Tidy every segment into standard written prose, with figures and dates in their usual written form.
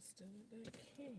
Still that key.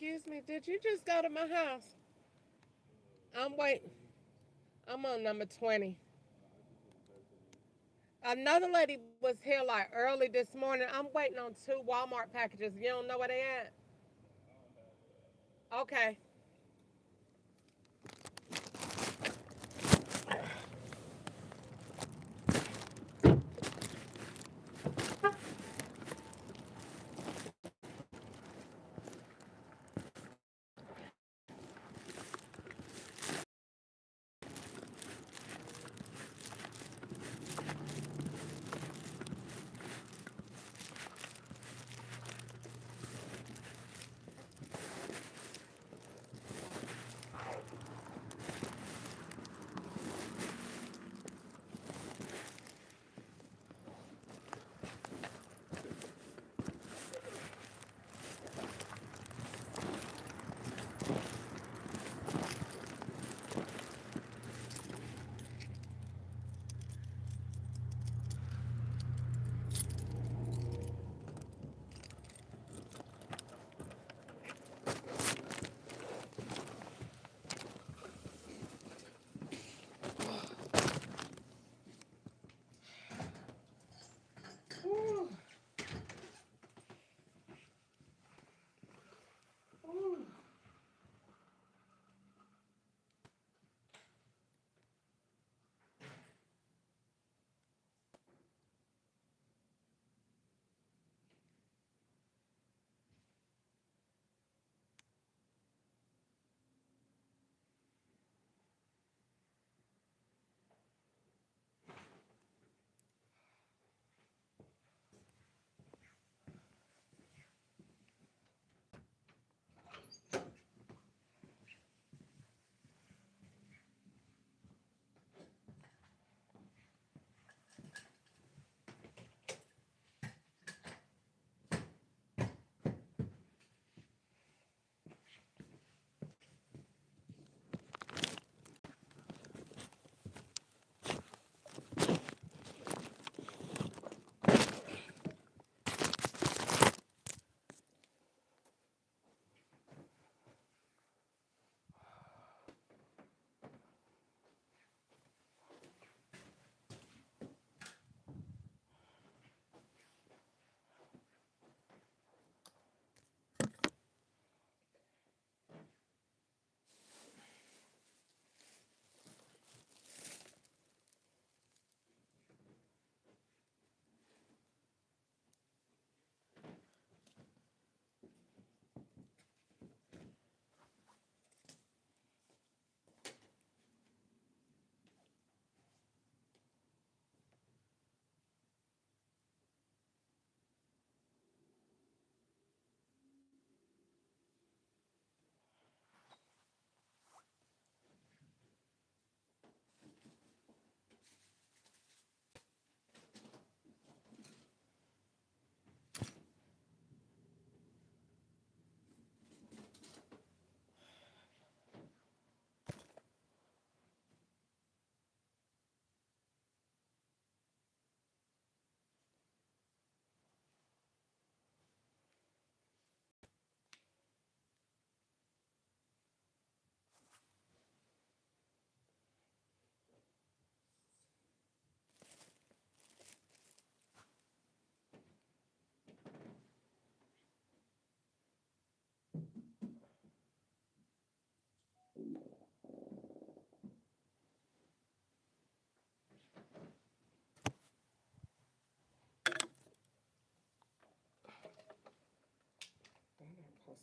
Excuse me, did you just go to my house? I'm waiting. I'm on number 20. Another lady was here like early this morning. I'm waiting on two Walmart packages. You don't know where they at? Okay.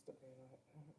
to be like that.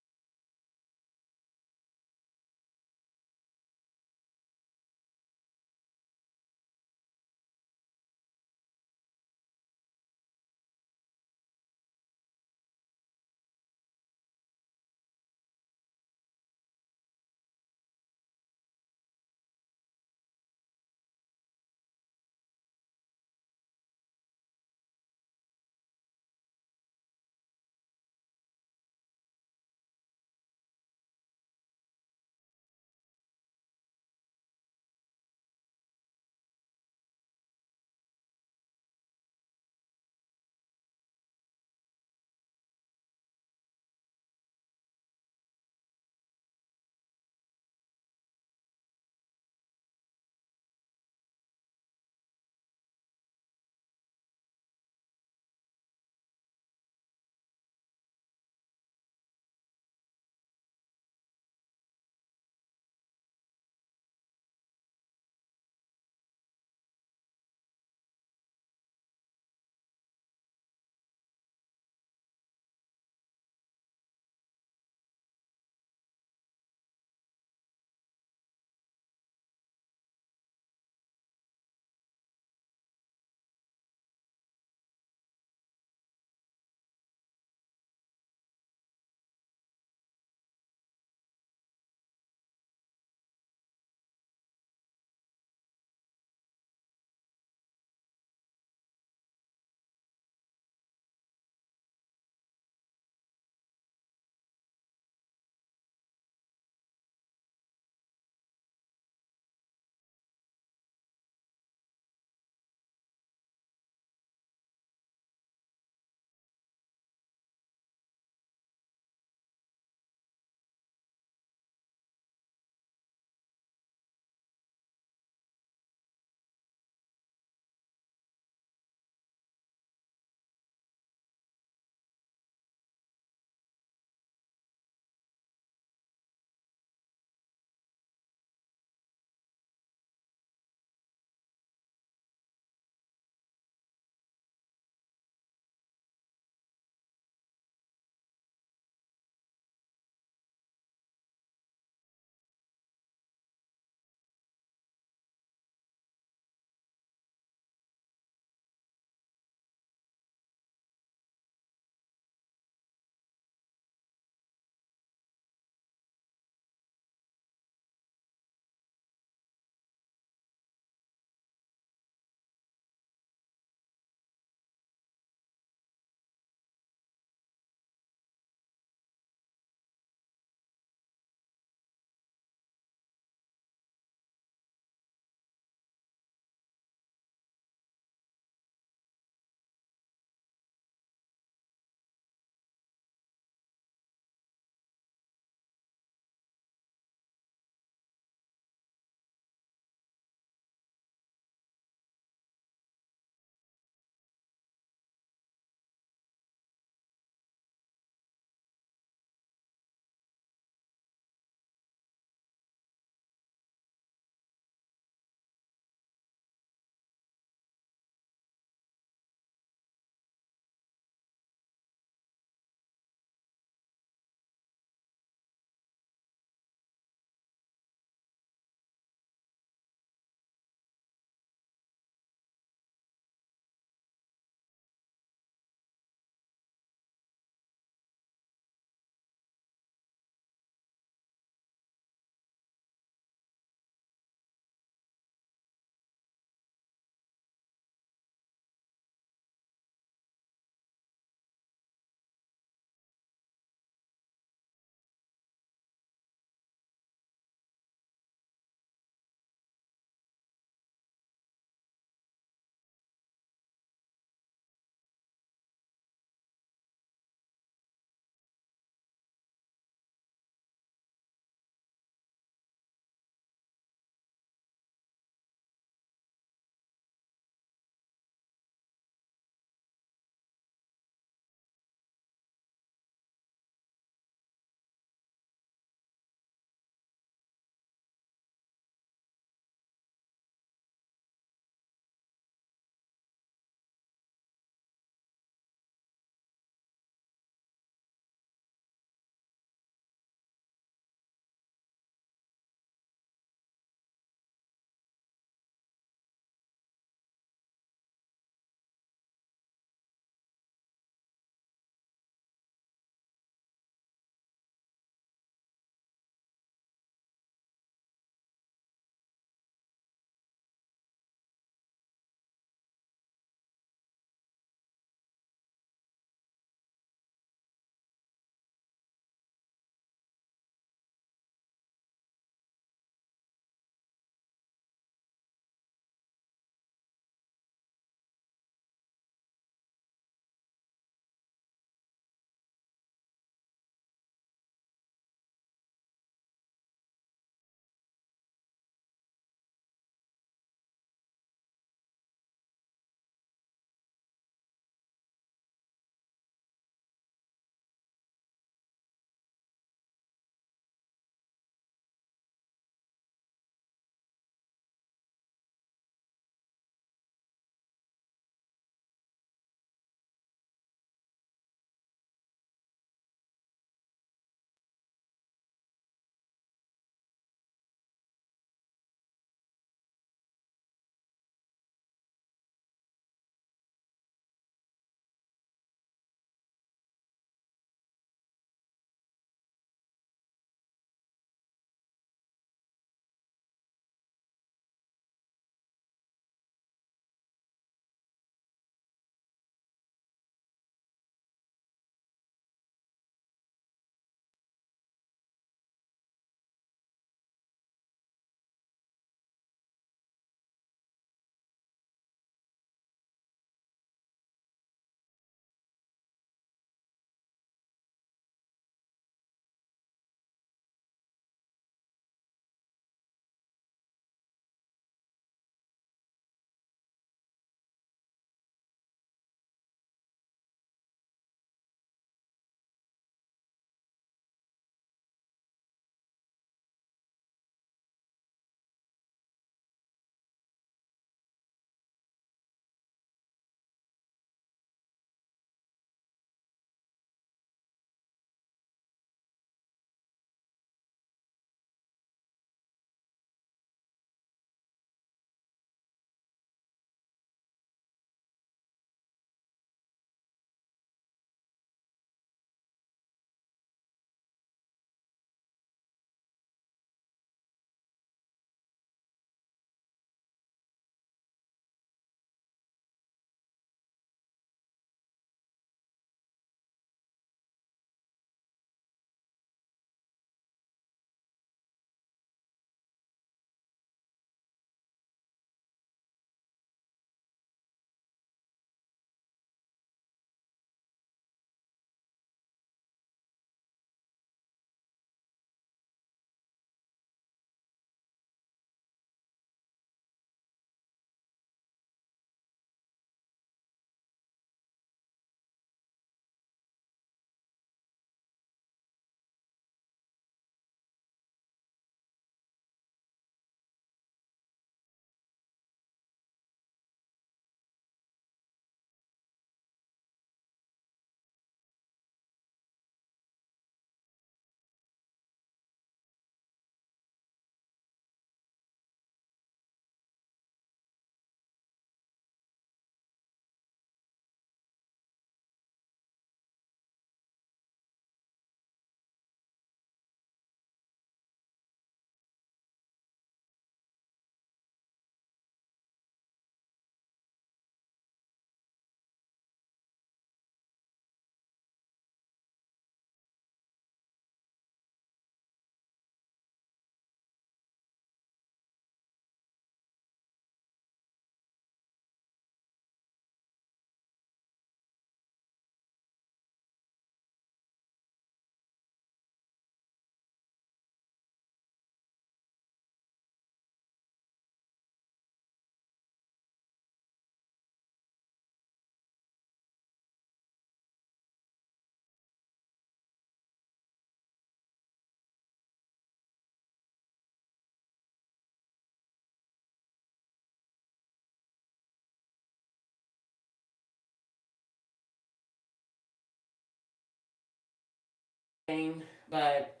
but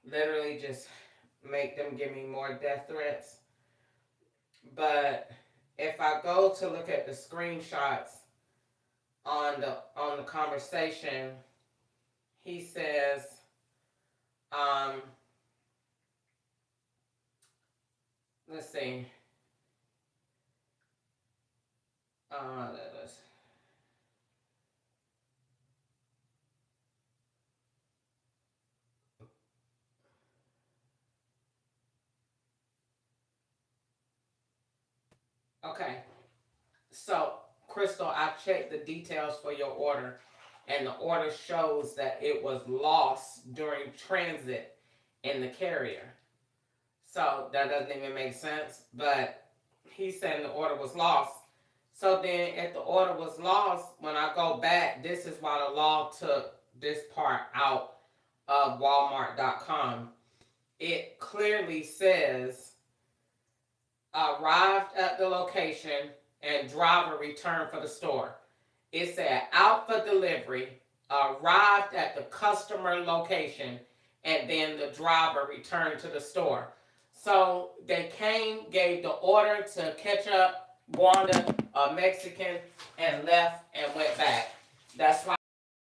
literally just make them give me more death threats. But if I go to look at the screenshots on the conversation, he says, um, let's see, uh, okay. So, Crystal, I checked the details for your order, and the order shows that it was lost during transit in the carrier. So that doesn't even make sense. But he's saying the order was lost. So then, if the order was lost, when I go back, this is why the law took this part out of Walmart.com. It clearly says arrived at the location and driver returned for the store. It said out for delivery, arrived at the customer location, and then the driver returned to the store. So they came, gave the order to ketchup, Wanda, a Mexican, and left and went back. That's why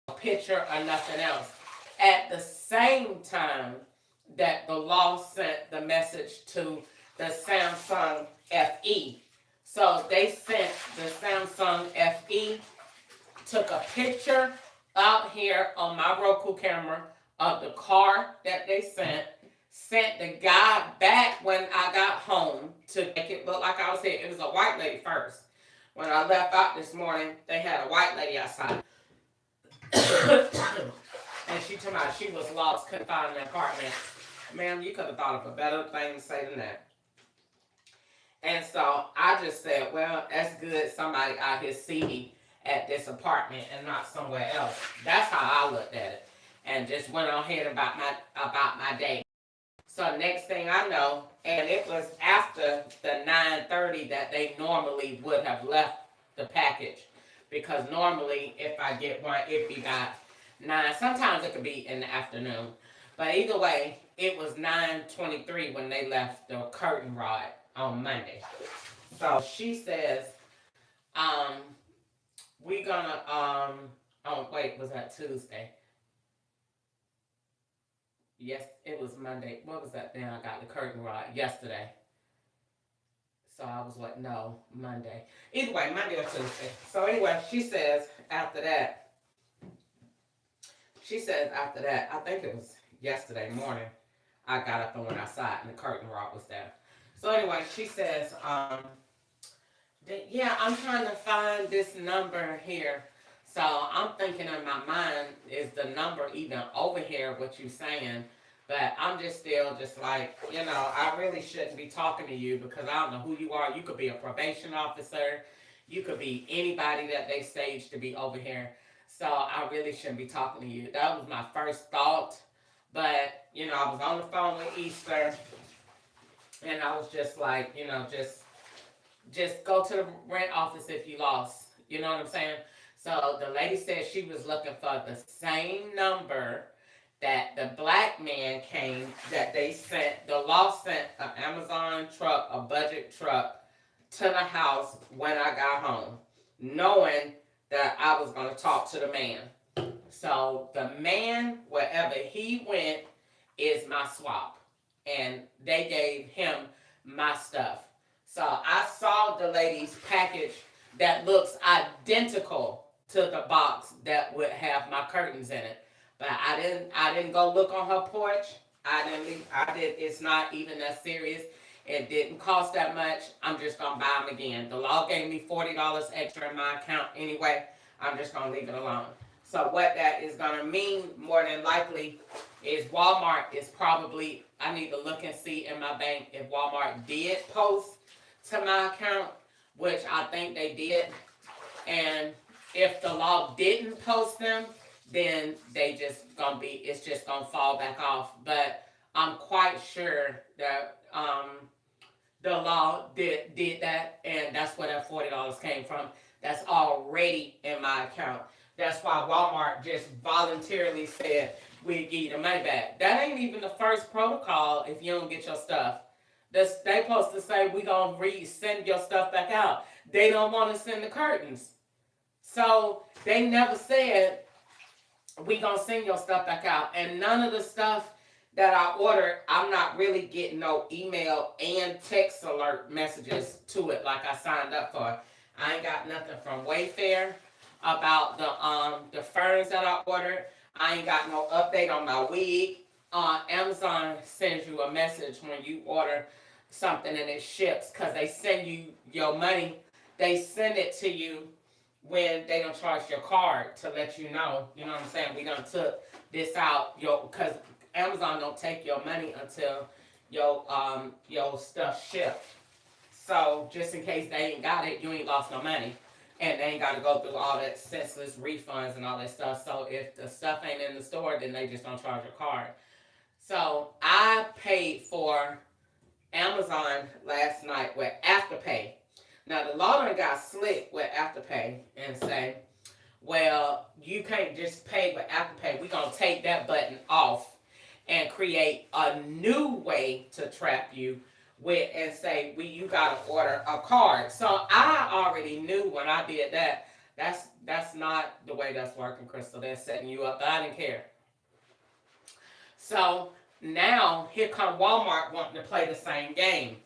a picture or nothing else. At the same time that the law sent the message to the Samsung FE. So they sent the Samsung FE, took a picture out here on my Roku camera of the car that they sent the guy back when I got home to make it look like I was here. It was a white lady first. When I left out this morning, they had a white lady outside. And she told me she was lost, couldn't find an apartment. Ma'am, you could have thought of a better thing to say than that. And so I just said, well, that's good. Somebody out here see me at this apartment and not somewhere else. That's how I looked at it, and just went on ahead about my day. So next thing I know, and it was after the 9:30 that they normally would have left the package, because normally if I get one, it'd be about 9. Sometimes it could be in the afternoon, but either way, it was 9:23 when they left the curtain rod on Monday. So she says, um, we gonna oh wait, was that Tuesday? Yes, it was Monday. What was that? Then I got the curtain rod yesterday. So I was like, no, Monday. Either way, Monday or Tuesday. So anyway, she says after that, I think it was yesterday morning, I got up and went outside and the curtain rod was there. So anyway, she says, yeah, I'm trying to find this number here. So I'm thinking in my mind, is the number even over here, what you saying? But I'm just still just like, I really shouldn't be talking to you because I don't know who you are. You could be a probation officer. You could be anybody that they staged to be over here. So I really shouldn't be talking to you. That was my first thought. But, I was on the phone with Easter and I was just like, just go to the rent office if you lost. You know what I'm saying? So the lady said she was looking for the same number that the black man came, that they sent, the law sent an Amazon truck, a budget truck, to the house when I got home, knowing that I was going to talk to the man. So the man, wherever he went, is my swap. And they gave him my stuff. So I saw the lady's package that looks identical to the box that would have my curtains in it. But I didn't go look on her porch. It's not even that serious. It didn't cost that much. I'm just gonna buy them again. The law gave me $40 extra in my account anyway. I'm just gonna leave it alone. So what that is gonna mean more than likely is Walmart is probably, I need to look and see in my bank if Walmart did post to my account, which I think they did. And if the law didn't post them, then it's just gonna fall back off. But I'm quite sure that the law did that, and that's where that $40 came from. That's already in my account. That's why Walmart just voluntarily said we give you the money back. That ain't even the first protocol if you don't get your stuff. They supposed to say we gonna send your stuff back out. They don't want to send the curtains. So they never said we gonna send your stuff back out. And none of the stuff that I ordered, I'm not really getting no email and text alert messages to it like I signed up for. I ain't got nothing from Wayfair about the ferns that I ordered. I ain't got no update on my wig. Amazon sends you a message when you order something and it ships because they send you your money. They send it to you when they don't charge your card to let you know. You know what I'm saying? We done took this out because Amazon don't take your money until your stuff shipped. So just in case they ain't got it, you ain't lost no money. And they ain't got to go through all that senseless refunds and all that stuff. So if the stuff ain't in the store, then they just don't charge your card. So I paid for Amazon last night with Afterpay. Now the law done got slick with Afterpay and say, well, you can't just pay with Afterpay. We're going to take that button off and create a new way to trap you with and say you gotta order a card. So I already knew when I did that. That's not the way that's working, Crystal. They're setting you up. But I didn't care. So now here come Walmart wanting to play the same game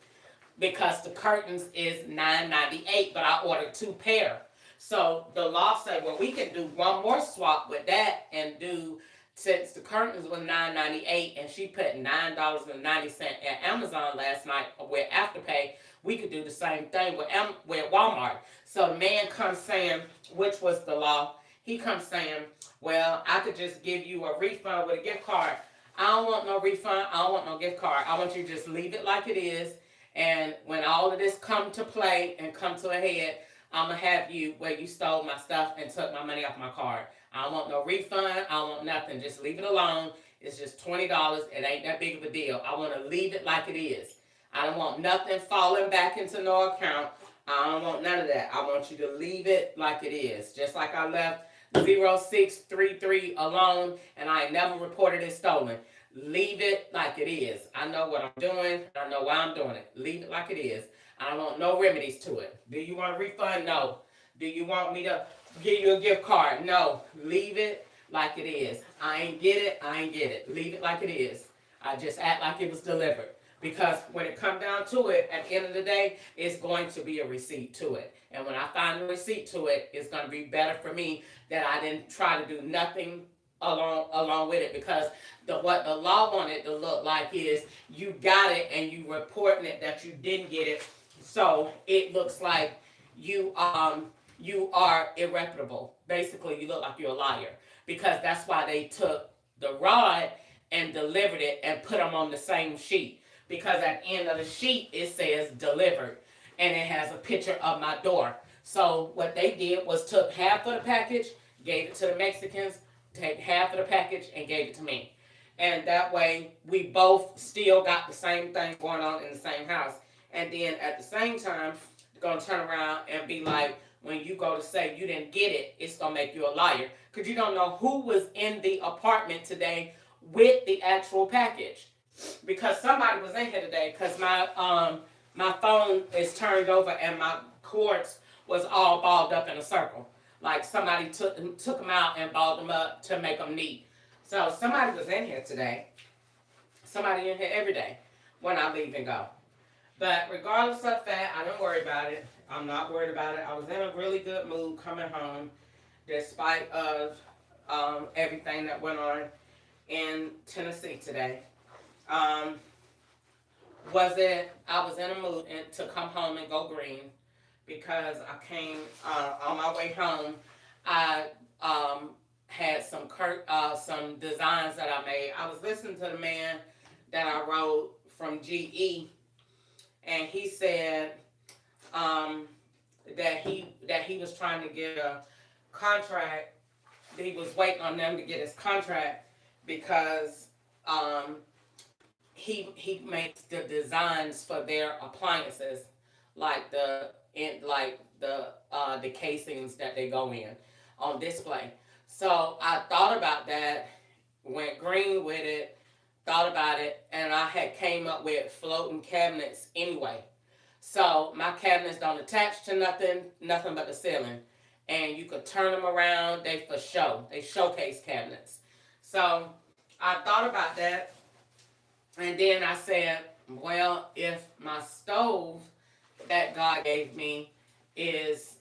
because the curtains is $9.98, but I ordered 2 pair. So the law said, well, we can do one more swap with that and do. Since the curtains was $9.98 and she put $9.90 at Amazon last night with Afterpay, we could do the same thing with Walmart. So the man comes saying, which was the law, he comes saying, well, I could just give you a refund with a gift card. I don't want no refund. I don't want no gift card. I want you to just leave it like it is. And when all of this come to play and come to a head, I'm going to have you where you stole my stuff and took my money off my card. I don't want no refund. I don't want nothing. Just leave it alone. It's just $20. It ain't that big of a deal. I want to leave it like it is. I don't want nothing falling back into no account. I don't want none of that. I want you to leave it like it is. Just like I left 0633 alone and I ain't never reported it stolen. Leave it like it is. I know what I'm doing. I know why I'm doing it. Leave it like it is. I don't want no remedies to it. Do you want a refund? No. Do you want me to give you a gift card? No. Leave it like it is. I ain't get it. I ain't get it. Leave it like it is. I just act like it was delivered. Because when it comes down to it, at the end of the day, it's going to be a receipt to it. And when I find a receipt to it, it's going to be better for me that I didn't try to do nothing along with it. Because what the law wanted to look like is you got it and you reporting it that you didn't get it. So it looks like you are irreparable. Basically, you look like you're a liar. Because that's why they took the rod and delivered it and put them on the same sheet. Because at the end of the sheet, it says delivered. And it has a picture of my door. So what they did was took half of the package, gave it to the Mexicans, take half of the package, and gave it to me. And that way, we both still got the same thing going on in the same house. And then at the same time, they're going to turn around and be like, when you go to say you didn't get it, it's going to make you a liar. Because you don't know who was in the apartment today with the actual package. Because somebody was in here today because my phone is turned over and my cords was all balled up in a circle. Like somebody took them out and balled them up to make them neat. So somebody was in here today. Somebody in here every day when I leave and go. But regardless of that, I don't worry about it. I'm not worried about it. I was in a really good mood coming home despite of everything that went on in Tennessee today. I was in a mood to come home and go green because I came on my way home. I had some designs that I made. I was listening to the man that I wrote from GE, and he said that he was trying to get a contract. He was waiting on them to get his contract because he makes the designs for their appliances, like the casings that they go in on display. So I thought about that, went green with it, thought about it, and I had came up with floating cabinets anyway. So my cabinets don't attach to nothing, nothing but the ceiling. And you could turn them around, they for show. They showcase cabinets. So I thought about that, and then I said, well, if my stove that God gave me is,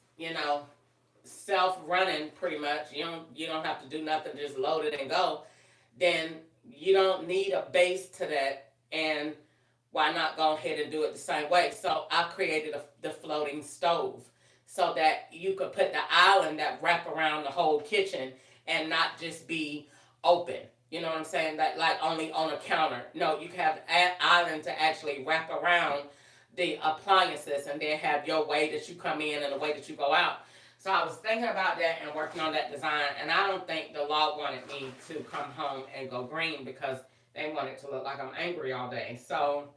self-running pretty much, you don't have to do nothing, just load it and go, then you don't need a base to that, and why not go ahead and do it the same way? So I created the floating stove so that you could put the island that wrap around the whole kitchen and not just be open. You know what I'm saying? That like only on a counter. No, you can have an island to actually wrap around the appliances and then have your way that you come in and the way that you go out. So I was thinking about that and working on that design, and I don't think the law wanted me to come home and go green because they want it to look like I'm angry all day. So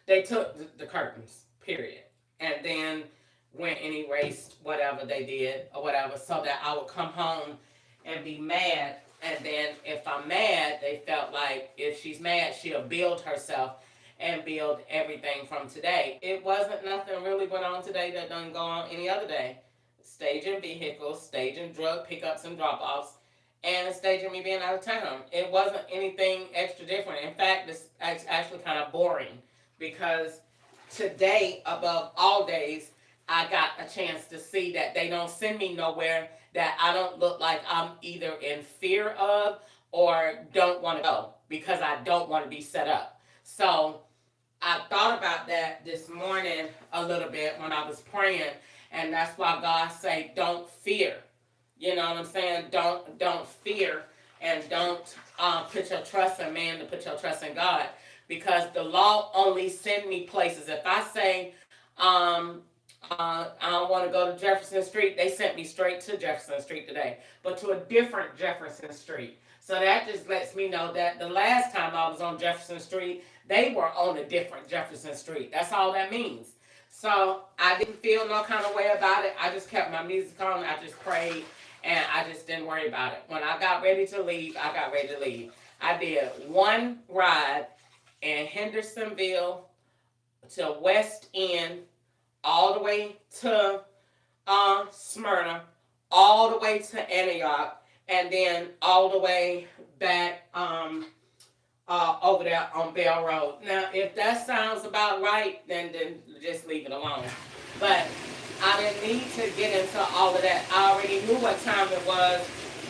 they took the curtains, period. And then went and erased whatever they did or whatever so that I would come home and be mad. And then if I'm mad, they felt like if she's mad, she'll build herself and build everything from today. It wasn't nothing really went on today that doesn't go on any other day. Staging vehicles, staging drug pickups and drop offs, and staging me being out of town. It wasn't anything extra different. In fact, it's actually kind of boring because today, above all days, I got a chance to see that they don't send me nowhere that I don't look like I'm either in fear of or don't want to go because I don't want to be set up. So I thought about that this morning a little bit when I was praying, and that's why God say, "Don't fear." You know what I'm saying? Don't fear, and don't put your trust in man, to put your trust in God, because the law only send me places. If I say, I don't want to go to Jefferson Street, they sent me straight to Jefferson Street today, but to a different Jefferson Street. So that just lets me know that the last time I was on Jefferson Street, they were on a different Jefferson Street. That's all that means. So I didn't feel no kind of way about it. I just kept my music on. I just prayed, and I just didn't worry about it. When I got ready to leave, I got ready to leave. I did one ride in Hendersonville to West End, all the way to Smyrna, all the way to Antioch, and then all the way back over there on Bell Road. Now, if that sounds about right, then just leave it alone. But I didn't need to get into all of that. I already knew what time it was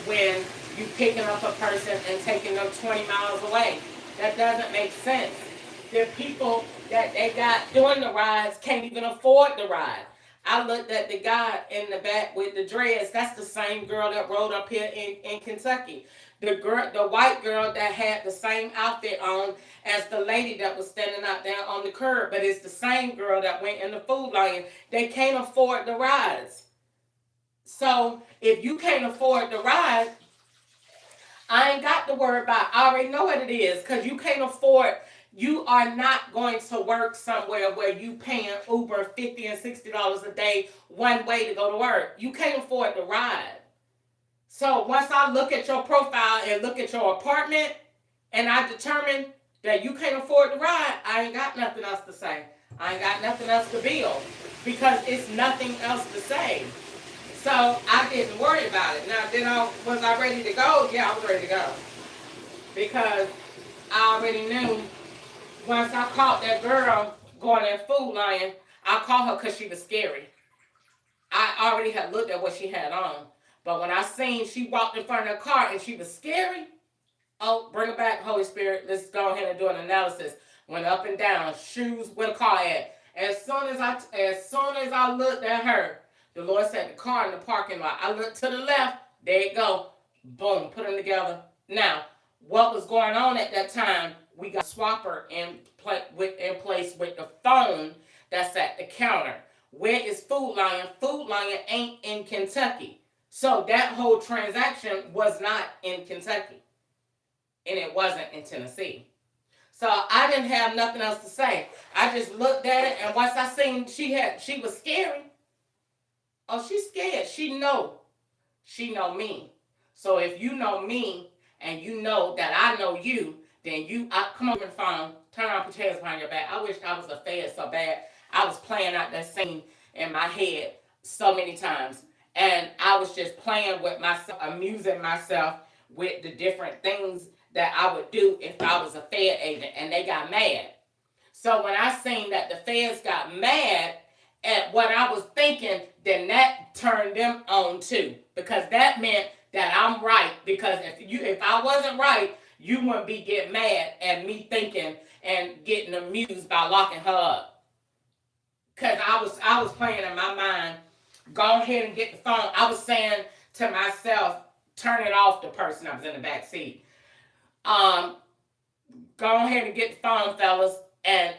when you picking up a person and taking them 20 miles away. That doesn't make sense. The people that they got doing the rides can't even afford the ride. I looked at the guy in the back with the dreads. That's the same girl that rode up here in Kentucky. The white girl that had the same outfit on as the lady that was standing out there on the curb. But it's the same girl that went in the Food Lion. They can't afford the rides. So if you can't afford the ride, I ain't got to worry about it. I already know what it is, because you can't afford. You are not going to work somewhere where you paying Uber $50 and $60 a day one way to go to work. You can't afford the ride. So once I look at your profile and look at your apartment, and I determine that you can't afford the ride, I ain't got nothing else to say. I ain't got nothing else to build, because it's nothing else to say. So I didn't worry about it. Now, was I ready to go? Yeah, I was ready to go. Because I already knew once I caught that girl going in Food Lion, I caught her because she was scary. I already had looked at what she had on. But when I seen she walked in front of the car and she was scary, oh, bring it back, Holy Spirit. Let's go ahead and do an analysis. Went up and down, shoes, where the car at. As soon as I looked at her, the Lord said the car in the parking lot. I looked to the left, there you go. Boom, put them together. Now, what was going on at that time, we got a swapper in place with the phone that's at the counter. Where is Food Lion? Food Lion ain't in Kentucky. So that whole transaction was not in Kentucky. And it wasn't in Tennessee. So I didn't have nothing else to say. I just looked at it, and once I seen she was scary. Oh, she's scared. She know She know me. So if you know me and you know that I know you, then come on the phone, turn around, put your hands behind your back. I wish I was a Fed so bad. I was playing out that scene in my head so many times. And I was just playing with myself, amusing myself with the different things that I would do if I was a Fed agent. And they got mad. So when I seen that the feds got mad at what I was thinking, then that turned them on too, because that meant that I'm right. Because if I wasn't right, you wouldn't be getting mad at me thinking and getting amused by locking her up. Cause I was playing in my mind, go ahead and get the phone. I was saying to myself, turn it off. The person I was in the back seat. Um, Go ahead and get the phone, fellas. And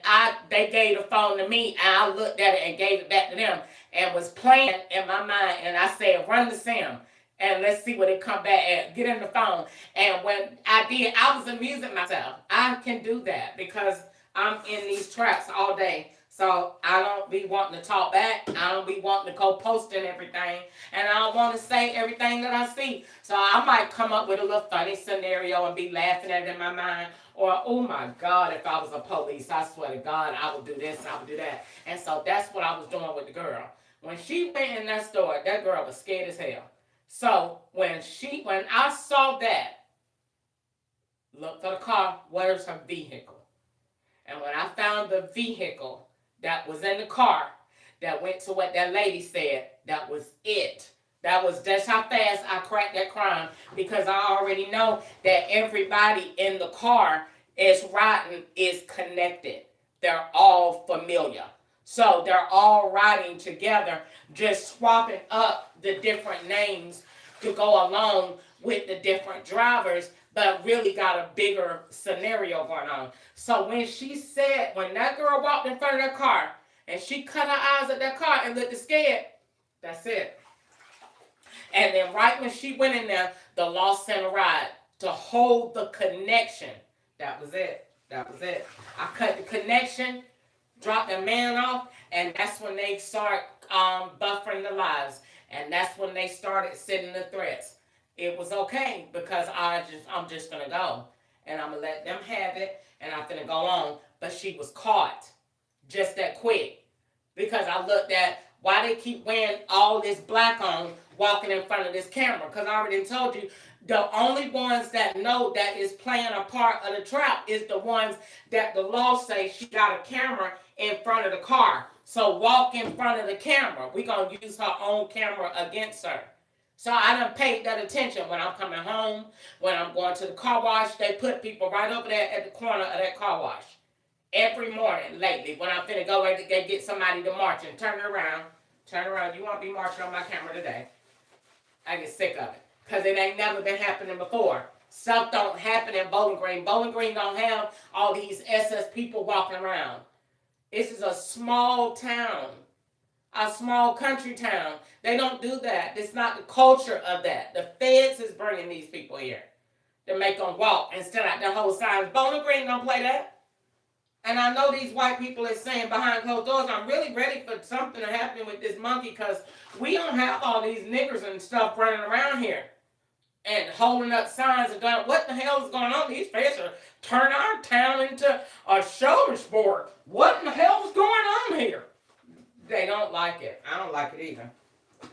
they gave the phone to me, and I looked at it and gave it back to them, and was playing in my mind. And I said, run the sim, and let's see what it come back at. Get in the phone. And when I did, I was amusing myself. I can do that because I'm in these traps all day. So I don't be wanting to talk back. I don't be wanting to go posting everything. And I don't want to say everything that I see. So I might come up with a little funny scenario and be laughing at it in my mind. Or, oh my God, if I was a police, I swear to God, I would do this, I would do that. And so that's what I was doing with the girl. When she went in that store, that girl was scared as hell. So when I saw that, looked for the car, where's her vehicle? And when I found the vehicle that was in the car, that went to what that lady said, that was it. That's how fast I cracked that crime, because I already know that everybody in the car is riding is connected. They're all familiar. So they're all riding together, just swapping up the different names to go along with the different drivers, but really got a bigger scenario going on. So when that girl walked in front of that car and she cut her eyes at that car and looked scared, that's it. And then right when she went in there, the law sent a ride to hold the connection. That was it. I cut the connection, dropped the man off, and that's when they start buffering the lives. And that's when they started sending the threats. It was okay because I'm just gonna go. And I'm gonna let them have it, and I'm gonna go on. But she was caught just that quick. Because I looked at why they keep wearing all this black on walking in front of this camera. Because I already told you, the only ones that know that is playing a part of the trap is the ones that the law say she got a camera in front of the car. So walk in front of the camera. We're going to use her own camera against her. So I done paid that attention when I'm coming home, when I'm going to the car wash. They put people right over there at the corner of that car wash. Every morning lately, when I'm finna go to get somebody to march and turn around. You won't be marching on my camera today. I get sick of it. Because it ain't never been happening before. Stuff don't happen in Bowling Green. Bowling Green don't have all these SS people walking around. This is a small town. A small country town. They don't do that. It's not the culture of that. The feds is bringing these people here to make them walk and still out their whole signs. Bowling Green don't play that. And I know these white people are saying behind closed doors, I'm really ready for something to happen with this monkey, because we don't have all these niggers and stuff running around here and holding up signs and going, what the hell is going on? These feds are turning our town into a shoulder sport. What in the hell is going on here? They don't like it. I don't like it either.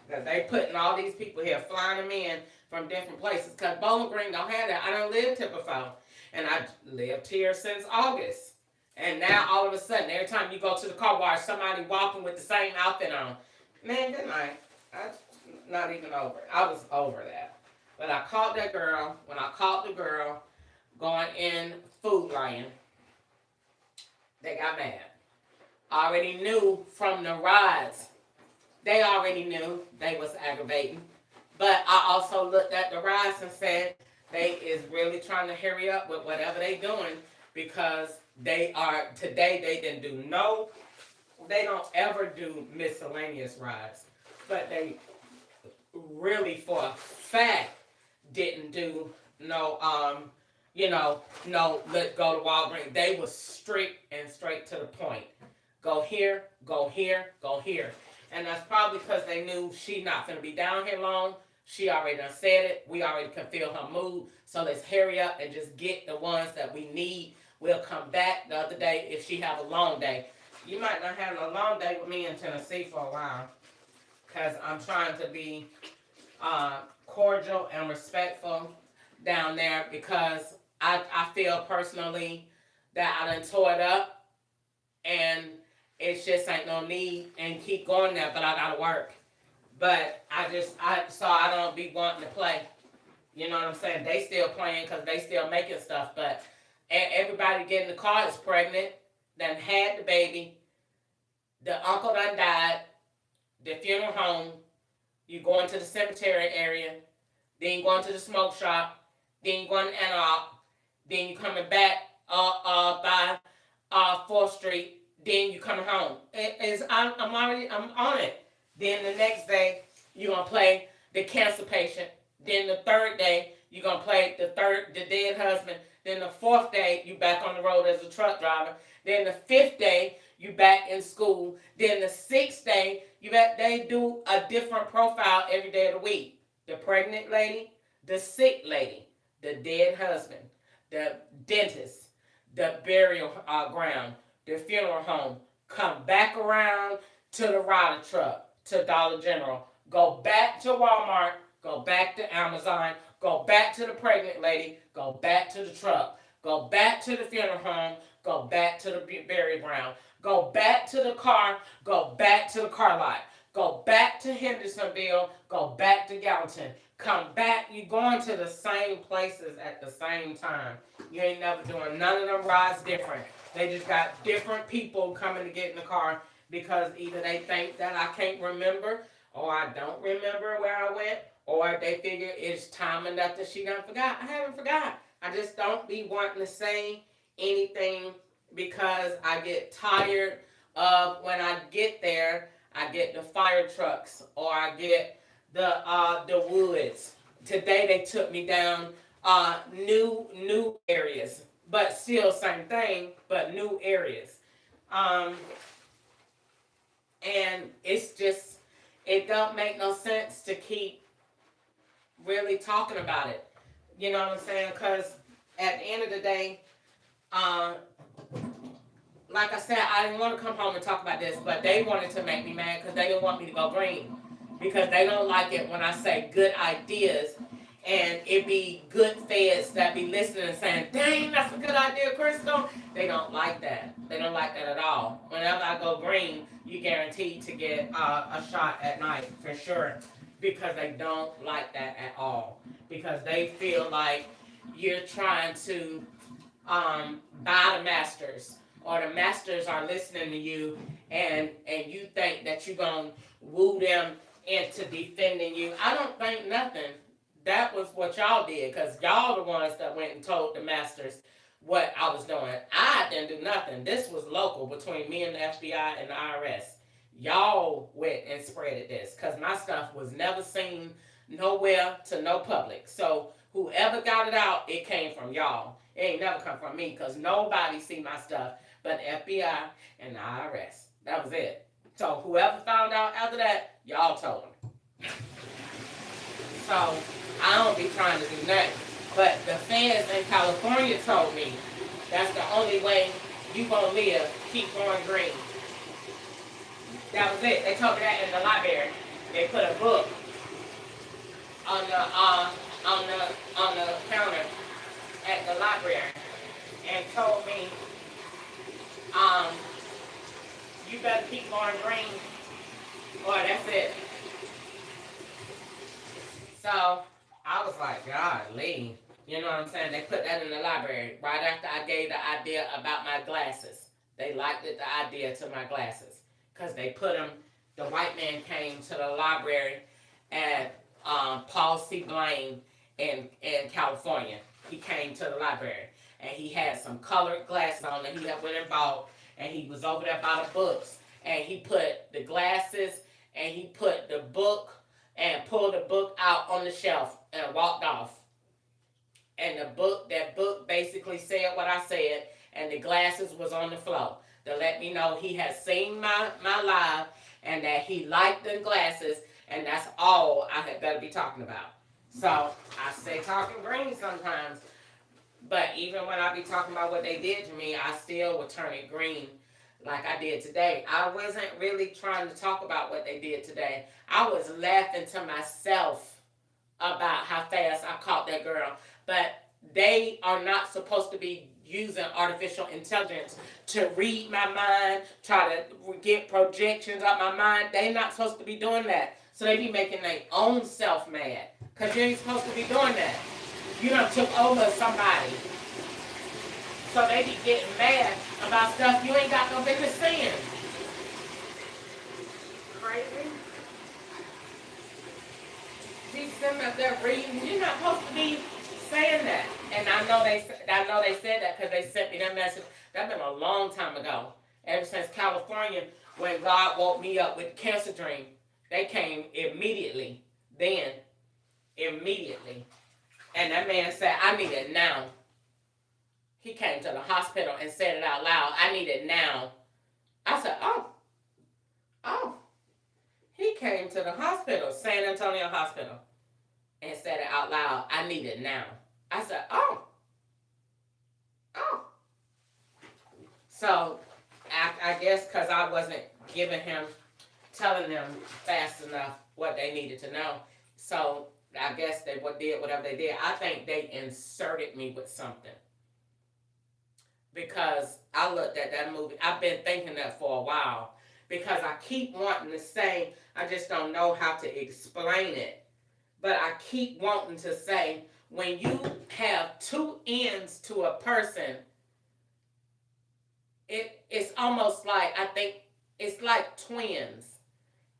Because they putting all these people here, flying them in from different places. Because Bowling Green don't have that. I don't live here before. And I lived here since August. And now all of a sudden, every time you go to the car wash, somebody walking with the same outfit on. Man, good night. I'm not even over it. I was over that. But I caught that girl. When I caught the girl going in Food Lion, they got mad. I already knew from the rides. They already knew they was aggravating. But I also looked at the rides and said, they is really trying to hurry up with whatever they doing, because they didn't do they don't ever do miscellaneous rides. But they really for a fact didn't do let's go to Walgreens. They was strict and straight to the point. Go here, go here, go here. And that's probably because they knew she not going to be down here long. She already done said it. We already can feel her mood. So let's hurry up and just get the ones that we need. We'll come back the other day if she have a long day. You might not have a long day with me in Tennessee for a while, because I'm trying to be cordial and respectful down there, because I feel personally that I done tore it up, and it's just ain't no need and keep going there, but I gotta work. But so I don't be wanting to play. You know what I'm saying? They still playing because they still making stuff, but everybody getting the car is pregnant, then had the baby, the uncle done died, the funeral home, you going to the cemetery area, then you going to the smoke shop, then you going to Antelope, then you coming back by 4th Street, then you coming home. I'm on it. Then the next day you're gonna play the cancer patient. Then the third day you're gonna play the dead husband. Then the 4th day you back on the road as a truck driver. Then the 5th day you back in school. Then the 6th day they do a different profile every day of the week. The pregnant lady, the sick lady, the dead husband, the dentist, the burial ground, the funeral home. Come back around to the rider truck, to Dollar General. Go back to Walmart. Go back to Amazon. Go back to the pregnant lady. Go back to the truck. Go back to the funeral home. Go back to the burial ground. Go back to the car. Go back to the car lot. Go back to Hendersonville. Go back to Gallatin. Come back. You're going to the same places at the same time. You ain't never doing none of them rides different. They just got different people coming to get in the car, because either they think that I can't remember, or I don't remember where I went, or they figure it's time enough that she done forgot. I haven't forgot. I just don't be wanting to say anything, because I get tired of when I get there, I get the fire trucks, or I get the woods. Today they took me down new areas, but still same thing, but new areas. Um, and it's just, it don't make no sense to keep really talking about it. You know what I'm saying? Because at the end of the day, like I said, I didn't want to come home and talk about this, but they wanted to make me mad because they didn't want me to go green. Because they don't like it when I say good ideas, and it be good feds that be listening and saying, dang, that's a good idea, Crystal. They don't like that. They don't like that at all. Whenever I go green, you guaranteed to get a shot at night for sure, because they don't like that at all. Because they feel like you're trying to buy the masters, or the masters are listening to you, and you think that you're going to woo them into defending you. I don't think nothing. That was what y'all did, because y'all the ones that went and told the masters what I was doing. I didn't do nothing. This was local between me and the FBI and the IRS. Y'all went and spreaded this, because my stuff was never seen nowhere to no public. So whoever got it out, it came from y'all. It ain't never come from me, because nobody see my stuff but the FBI and the IRS. That was it. So whoever found out after that, y'all told them. So I don't be trying to do nothing. But the feds in California told me that's the only way you gonna live, keep going green. That was it. They told me that in the library. They put a book on the counter at the library and told me, you better keep going green, or that's it. So I was like, golly, you know what I'm saying? They put that in the library right after I gave the idea about my glasses. They liked it, the idea to my glasses, because they put them. The white man came to the library at Paul C. Blaine in California. He came to the library, and he had some colored glasses on that he had went and bought, and he was over there by the books, and he put the glasses, and he put the book, and pulled the book out on the shelf and walked off. And that book basically said what I said, and the glasses was on the floor to let me know he had seen my live, and that he liked the glasses, And that's all I had better be talking about. So I say talking green sometimes, but even when I be talking about what they did to me, I still would turn it green like I did today. I wasn't really trying to talk about what they did today. I was laughing to myself about how fast I caught that girl. But they are not supposed to be using artificial intelligence to read my mind, try to get projections of my mind. They not supposed to be doing that. So they be making their own self mad. Because you ain't supposed to be doing that. You done took over somebody. So they be getting mad about stuff you ain't got no business saying. Crazy. Be sitting up there reading. You're not supposed to be saying that. And I know they said that because they sent me that message. That's been a long time ago. Ever since California, when God woke me up with cancer dream, they came immediately. Then, immediately. And that man said, I need it now. He came to the hospital and said it out loud. I need it now. I said, oh. He came to the hospital, San Antonio Hospital, and said it out loud. I need it now. I said, oh. So, I guess because I wasn't telling them fast enough what they needed to know. So, I guess they did whatever they did. I think they inserted me with something. Because I looked at that movie. I've been thinking that for a while. Because I keep wanting to say, I just don't know how to explain it. But I keep wanting to say, when you have two ends to a person, it's almost like, I think it's like twins.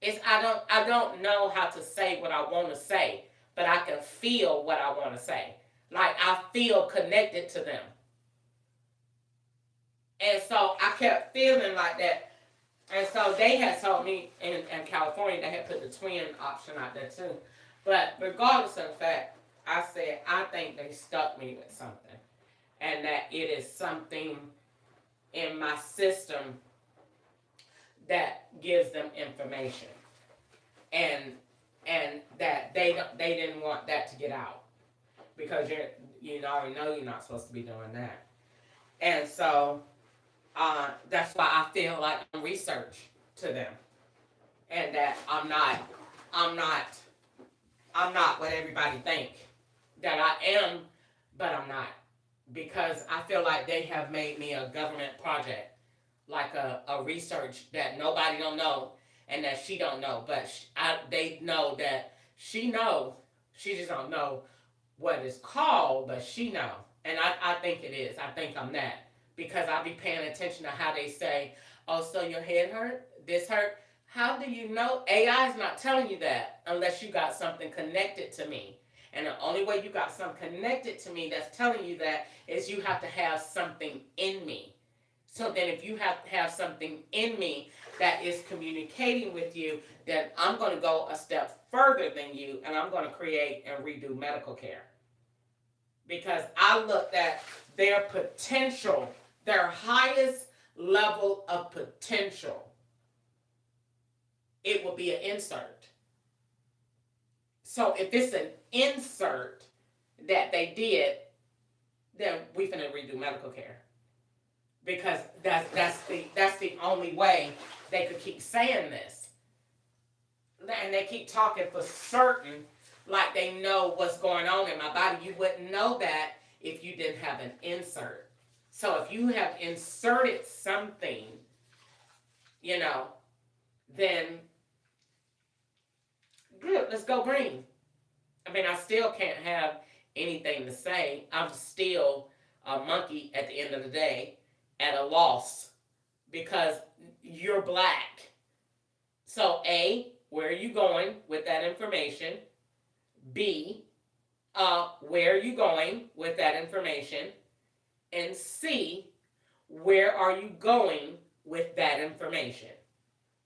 I don't know how to say what I want to say, but I can feel what I want to say. Like I feel connected to them. And so I kept feeling like that. And so they had told me in California, they had put the twin option out there too. But regardless of the fact, I said, I think they stuck me with something. And that it is something in my system that gives them information. And that they didn't want that to get out. Because you already know you're not supposed to be doing that. And so that's why I feel like I'm research to them. And that I'm not what everybody think that I am, but I'm not. Because I feel like they have made me a government project, like a research that nobody don't know and that she don't know, but they know that she know. She just don't know what it's called, but she know. And I think it is. I think I'm that. Because I'll be paying attention to how they say, oh, so your head hurt? This hurt? How do you know? AI is not telling you that unless you got something connected to me. And the only way you got something connected to me that's telling you that is you have to have something in me. So then if you have to have something in me that is communicating with you, then I'm going to go a step further than you and I'm going to create and redo medical care. Because I looked at their potential, their highest level of potential, it will be an insert. So if it's an insert that they did, then we finna redo medical care. Because that's the only way they could keep saying this. And they keep talking for certain like they know what's going on in my body. You wouldn't know that if you didn't have an insert. So if you have inserted something, then good, let's go green. I mean, I still can't have anything to say. I'm still a monkey at the end of the day at a loss because you're black. So A, where are you going with that information? B, where are you going with that information? And C, where are you going with that information?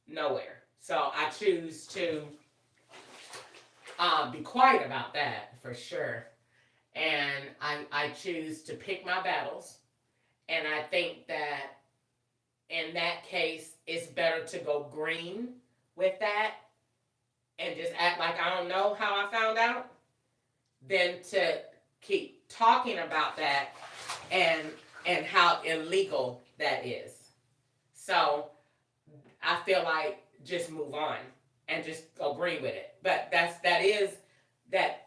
Nowhere. So I choose to be quiet about that for sure. And I choose to pick my battles. And I think that in that case, it's better to go green with that and just act like I don't know how I found out than to keep talking about that and how illegal that is. So I feel like just move on and just agree with it. But that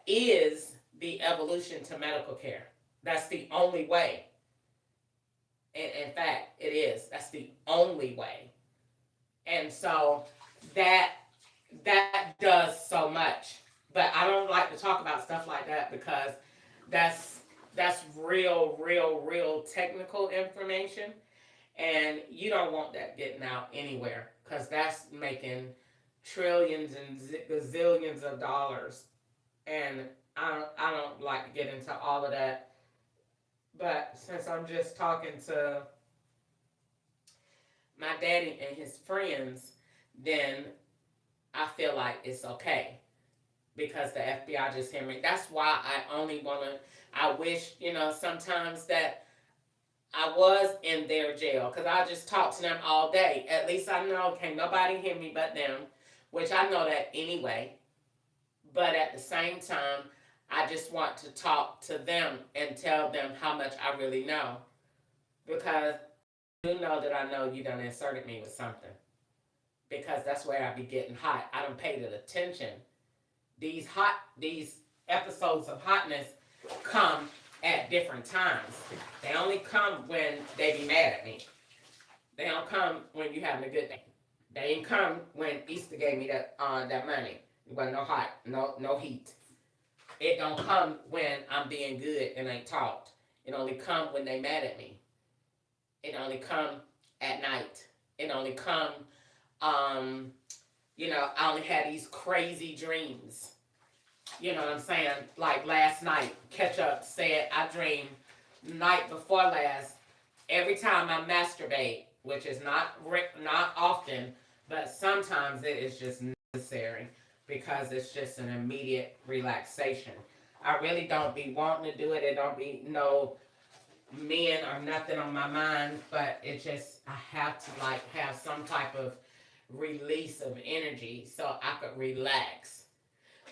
is the evolution to medical care. That's the only way. In fact, it is. That's the only way. And so that does so much. But I don't like to talk about stuff like that because that's real technical information, and you don't want that getting out anywhere because that's making trillions and gazillions of dollars, and I don't like to get into all of that. But since I'm just talking to my daddy and his friends, then I feel like it's okay because the FBI just hear me. That's why I only want to. I wish, sometimes that I was in their jail because I just talk to them all day. At least I know can't nobody hear me but them, which I know that anyway. But at the same time, I just want to talk to them and tell them how much I really know because I do know that I know you done inserted me with something because that's where I be getting hot. I don't pay it attention. These episodes of hotness come at different times. They only come when they be mad at me. They don't come when you having a good day. They ain't come when Easter gave me that money. It wasn't no hot, no heat. It don't come when I'm being good and ain't talked. It only come when they mad at me. It only come at night. It only come, I only had these crazy dreams. You know what I'm saying? Like last night, Catch Up said I dreamed night before last. Every time I masturbate, which is not often, but sometimes it is just necessary because it's just an immediate relaxation. I really don't be wanting to do it. It don't be no men or nothing on my mind, but it just I have to like have some type of release of energy so I could relax.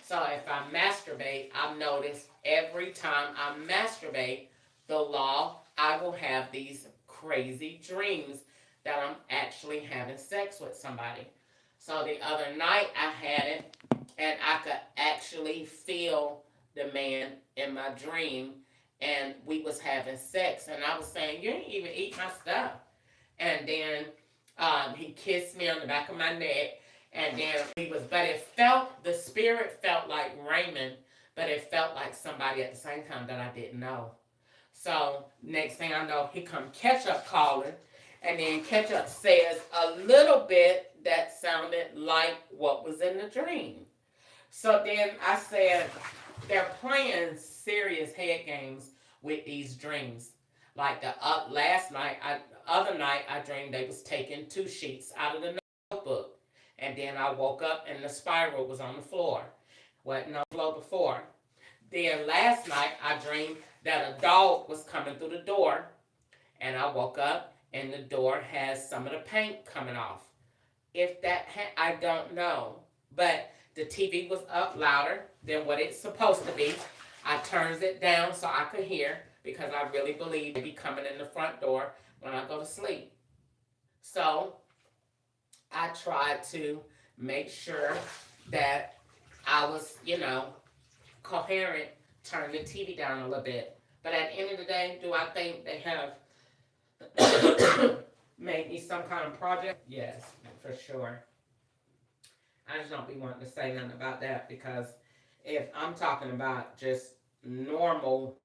So if I masturbate, I've noticed every time I masturbate, the law, I will have these crazy dreams that I'm actually having sex with somebody. So the other night I had it, and I could actually feel the man in my dream, and we was having sex, and I was saying, "You didn't even eat my stuff." And then he kissed me on the back of my neck, and then but it felt, the spirit felt like Raymond, but it felt like somebody at the same time that I didn't know. So next thing I know, he come Catch Up calling, and then Catch Up says a little bit that sounded like what was in the dream. So then I said, they're playing serious head games with these dreams. Like the other night, I dreamed they was taking two sheets out of the notebook, and then I woke up and the spiral was on the floor. Wasn't on the floor before. Then last night, I dreamed that a dog was coming through the door, and I woke up and the door has some of the paint coming off. If that I don't know, but the TV was up louder than what it's supposed to be. I turns it down so I could hear because I really believe they be coming in the front door when I go to sleep. So I tried to make sure that I was, coherent, turn the TV down a little bit. But at the end of the day, do I think they have made me some kind of project? Yes, for sure. I just don't be wanting to say nothing about that because if I'm talking about just normal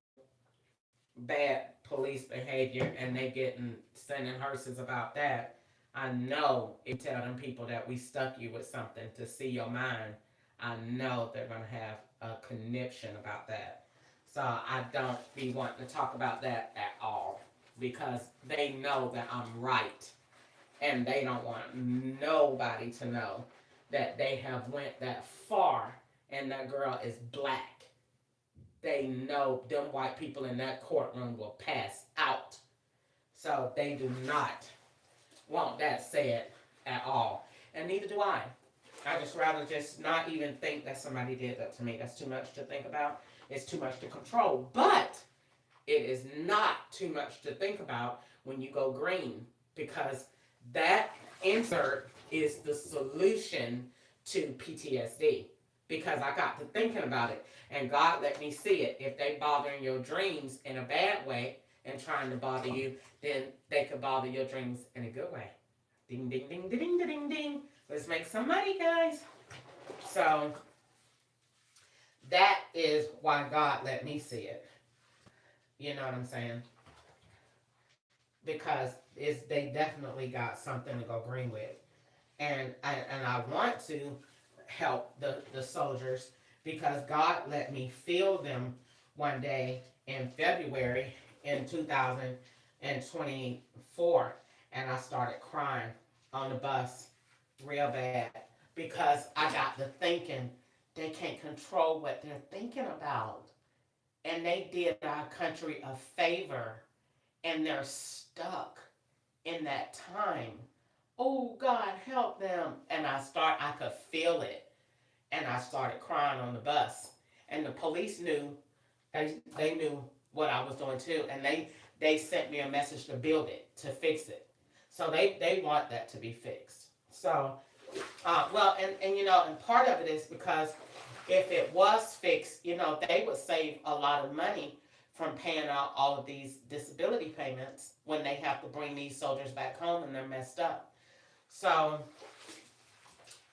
bad police behavior and they getting sending hearses about that, I know if you tell them people that we stuck you with something to see your mind, I know they're gonna have a conniption about that. So I don't be wanting to talk about that at all because they know that I'm right and they don't want nobody to know that they have went that far and that girl is black. They know them white people in that courtroom will pass out. So they do not want that said at all. And neither do I. I just rather just not even think that somebody did that to me. That's too much to think about. It's too much to control. But it is not too much to think about when you go green, because that insert is the solution to PTSD. Because I got to thinking about it, and God let me see it. If they bothering your dreams in a bad way and trying to bother you, then they could bother your dreams in a good way. Ding, ding, ding, ding, ding, ding, ding. Let's make some money, guys. So that is why God let me see it. You know what I'm saying? Because they definitely got something to go green with, and I want to help the soldiers, because God let me feel them one day in February in 2024, and I started crying on the bus real bad, because I got to thinking they can't control what they're thinking about, and they did our country a favor, and they're stuck in that time. Oh, God, help them. And I could feel it. And I started crying on the bus. And the police knew, they knew what I was doing too. And they sent me a message to build it, to fix it. So they want that to be fixed. So, well, and you know, and part of it is because if it was fixed, you know, they would save a lot of money from paying out all of these disability payments when they have to bring these soldiers back home and they're messed up. So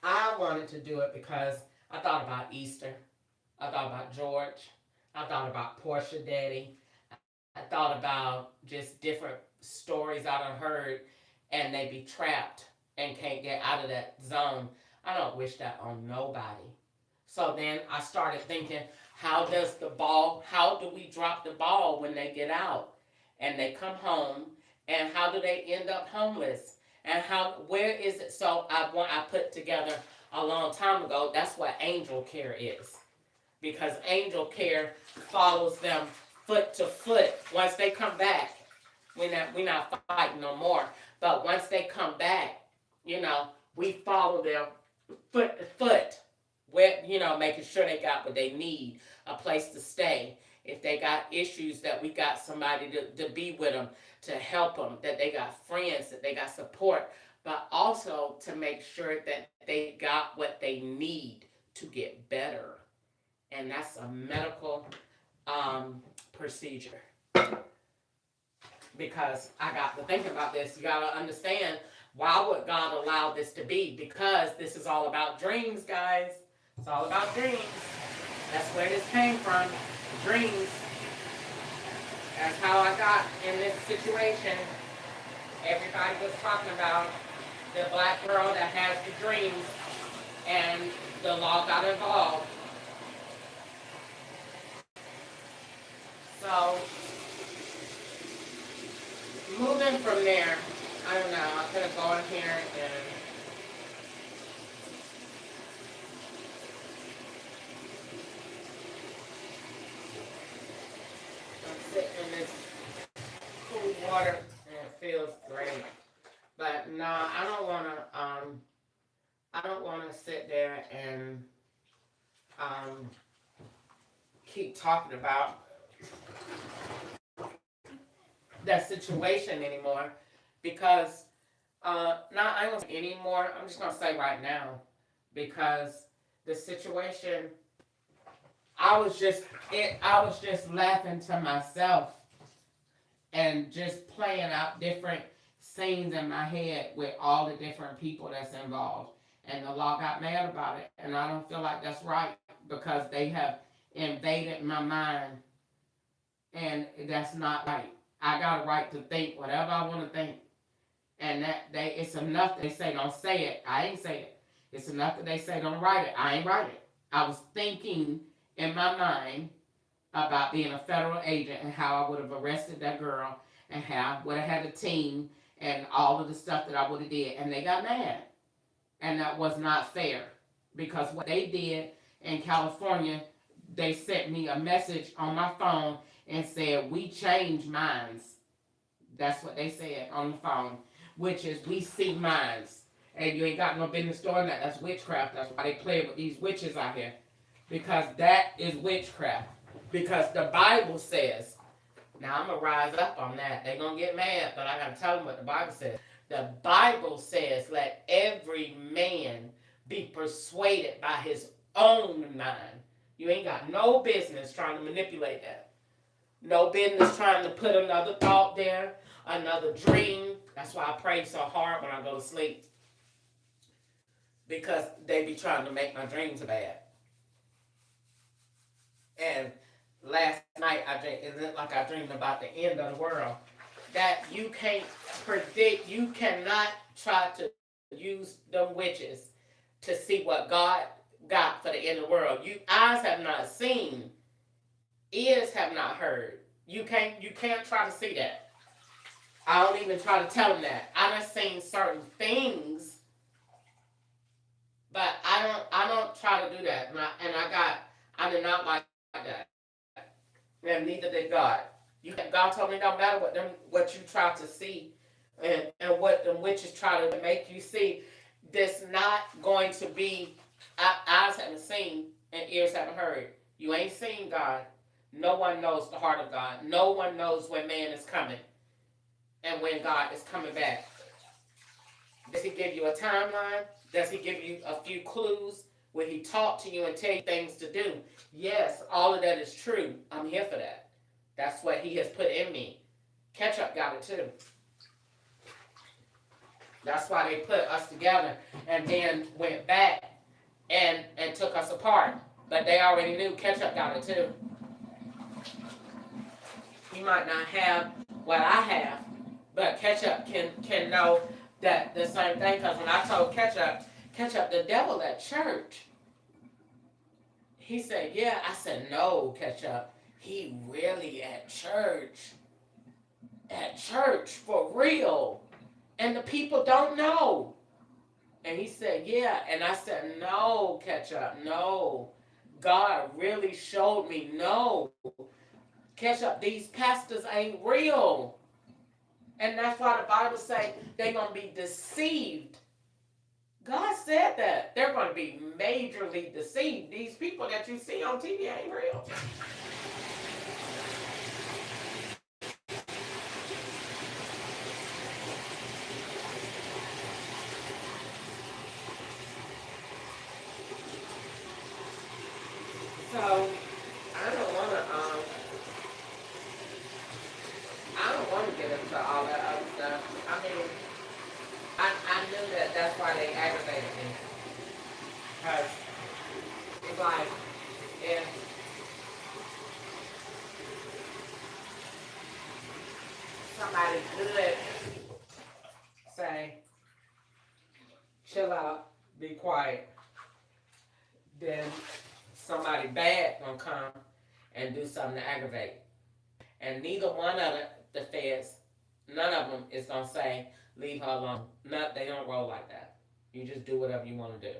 I wanted to do it because I thought about Easter. I thought about George. I thought about Portia Daddy. I thought about just different stories I done heard, and they be trapped and can't get out of that zone. I don't wish that on nobody. So then I started thinking, how do we drop the ball when they get out and they come home, and how do they end up homeless? And where is it? So I put together a long time ago, that's what angel care is. Because angel care follows them foot to foot. Once they come back, we're not fighting no more. But once they come back, you know, we follow them foot to foot. Where, you know, making sure they got what they need, a place to stay. If they got issues, that we got somebody to be with them, to help them, that they got friends, that they got support, but also to make sure that they got what they need to get better. And that's a medical procedure. Because I got to thinking about this. You got to understand, why would God allow this to be? Because this is all about dreams, guys. It's all about dreams. That's where this came from. Dreams. That's how I got in this situation. Everybody was talking about the black girl that has the dreams, and the law got involved. So, moving from there, I don't know, I'm going to go in here and I'm sitting in this cool water, and it feels great. But no, I don't want to sit there and keep talking about that situation anymore, because not I don't say anymore. I'm just gonna say right now, because the situation, I was just laughing to myself and just playing out different scenes in my head with all the different people that's involved. And the law got mad about it, and I don't feel like that's right, because they have invaded my mind, and that's not right. I got a right to think whatever I want to think, and it's enough that they say don't say it. I ain't say it. It's enough that they say don't write it. I ain't write it. I was thinking in my mind about being a federal agent and how I would have arrested that girl, and how I would have had a team and all of the stuff that I would have did, and they got mad, and that was not fair, because what they did in California, they sent me a message on my phone and said, we change minds. That's what they said on the phone, which is we see minds. and you ain't got no business doing that. That's witchcraft. That's why they play with these witches out here. Because that is witchcraft. Because the Bible says, now I'm going to rise up on that. They're going to get mad, but I got to tell them what the Bible says. The Bible says, let every man be persuaded by his own mind. You ain't got no business trying to manipulate that. No business trying to put another thought there, another dream. That's why I pray so hard when I go to sleep. Because they be trying to make my dreams bad. And last night, it looked like I dreamed about the end of the world. That you can't predict, you cannot try to use them witches to see what God got for the end of the world. Eyes have not seen, ears have not heard. You can't try to see that. I don't even try to tell them that. I done seen certain things, but I don't try to do that. I did not like that. And neither did God. God told me it don't matter what you try to see and what the witches try to make you see. That's not going to be, eyes haven't seen and ears haven't heard. You ain't seen God. No one knows the heart of God. No one knows when man is coming and when God is coming back. Does he give you a timeline? Does he give you a few clues? Will he talk to you and tell you things to do? Yes, all of that is true. I'm here for that. That's what he has put in me. Ketchup got it too. That's why they put us together and then went back and took us apart. But they already knew Ketchup got it too. He might not have what I have, but Ketchup can know that the same thing. Because when I told Ketchup, the devil at church, he said, yeah. I said, no, Ketchup. He really at church. At church, for real. And the people don't know. And he said, yeah. And I said, no, Ketchup, no. God really showed me, no. Ketchup, these pastors ain't real. And that's why the Bible say they're going to be deceived. God said that. They're going to be majorly deceived. These people that you see on TV ain't real. So, I don't want to get into all that other stuff. I mean, I knew that's why they aggravated me. Because it's like, if somebody good say, chill out, be quiet, then somebody bad gonna come and do something to aggravate. And neither one of the feds, none of them is gonna say, leave her alone. No, they don't roll like that. You just do whatever you want to do.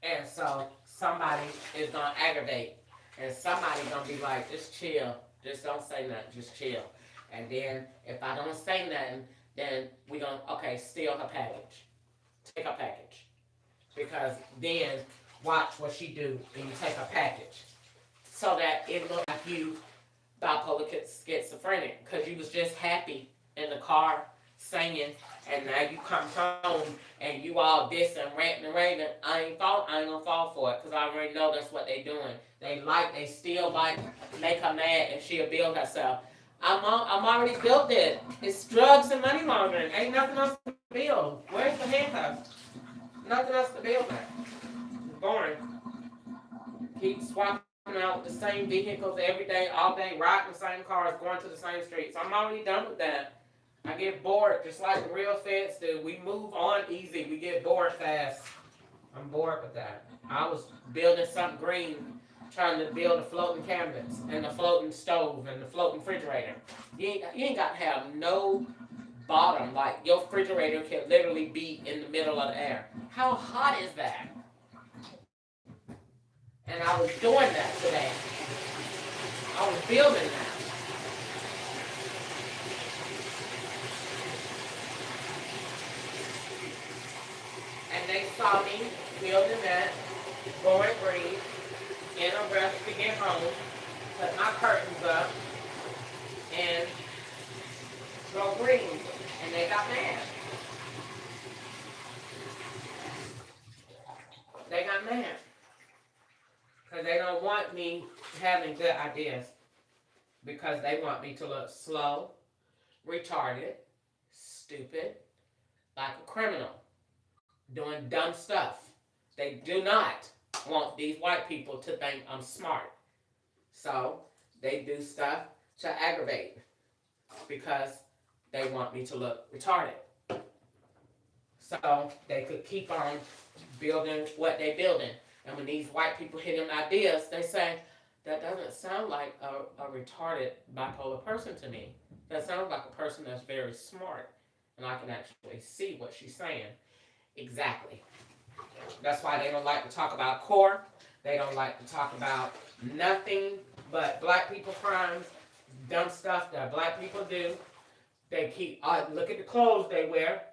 And so somebody is gonna aggravate, and somebody gonna be like, just chill, just don't say nothing, just chill. And then if I don't say nothing, then we gonna steal her package, take her package, because then watch what she do when you take her package, so that it looks like you bipolar schizophrenic, because you was just happy in the car singing, and now you come home and you all this and ranting and raving. I ain't gonna fall for it, because I already know that's what they doing. They still make her mad, and she'll build herself. I'm already built it. It's drugs and money laundering. Ain't nothing else to build. Where's the handcuffs? Nothing else to build that. It's boring. Keep swapping out the same vehicles every day, all day, riding the same cars, going to the same streets. I'm already done with that. I get bored, just like the real feds do. We move on easy. We get bored fast. I'm bored with that. I was building something green, trying to build a floating cabinets and a floating stove and a floating refrigerator. You ain't got to have no bottom. Like, your refrigerator can literally be in the middle of the air. How hot is that? And I was doing that today. I was building that. saw me building that, going green, in a rush to get home, put my curtains up, and go green. And they got mad. They got mad. Because they don't want me having good ideas. Because they want me to look slow, retarded, stupid, like a criminal, doing dumb stuff. They do not want these white people to think I'm smart. So they do stuff to aggravate because they want me to look retarded. So they could keep on building what they're building. And when these white people hit them ideas, they say, that doesn't sound like a retarded bipolar person to me. That sounds like a person that's very smart. And I can actually see what she's saying. Exactly. That's why they don't like to talk about core. They don't like to talk about nothing but black people crimes, dumb stuff that black people do. They keep, look at the clothes they wear,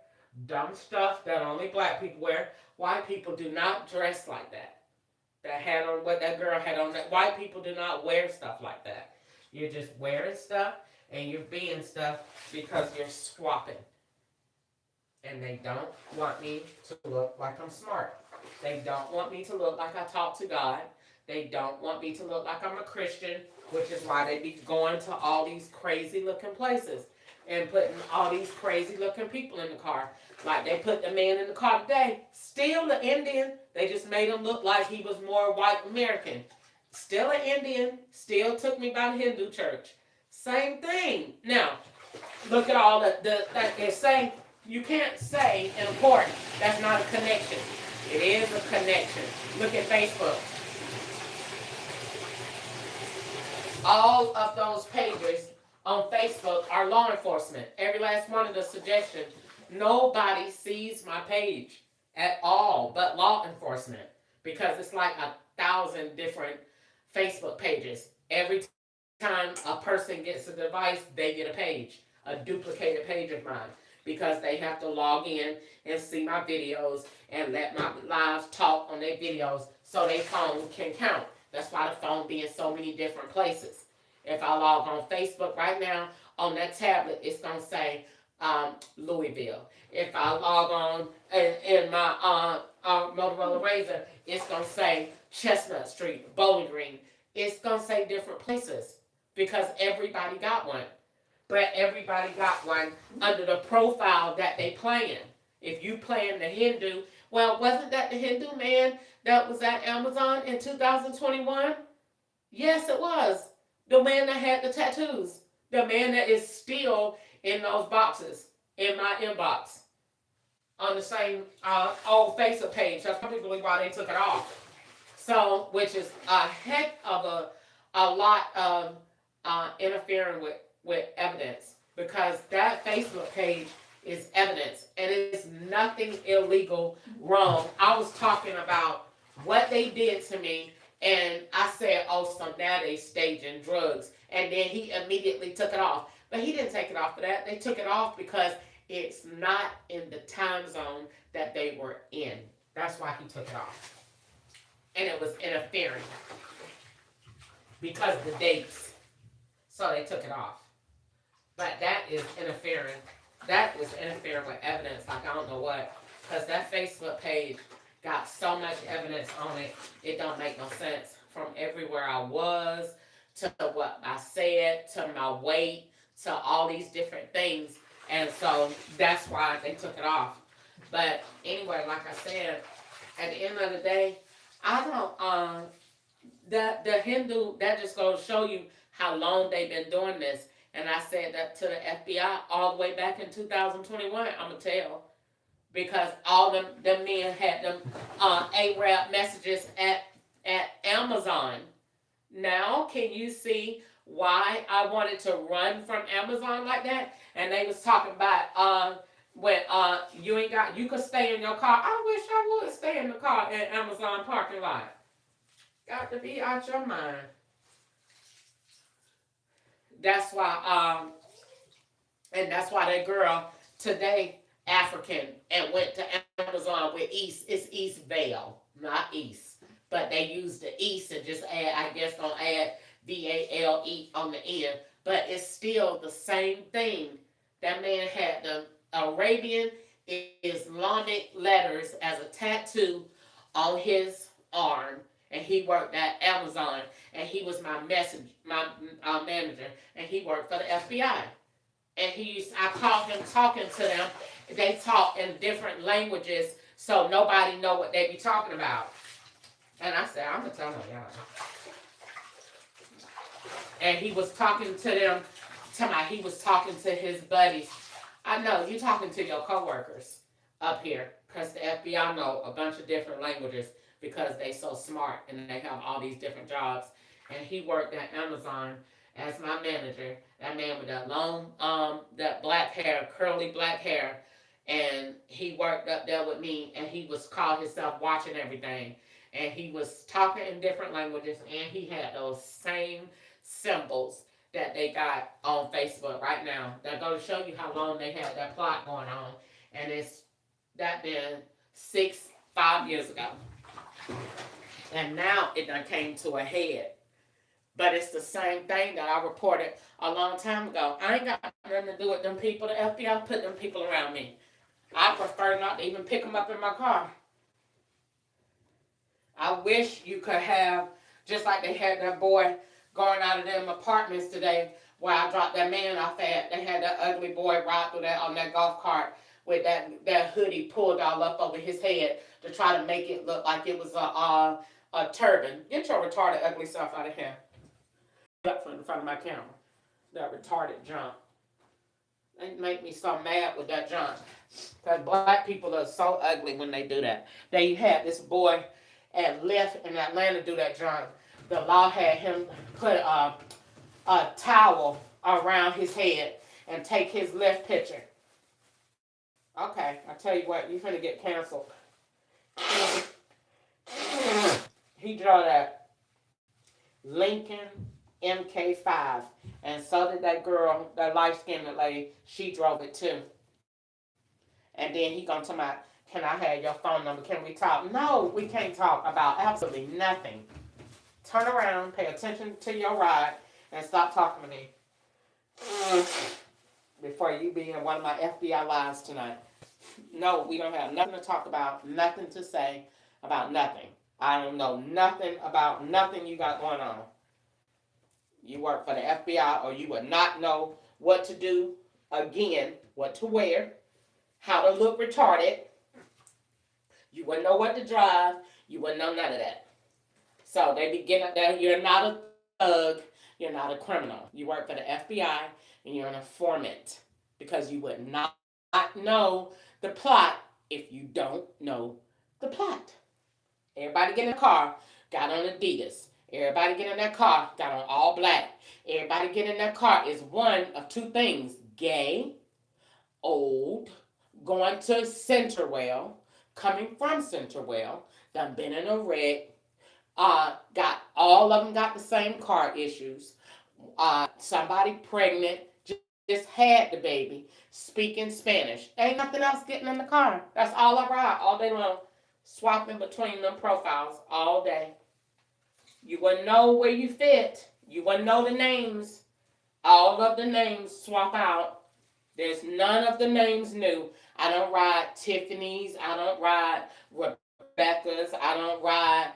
dumb stuff that only black people wear. White people do not dress like that. That had on what that girl had on. That white people do not wear stuff like that. You're just wearing stuff and you're being stuff because you're swapping. And they don't want me to look like I'm smart. They don't want me to look like I talk to God. They don't want me to look like I'm a Christian, which is why they be going to all these crazy looking places and putting all these crazy looking people in the car. Like they put the man in the car today, still the Indian. They just made him look like he was more white American. Still an Indian, still took me by the Hindu church. Same thing. Now, look at all they're saying. You can't say important. That's not a connection. It is a connection. Look at Facebook. All of those pages on Facebook are law enforcement. Every last one of the suggestions. Nobody sees my page at all but law enforcement because it's like 1,000 different Facebook pages. Every time a person gets a device, they get a page, a duplicated page of mine. Because they have to log in and see my videos and let my lives talk on their videos so their phone can count. That's why the phone be in so many different places. If I log on Facebook right now, on that tablet, it's going to say Louisville. If I log on in my Motorola Razr, it's going to say Chestnut Street, Bowling Green. It's going to say different places because everybody got one. But everybody got one under the profile that they playing. If you playing the Hindu, well, wasn't that the Hindu man that was at Amazon in 2021? Yes, it was. The man that had the tattoos. The man that is still in those boxes, in my inbox. On the same old Facebook page. That's probably why they took it off. So, which is a heck of a lot of interfering with evidence because that Facebook page is evidence and it's nothing illegal wrong. I was talking about what they did to me and I said, oh, so now they staging drugs. And then he immediately took it off. But he didn't take it off for that. They took it off because it's not in the time zone that they were in. That's why he took it off. And it was interfering because of the dates. So they took it off. But that is interfering. That is interfering with evidence like I don't know what. Because that Facebook page got so much evidence on it, it don't make no sense. From everywhere I was, to what I said, to my weight, to all these different things. And so that's why they took it off. But anyway, like I said, at the end of the day, I don't, the Hindu, that just goes to show you how long they've been doing this. And I said that to the FBI all the way back in 2021, I'm going to tell. Because all them men had them ARAB messages at Amazon. Now, can you see why I wanted to run from Amazon like that? And they was talking about when you could stay in your car. I wish I would stay in the car in Amazon parking lot. Got to be out your mind. That's why, and that's why that girl today, African, and went to Amazon with East, it's East Vale, not East. But they use the East and just add, I guess, don't add VALE on the end. But it's still the same thing. That man had the Arabian Islamic letters as a tattoo on his arm, and he worked at Amazon, and he was my manager, and he worked for the FBI. And I caught him talking to them. They talk in different languages, so nobody know what they be talking about. And I said, I'm gonna tell them, y'all. And he was talking to them. He was talking to his buddies. I know you talking to your coworkers up here, because the FBI know a bunch of different languages because they so smart and they have all these different jobs. And he worked at Amazon as my manager. That man with that long, that black hair, curly black hair, and he worked up there with me, and he was called himself watching everything, and he was talking in different languages, and he had those same symbols that they got on Facebook right now. That go to show you how long they had that plot going on, and it's that been 5 years ago, and now it done came to a head. But it's the same thing that I reported a long time ago. I ain't got nothing to do with them people. The FBI put them people around me. I prefer not to even pick them up in my car. I wish you could have, just like they had that boy going out of them apartments today where I dropped that man off at. They had that ugly boy ride through that on that golf cart with that hoodie pulled all up over his head to try to make it look like it was a turban. Get your retarded ugly self out of here. Up in front of my camera. That retarded junk. They make me so mad with that junk. Because black people are so ugly when they do that. They had this boy at Lyft in Atlanta do that junk. The law had him put a towel around his head and take his Lyft picture. Okay, I tell you what, you're finna get canceled. He drove that Lincoln MK5, and so did that girl, that light-skinned lady. She drove it too. And then he gonna tell me, can I have your phone number? Can we talk? No, we can't talk about absolutely nothing. Turn around, pay attention to your ride, and stop talking to me before you be in one of my FBI lives tonight. No, we don't have nothing to talk about, nothing to say about nothing. I don't know nothing about nothing you got going on. You work for the FBI, or you would not know what to do, again, what to wear, how to look retarded. You wouldn't know what to drive. You wouldn't know none of that. So they be getting up there. You're not a thug. You're not a criminal. You work for the FBI, and you're an informant, because you would not know the plot if you don't know the plot. Everybody get in the car, got on Adidas. Everybody get in that car, got on all black. Everybody get in that car is one of two things: gay, old, going to Centerwell, coming from Centerwell, done been in a wreck, got all of them got the same car issues. Somebody pregnant, just had the baby, speaking Spanish. Ain't nothing else getting in the car. That's all I ride all day long, swapping between them profiles all day. You wouldn't know where you fit. You wouldn't know the names. All of the names swap out. There's none of the names new. I don't ride Tiffany's. I don't ride Rebecca's. I don't ride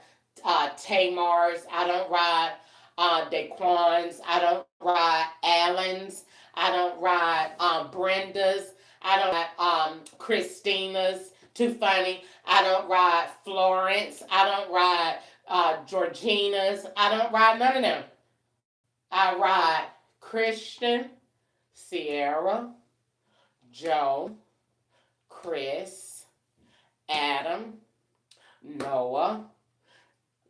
Tamar's. I don't ride Daquan's. I don't ride Allen's. I don't ride Brenda's. I don't ride Christina's. Too funny. I don't ride Florence. I don't ride Georgina's. I don't ride none of them. I ride Christian, Sierra, Joe, Chris, Adam, Noah,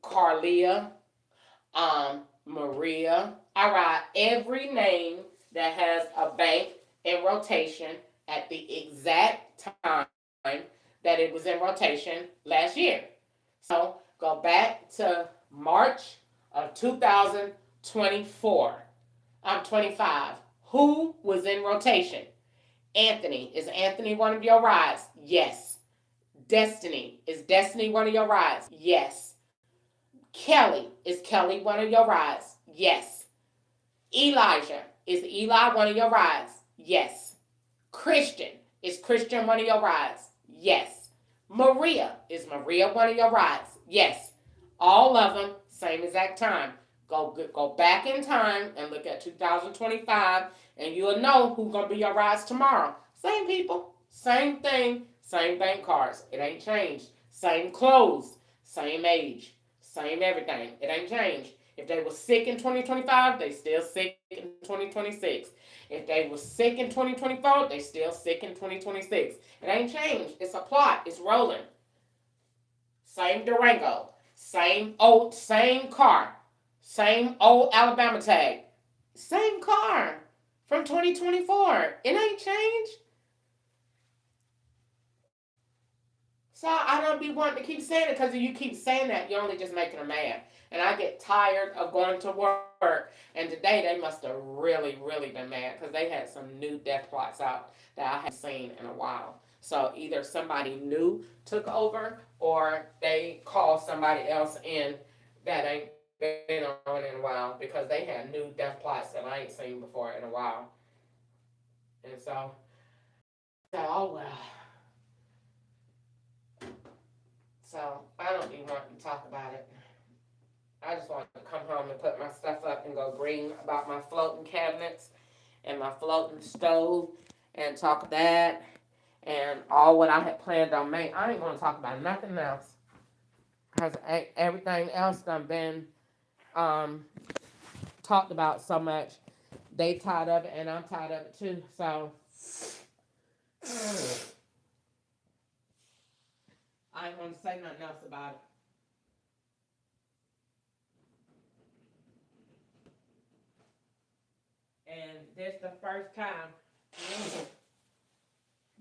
Carlia, Maria. I ride every name that has a bank in rotation at the exact time that it was in rotation last year. So go back to March of 2024. I'm 25. Who was in rotation? Anthony. Is Anthony one of your rides? Yes. Destiny. Is Destiny one of your rides? Yes. Kelly. Is Kelly one of your rides? Yes. Elijah. Is Eli one of your rides? Yes. Christian. Is Christian one of your rides? Yes. Maria. Is Maria one of your rides? Yes. All of them, same exact time. Go back in time and look at 2025, and you'll know who's gonna be your rides tomorrow. Same people, same thing, same bank cards. It ain't changed. Same clothes, same age, same everything. It ain't changed. If they were sick in 2025, they still sick in 2026. If they were sick in 2024, they still sick in 2026. It ain't changed. It's a plot. It's rolling. Same Durango. Same car. Same old Alabama tag. Same car from 2024. It ain't changed. So I don't be wanting to keep saying it because if you keep saying that, you're only just making them mad. And I get tired of going to work. And today they must have really been mad because they had some new death plots out that I haven't seen in a while. So either somebody new took over or they called somebody else in that ain't been on in a while because they had new death plots that I ain't seen before in a while. And oh well. So I don't even want to talk about it. I just want to come home and put my stuff up and go green about my floating cabinets and my floating stove and talk about that and all what I had planned on making. I ain't going to talk about nothing else because everything else done been um, talked about so much. They tired of it and I'm tired of it too. So I ain't going to say nothing else about it. And this the first time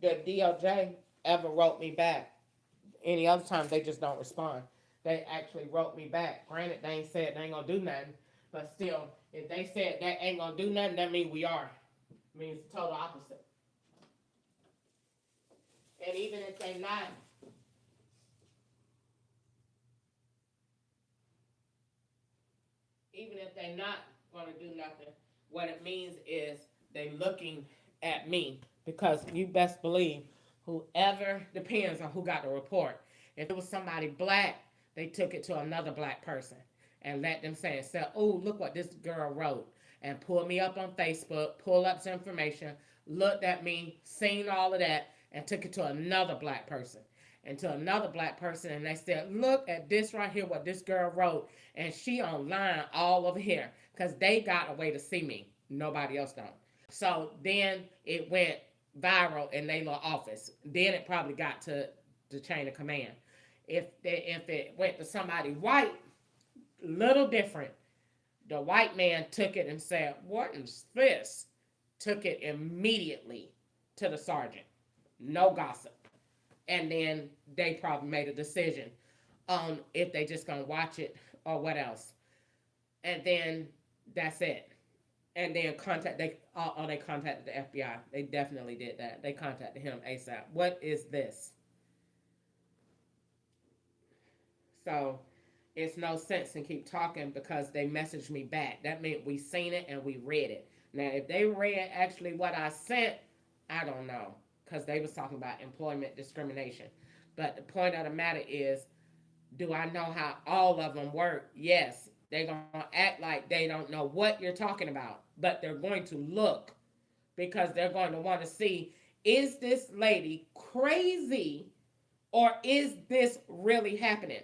the DOJ ever wrote me back. Any other time they just don't respond. They actually wrote me back. Granted, they ain't said they ain't gonna do nothing, but still, if they said that ain't gonna do nothing, that means we are. It means the total opposite. And even if they not gonna do nothing, what it means is they looking at me because you best believe whoever depends on who got the report. If it was somebody black, they took it to another black person and let them say, "Oh, look what this girl wrote," and pull me up on Facebook, pull up some information, looked at me, seen all of that, and took it to another black person. And to another black person, and they said, "Look at this right here, what this girl wrote, and she online all over here," because they got a way to see me. Nobody else don't. So then it went viral in their little office. Then it probably got to the chain of command. If it went to somebody white, little different. The white man took it and said, "What is this?" Took it immediately to the sergeant. No gossip. And then they probably made a decision on if they just gonna watch it or what else. And then that's it. And then they contacted the FBI. They definitely did that. They contacted him ASAP. What is this? So it's no sense in keep talking because they messaged me back. That meant we seen it and we read it. Now if they read actually what I sent, I don't know. Because they was talking about employment discrimination. But the point of the matter is, do I know how all of them work? Yes. They're going to act like they don't know what you're talking about. But they're going to look because they're going to want to see, is this lady crazy or is this really happening?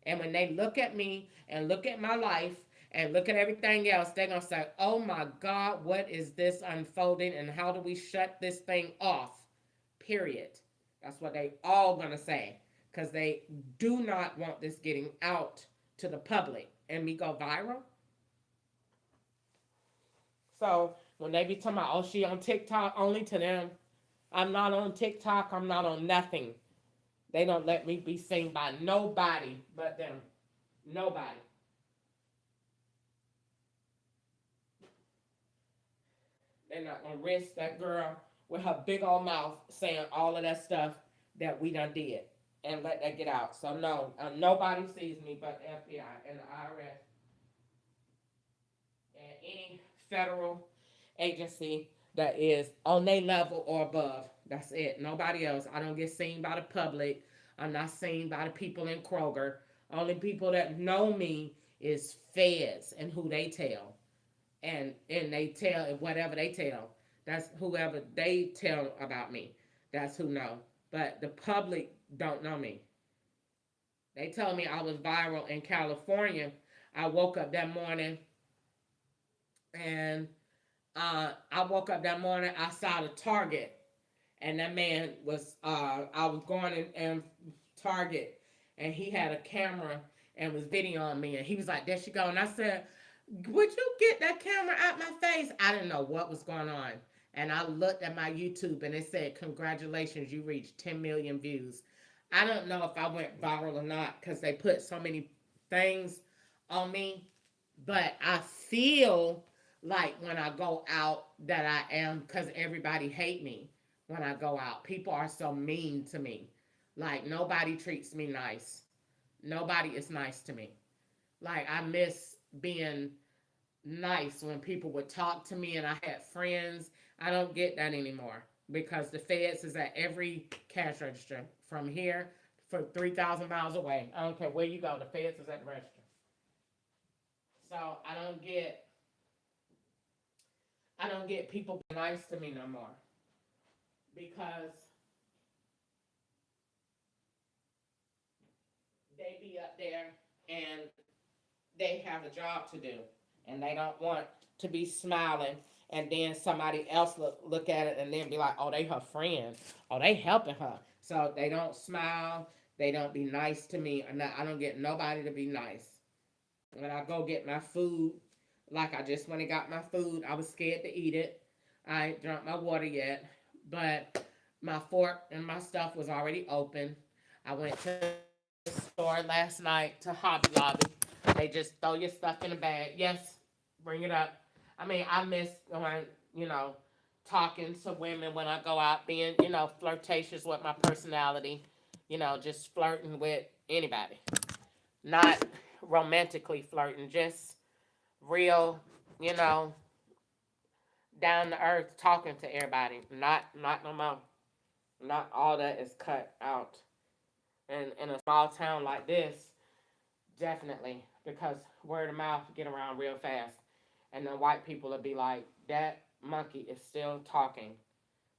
And when they look at me and look at my life and look at everything else, they're going to say, "Oh my God, what is this unfolding and how do we shut this thing off?" Period. That's what they all going to say because they do not want this getting out to the public and me go viral. So when they be talking about, "Oh, she on TikTok," only to them. I'm not on TikTok. I'm not on nothing. They don't let me be seen by nobody but them. Nobody. They're not gonna risk that girl with her big old mouth saying all of that stuff that we done did. and let that get out. So no, nobody sees me but the FBI and the IRS and any federal agency that is on their level or above. That's it. Nobody else. I don't get seen by the public. I'm not seen by the people in Kroger. Only people that know me is feds and who they tell. And they tell whatever they tell. That's whoever they tell about me. That's who know. But the public don't know me. They told me I was viral in California. I woke up that morning and I woke up that morning. I saw the Target, and that man was. I was going in Target, and he had a camera and was videoing me, and he was like, "There she go," and I said, "Would you get that camera out my face?" I didn't know what was going on, and I looked at my YouTube, and it said, "Congratulations, you reached 10 million views." I don't know if I went viral or not because they put so many things on me, but I feel like when I go out that I am, because everybody hate me when I go out. People are so mean to me. Like nobody treats me nice. Nobody is nice to me. Like I miss being nice when people would talk to me and I had friends. I don't get that anymore because the feds is at every cash register from here for 3,000 miles away. I don't care where you go, the feds is at the register. So I don't get people nice to me no more because they be up there and they have a job to do and they don't want to be smiling and then somebody else look at it and then be like, oh, they her friend, oh, they helping her. So they don't smile, they don't be nice to me. I don't get nobody to be nice. When I go get my food, like I just went and got my food, I was scared to eat it. I ain't drunk my water yet, but my fork and my stuff was already open. I went to the store last night to Hobby Lobby. They just throw your stuff in a bag. Yes, bring it up. I mean, I miss going, you know, talking to women when I go out, being, flirtatious with my personality, just flirting with anybody. Not romantically flirting, just real, you know, down to earth talking to everybody. Not no more. Not all that is cut out. And in a small town like this, definitely, because word of mouth get around real fast. And the white people will be like, that monkey is still talking.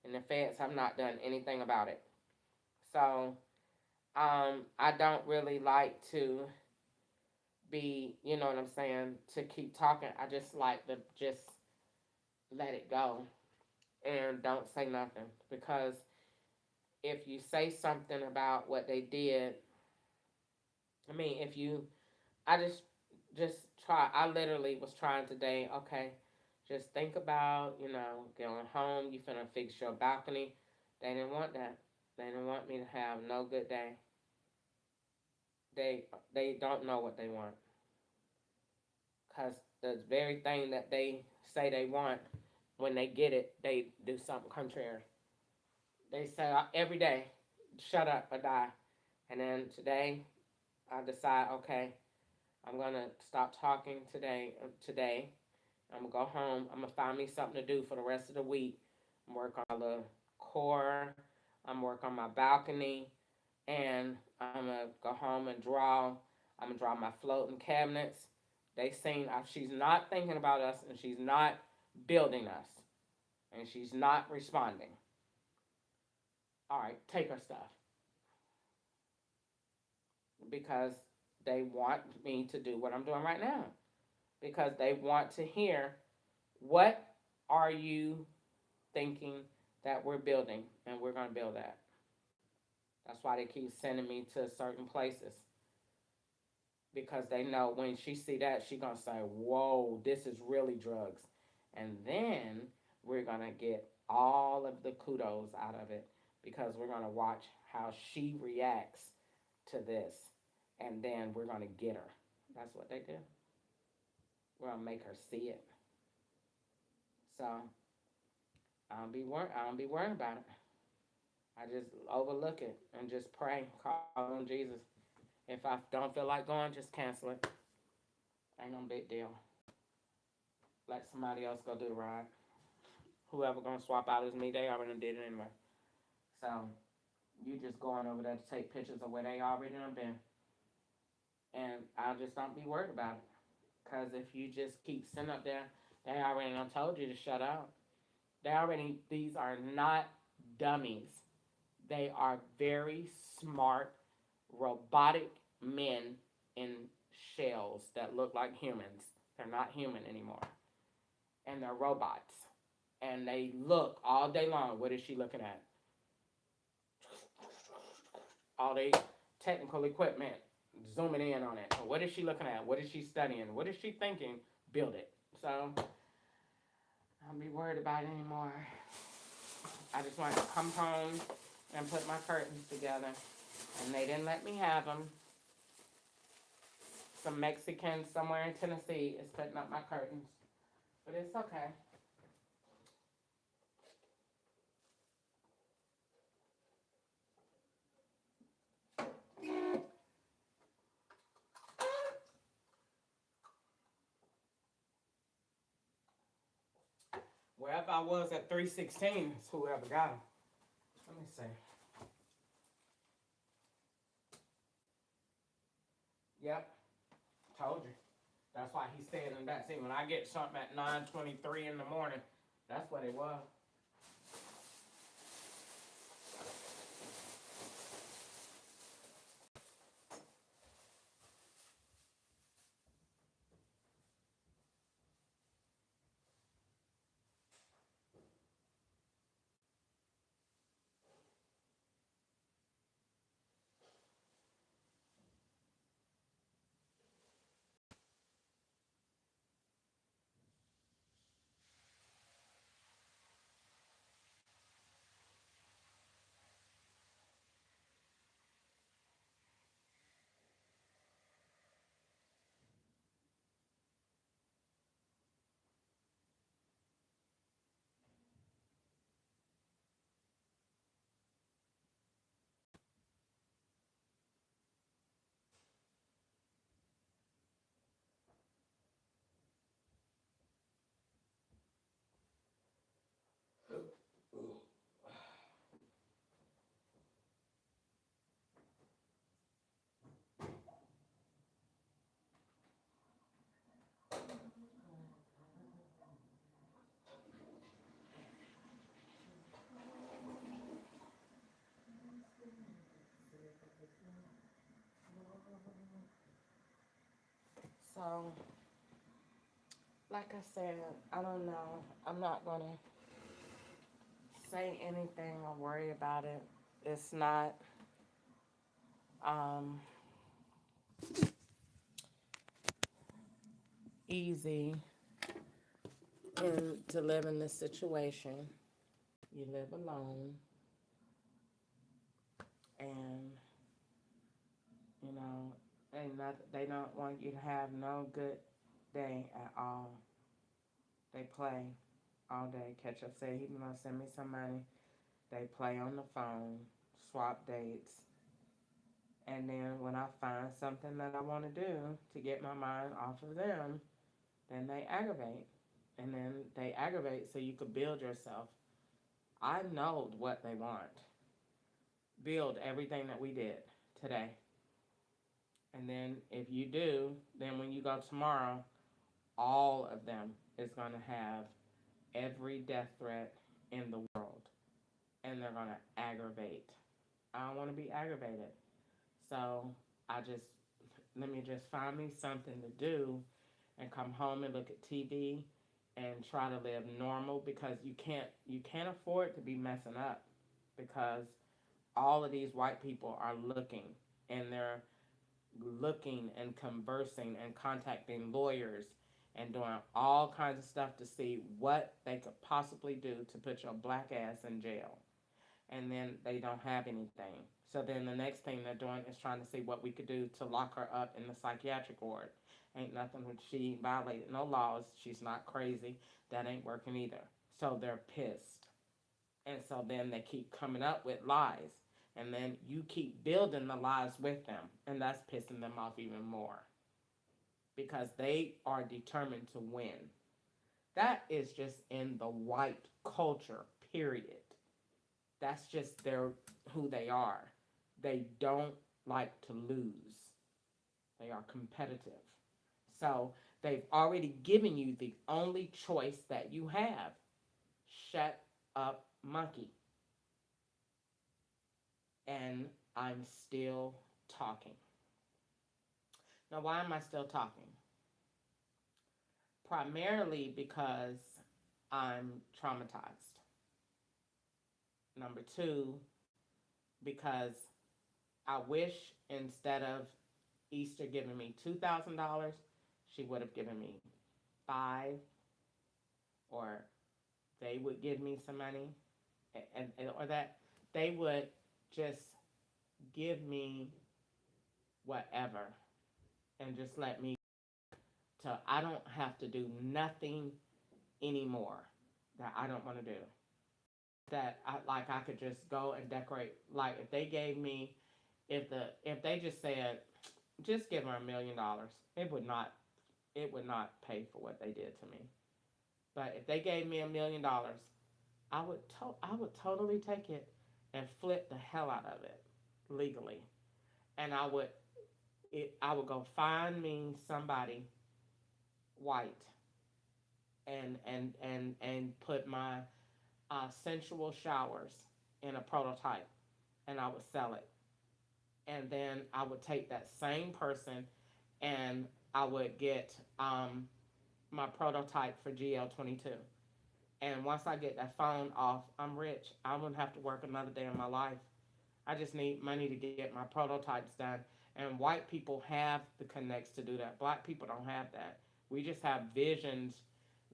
And the feds have not done anything about it. So, I don't really like to be, you know what I'm saying, to keep talking. I just like to just let it go and don't say nothing. Because if you say something about what they did, I mean, if you, I just try. I literally was trying today. Okay, just think about, going home. You finna fix your balcony. They didn't want that. They didn't want me to have no good day. They don't know what they want, cause the very thing that they say they want, when they get it, they do something contrary. They say every day, shut up or die. And then today, I decide, okay, I'm gonna stop talking today. Today, I'm gonna go home. I'm gonna find me something to do for the rest of the week. I'm work on my little core. I'm work on my balcony, and I'm gonna go home and draw. I'm gonna draw my floating cabinets. They seen she's not thinking about us, and she's not building us, and she's not responding. All right, take her stuff because they want me to do what I'm doing right now because they want to hear what are you thinking that we're building, and we're going to build that. That's why they keep sending me to certain places because they know when she see that she going to say, whoa, this is really drugs. And then we're going to get all of the kudos out of it because we're going to watch how she reacts to this, and then we're going to get her. That's what they do. We're going to make her see it. So I don't be worried about it. I just overlook it and just pray, call on Jesus. If I don't feel like going, just cancel it. Ain't no big deal. Let somebody else go do the ride. Whoever gonna swap out as me, they already did it anyway. So you just going over there to take pictures of where they already done been, and I just don't be worried about it. Cause if you just keep sitting up there, they already done told you to shut up. These are not dummies. They are very smart, robotic men in shells that look like humans. They're not human anymore. And they're robots. And they look all day long. What is she looking at? All the technical equipment, zooming in on it. What is she looking at? What is she studying? What is she thinking? Build it. So I don't be worried about it anymore. I just want to come home and put my curtains together. And they didn't let me have them. Some Mexican somewhere in Tennessee is putting up my curtains. But it's okay. Wherever I was at 316 is whoever got them. Let me see. Yep, told you. That's why he said in that. See, when I get something at 9:23 in the morning, that's what it was. So, like I said, I don't know. I'm not gonna say anything or worry about it. It's not um, easy to live in this situation. You live alone, and you know, they don't want you to have no good day at all. They play all day. Catch up, say he's gonna send me some money. They play on the phone, swap dates, and then when I find something that I want to do to get my mind off of them, then they aggravate. And then they aggravate so you could build yourself. I know what they want. Build everything that we did today. And then if you do, then when you go tomorrow, all of them is going to have every death threat in the world. And they're going to aggravate. I don't want to be aggravated. So I just, let me just find me something to do and come home and look at TV and try to live normal because you can't afford to be messing up because all of these white people are looking and they're looking and conversing and contacting lawyers and doing all kinds of stuff to see what they could possibly do to put your black ass in jail. And then they don't have anything. So then the next thing they're doing is trying to see what we could do to lock her up in the psychiatric ward. Ain't nothing when she violated no laws. She's not crazy. That ain't working either. So they're pissed. And so then they keep coming up with lies. And then you keep building the lies with them. And that's pissing them off even more because they are determined to win. That is just in the white culture, period. That's just who they are. They don't like to lose. They are competitive. So they've already given you the only choice that you have. Shut up, monkey. And I'm still talking. Now, why am I still talking? Primarily because I'm traumatized. Number two, because I wish instead of Easter giving me $2,000, she would have given me five, or they would give me some money, or that they would just give me whatever and just let me to I don't have to do nothing anymore that I don't want to do. That I could just go and decorate. Like if they gave me, if they just said, just give her $1 million, it would not pay for what they did to me. But if they gave me $1 million, I would totally take it and flip the hell out of it legally, and I would go find me somebody white and put my sensual showers in a prototype, and I would sell it. And then I would take that same person and I would get my prototype for GL22. And once I get that phone off, I'm rich. I wouldn't have to work another day in my life. I just need money to get my prototypes done. And white people have the connects to do that. Black people don't have that. We just have visions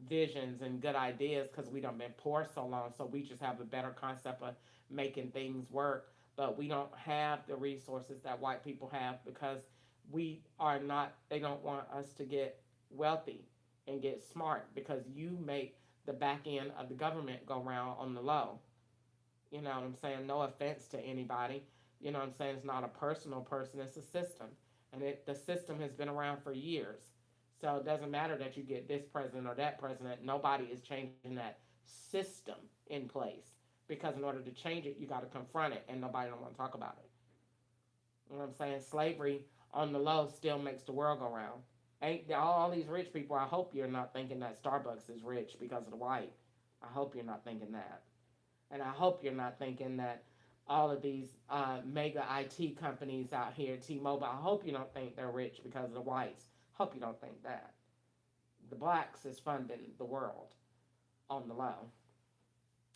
and good ideas because we don't been poor so long. So we just have a better concept of making things work. But we don't have the resources that white people have because we are not. They don't want us to get wealthy and get smart because you make the back end of the government go round on the low. You know what I'm saying? No offense to anybody. You know what I'm saying? It's not a personal person, it's a system. And the system has been around for years. So it doesn't matter that you get this president or that president. Nobody is changing that system in place. Because in order to change it, you got to confront it, and nobody don't want to talk about it. You know what I'm saying? Slavery on the low still makes the world go round. Ain't all these rich people? I hope you're not thinking that Starbucks is rich because of the white. I hope you're not thinking that. And I hope you're not thinking that all of these mega IT companies out here, T-Mobile, I hope you don't think they're rich because of the whites. Hope you don't think that. The blacks is funding the world on the low.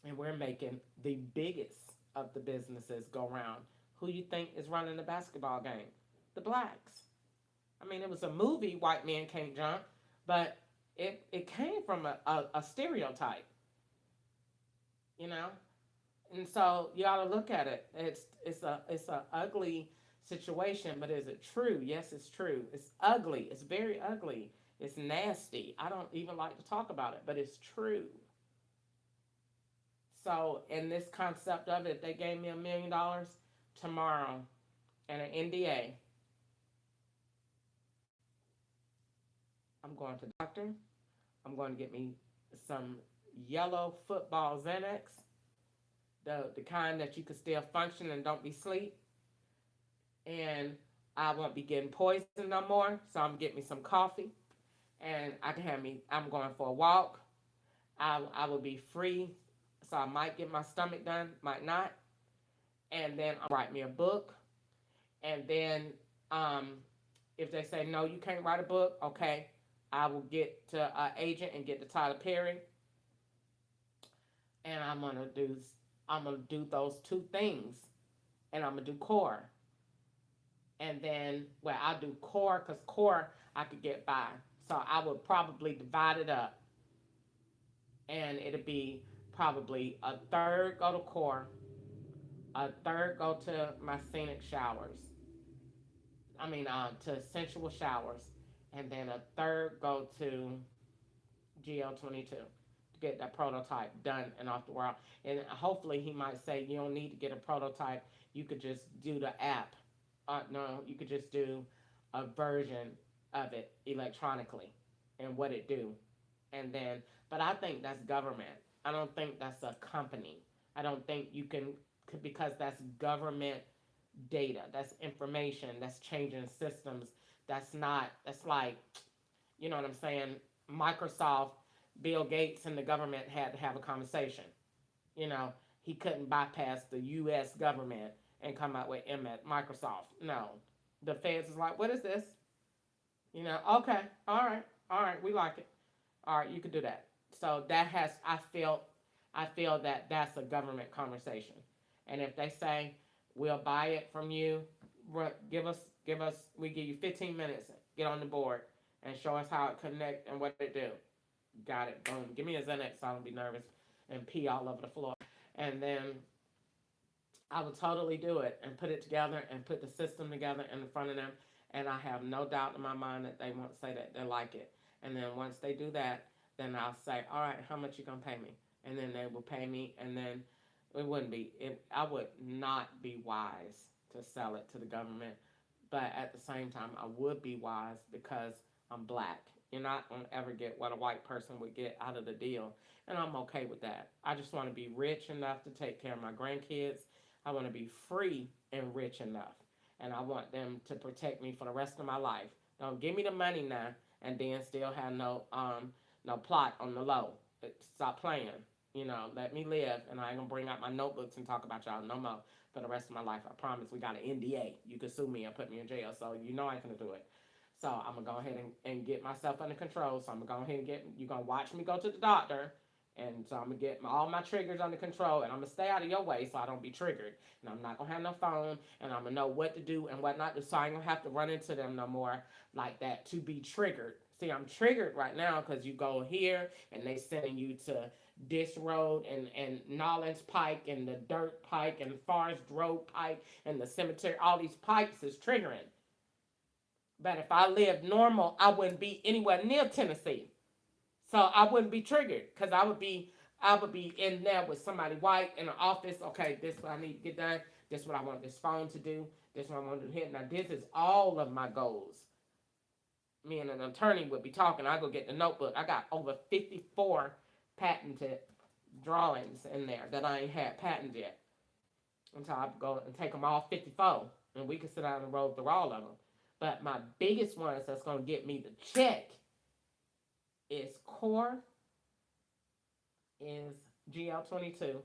And we're making the biggest of the businesses go round. Who you think is running the basketball game? The blacks. I mean, it was a movie, White Men Can't Jump, but it came from a stereotype, you know? And so you ought to look at it. It's a ugly situation, but is it true? Yes, it's true. It's ugly. It's very ugly. It's nasty. I don't even like to talk about it, but it's true. So in this concept of it, they gave me $1 million tomorrow and an NDA. I'm going to the doctor. I'm going to get me some yellow football Xanax, the kind that you can still function and don't be sleep. And I won't be getting poisoned no more. So I'm gonna get me some coffee, and I can have me. I'm going for a walk. I will be free, so I might get my stomach done, might not. And then I'll write me a book. And then um, if they say no, you can't write a book, okay, I will get to an agent and get to Tyler Perry, and I'm gonna do those two things, and I'm gonna do core. And then well, I'll do core because core I could get by. So I would probably divide it up, and it'll be probably a third go to core, a third go to my scenic showers. To sensual showers, and then a third go to GL22, get that prototype done and off the world. And hopefully he might say you don't need to get a prototype. You could just do the app. No, you could just do a version of it electronically and what it do. And then, but I think that's government. I don't think that's a company. I don't think you can, because that's government data. That's information. That's changing systems. That's not, that's like, you know what I'm saying? Microsoft, Bill Gates, and the government had to have a conversation. You know, he couldn't bypass the U.S. government and come out with M at Microsoft. No, the feds is like, what is this? You know, okay, all right, we like it. All right, you can do that. So that has, I feel that that's a government conversation. And if they say we'll buy it from you, give us, we give you 15 minutes, get on the board and show us how it connect and what it do. Got it. Boom. Give me a Xanax so I don't be nervous and pee all over the floor. And then I would totally do it and put it together and put the system together in front of them. And I have no doubt in my mind that they won't say that they like it. And then once they do that, then I'll say, all right, how much you gonna pay me? And then they will pay me. And then it wouldn't be, I would not be wise to sell it to the government. But at the same time, I would be wise because I'm black. You're not gonna ever get what a white person would get out of the deal, and I'm okay with that. I just want to be rich enough to take care of my grandkids. I want to be free and rich enough, and I want them to protect me for the rest of my life. Don't give me the money now, and then still have no plot on the low. Stop playing. You know, let me live, and I ain't gonna bring out my notebooks and talk about y'all no more for the rest of my life. I promise. We got an NDA. You can sue me and put me in jail, so you know I ain't gonna do it. So I'm gonna go ahead and get myself under control. So I'm gonna go ahead and you're gonna watch me go to the doctor. And so I'm gonna get all my triggers under control, and I'm gonna stay out of your way so I don't be triggered. And I'm not gonna have no phone, and I'm gonna know what to do and what not to. So I ain't gonna have to run into them no more like that to be triggered. See, I'm triggered right now because you go here and they sending you to this road and Nollins Pike and the Dirt Pike and Forest Road Pike and the cemetery. All these pikes is triggering. But if I lived normal, I wouldn't be anywhere near Tennessee. So I wouldn't be triggered because I would be in there with somebody white in the office. Okay, this is what I need to get done. This is what I want this phone to do. This is what I want to do here. Now this is all of my goals. Me and an attorney would be talking. I go get the notebook. I got over 54 patented drawings in there that I ain't had patented yet. Until I go and take them all 54, and we can sit down and roll through all of them. But my biggest ones that's gonna get me the check is core, is GL22,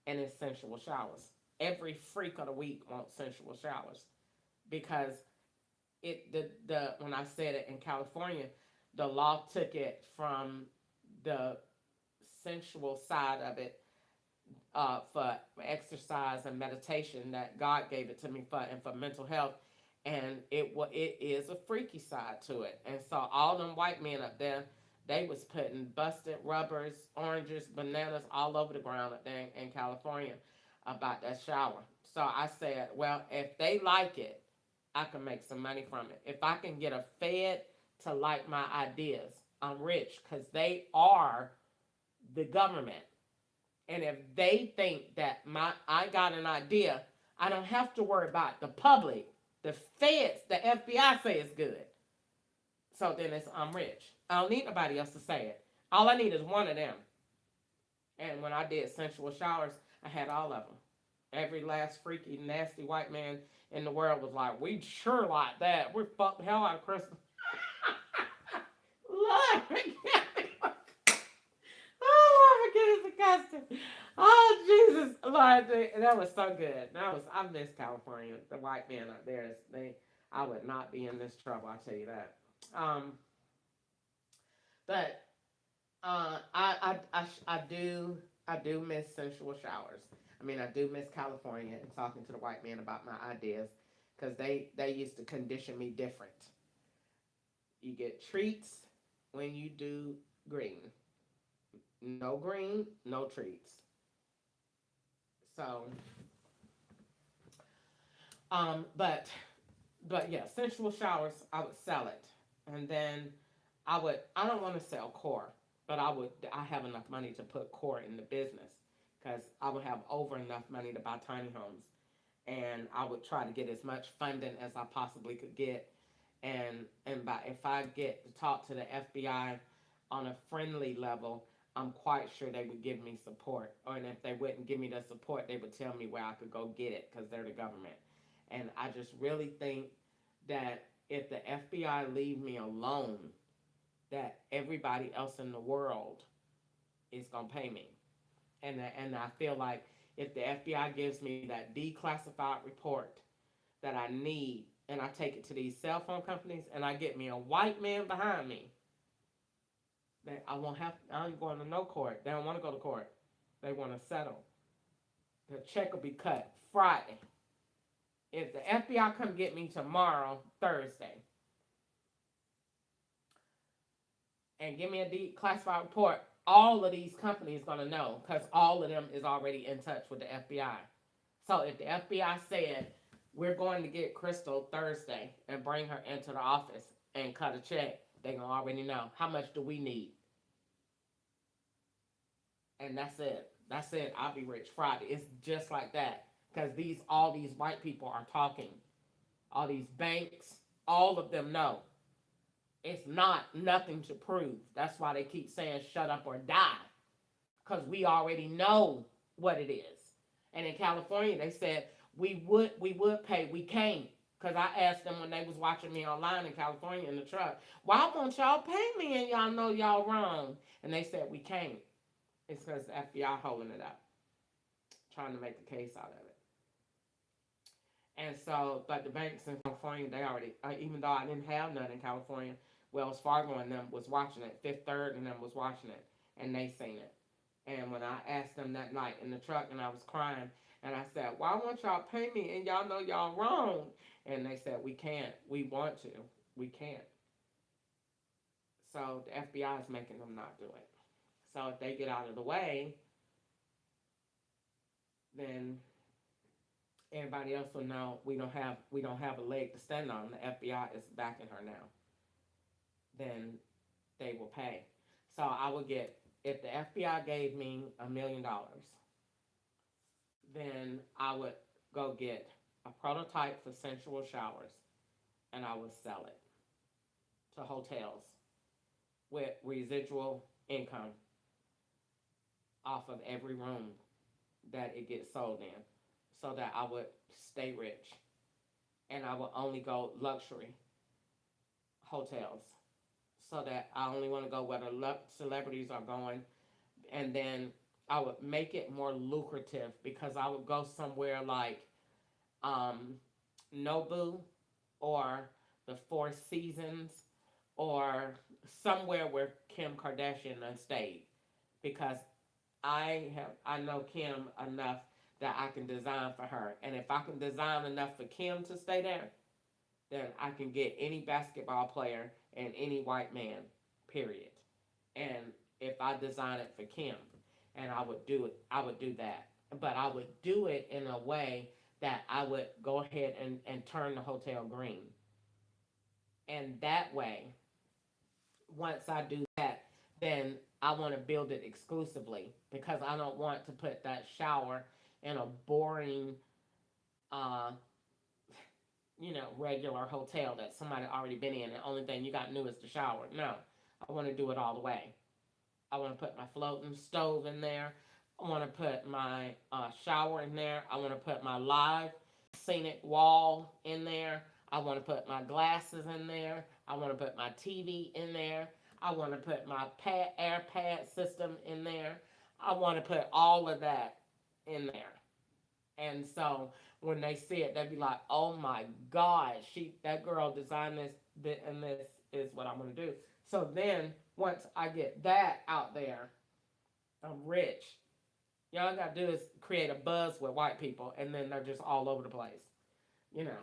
and it's sensual showers. Every freak of the week wants sensual showers because the when I said it in California, the law took it from the sensual side of it for exercise and meditation that God gave it to me for, and for mental health, and it is a freaky side to it. And so all them white men up there, they was putting busted rubbers, oranges, bananas all over the ground up there in California about that shower. So I said, well, if they like it, I can make some money from it. If I can get a Fed to like my ideas, I'm rich because they are the government. And if they think that I got an idea, I don't have to worry about the public. The feds, the FBI say it's good. So then I'm rich. I don't need nobody else to say it. All I need is one of them. And when I did sensual showers, I had all of them. Every last freaky, nasty white man in the world was like, we sure like that. We fucked the hell out of Christmas. Lord, oh, Lord, forget it's disgusting. Oh, Jesus. Lord, that was so good. I miss California. The white men out there, I would not be in this trouble, I tell you that. But I do miss sensual showers. I mean, I do miss California and talking to the white man about my ideas because they used to condition me different. You get treats when you do green. No green, no treats. So, but yeah, sensual showers, I would sell it, and then I don't want to sell core but I have enough money to put core in the business because I would have over enough money to buy tiny homes, and I would try to get as much funding as I possibly could get. And by if I get to talk to the FBI on a friendly level, I'm quite sure they would give me support. Or and if they wouldn't give me the support, they would tell me where I could go get it because they're the government. And I just really think that if the FBI leave me alone, that everybody else in the world is gonna pay me. And I feel like if the FBI gives me that declassified report that I need, and I take it to these cell phone companies, and I get me a white man behind me, that I won't have. I ain't going to no court. They don't want to go to court. They want to settle. The check will be cut Friday. If the FBI come get me tomorrow, Thursday, and give me a declassified report, all of these companies gonna know because all of them is already in touch with the FBI. So if the FBI said we're going to get Crystal Thursday and bring her into the office and cut a check, they gonna already know how much do we need, and that's it. That's it. I'll be rich Friday. It's just like that because these all these white people are talking. All these banks, all of them know it's not nothing to prove. That's why they keep saying shut up or die because we already know what it is. And in California, they said we would pay. We can't because I asked them when they was watching me online in California in the truck, why won't y'all pay me and y'all know y'all wrong? And they said we can't. It's because the FBI holding it up, trying to make a case out of it. And so, but the banks in California, they already, even though I didn't have none in California, Wells Fargo and them was watching it. Fifth Third and them was watching it, and they seen it. And when I asked them that night in the truck, and I was crying, and I said, "Why won't y'all pay me? And y'all know y'all wrong." And they said, "We can't. We want to. We can't." So the FBI is making them not do it. So if they get out of the way, then everybody else will know we don't have a leg to stand on. The FBI is backing her now. Then they will pay. So I would get if the FBI gave me $1 million, then I would go get a prototype for sensual showers and I would sell it to hotels with residual income off of every room that it gets sold in so that I would stay rich and I would only go luxury hotels so that I only want to go where the celebrities are going, and then I would make it more lucrative because I would go somewhere like um, Nobu or the Four Seasons or somewhere where Kim Kardashian done stayed because I know Kim enough that I can design for her, and if I can design enough for Kim to stay there, then I can get any basketball player and any white man, period. And if I design it for Kim, and I would do that. But I would do it in a way that I would go ahead and turn the hotel green. And that way, once I do that, then I want to build it exclusively because I don't want to put that shower in a boring uh, regular hotel that somebody already been in. The only thing you got new is the shower. No, I want to do it all the way. I want to put my floating stove in there. I want to put my shower in there. I want to put my live scenic wall in there. I want to put my glasses in there. I want to put my TV in there. I want to put my air pad system in there. I want to put all of that in there. And so when they see it, they'd be like, "Oh my God, that girl designed this, and this is what I'm gonna do." So then once I get that out there, I'm rich. Y'all gotta do is create a buzz with white people, and then they're just all over the place. You know,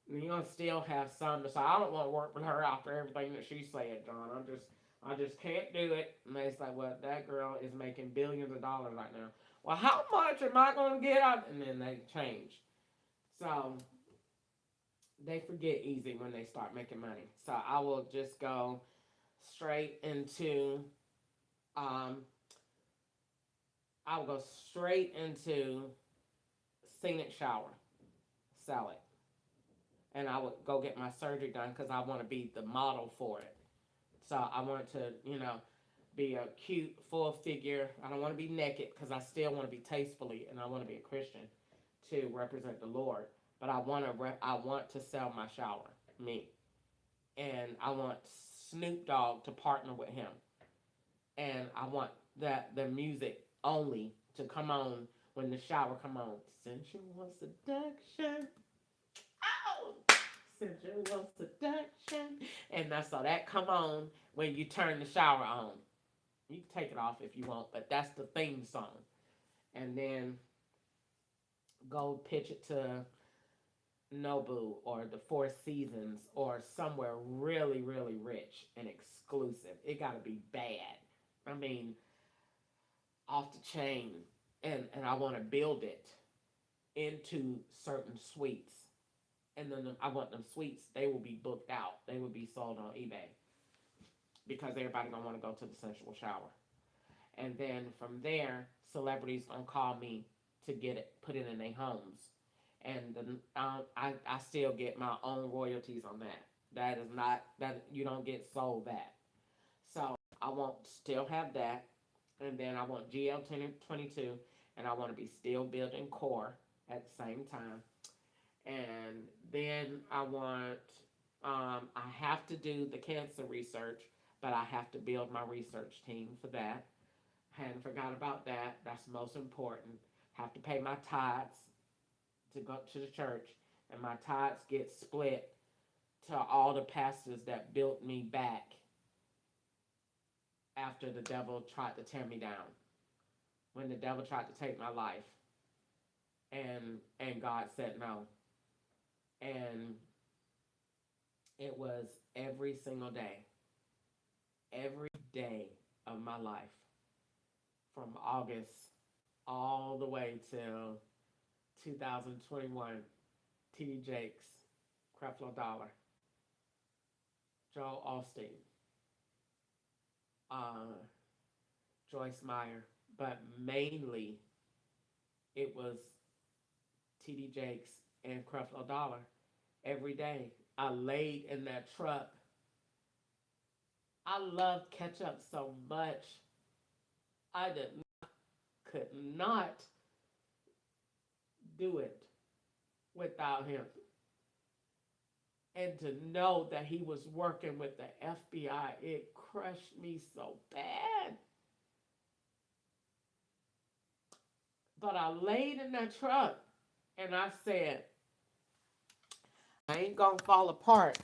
you're gonna still have some to say, "I don't want to work with her after everything that she said, John. I just can't do it." And they say, "Well, that girl is making billions of dollars right now." Well, how much am I gonna get out? And then they change. So they forget easy when they start making money. So I will just go straight into Um, I would go straight into scenic shower, sell it, and I would go get my surgery done because I want to be the model for it. So I want to, be a cute, full figure. I don't want to be naked because I still want to be tastefully and I want to be a Christian to represent the Lord. But I want to sell my shower, me, and I want Snoop Dogg to partner with him, and I want that the music only to come on when the shower come on. Sensual seduction. Oh, sensual seduction, and that's so that come on when you turn the shower on. You can take it off if you want, but that's the theme song. And then go pitch it to Nobu or the Four Seasons or somewhere really, really rich and exclusive. It got to be bad. I mean, off the chain. And I want to build it into certain suites. And then I want them suites, they will be booked out. They will be sold on eBay because everybody gonna want to go to the sensual shower. And then from there, celebrities gonna call me to get it, put it in their homes, and I still get my own royalties on that. That is not that you don't get sold that. So I want still have that, and then I want GL 22, and I want to be still building core at the same time, and then I have to do the cancer research, but I have to build my research team for that. Hadn't forgot about that. That's most important. Have to pay my tithes to go to the church, and my tithes get split to all the pastors that built me back after the devil tried to tear me down. When the devil tried to take my life, and God said no, and it was every day of my life, from August all the way till 2021. T.D. Jakes, Creflo Dollar, Joel Osteen, uh, Joyce Meyer, but mainly it was T.D. Jakes and Creflo Dollar. Every day I laid in that truck. I loved ketchup so much. I could not do it without him. And to know that he was working with the FBI, it crushed me so bad. But I laid in that truck and I said, I ain't gonna fall apart.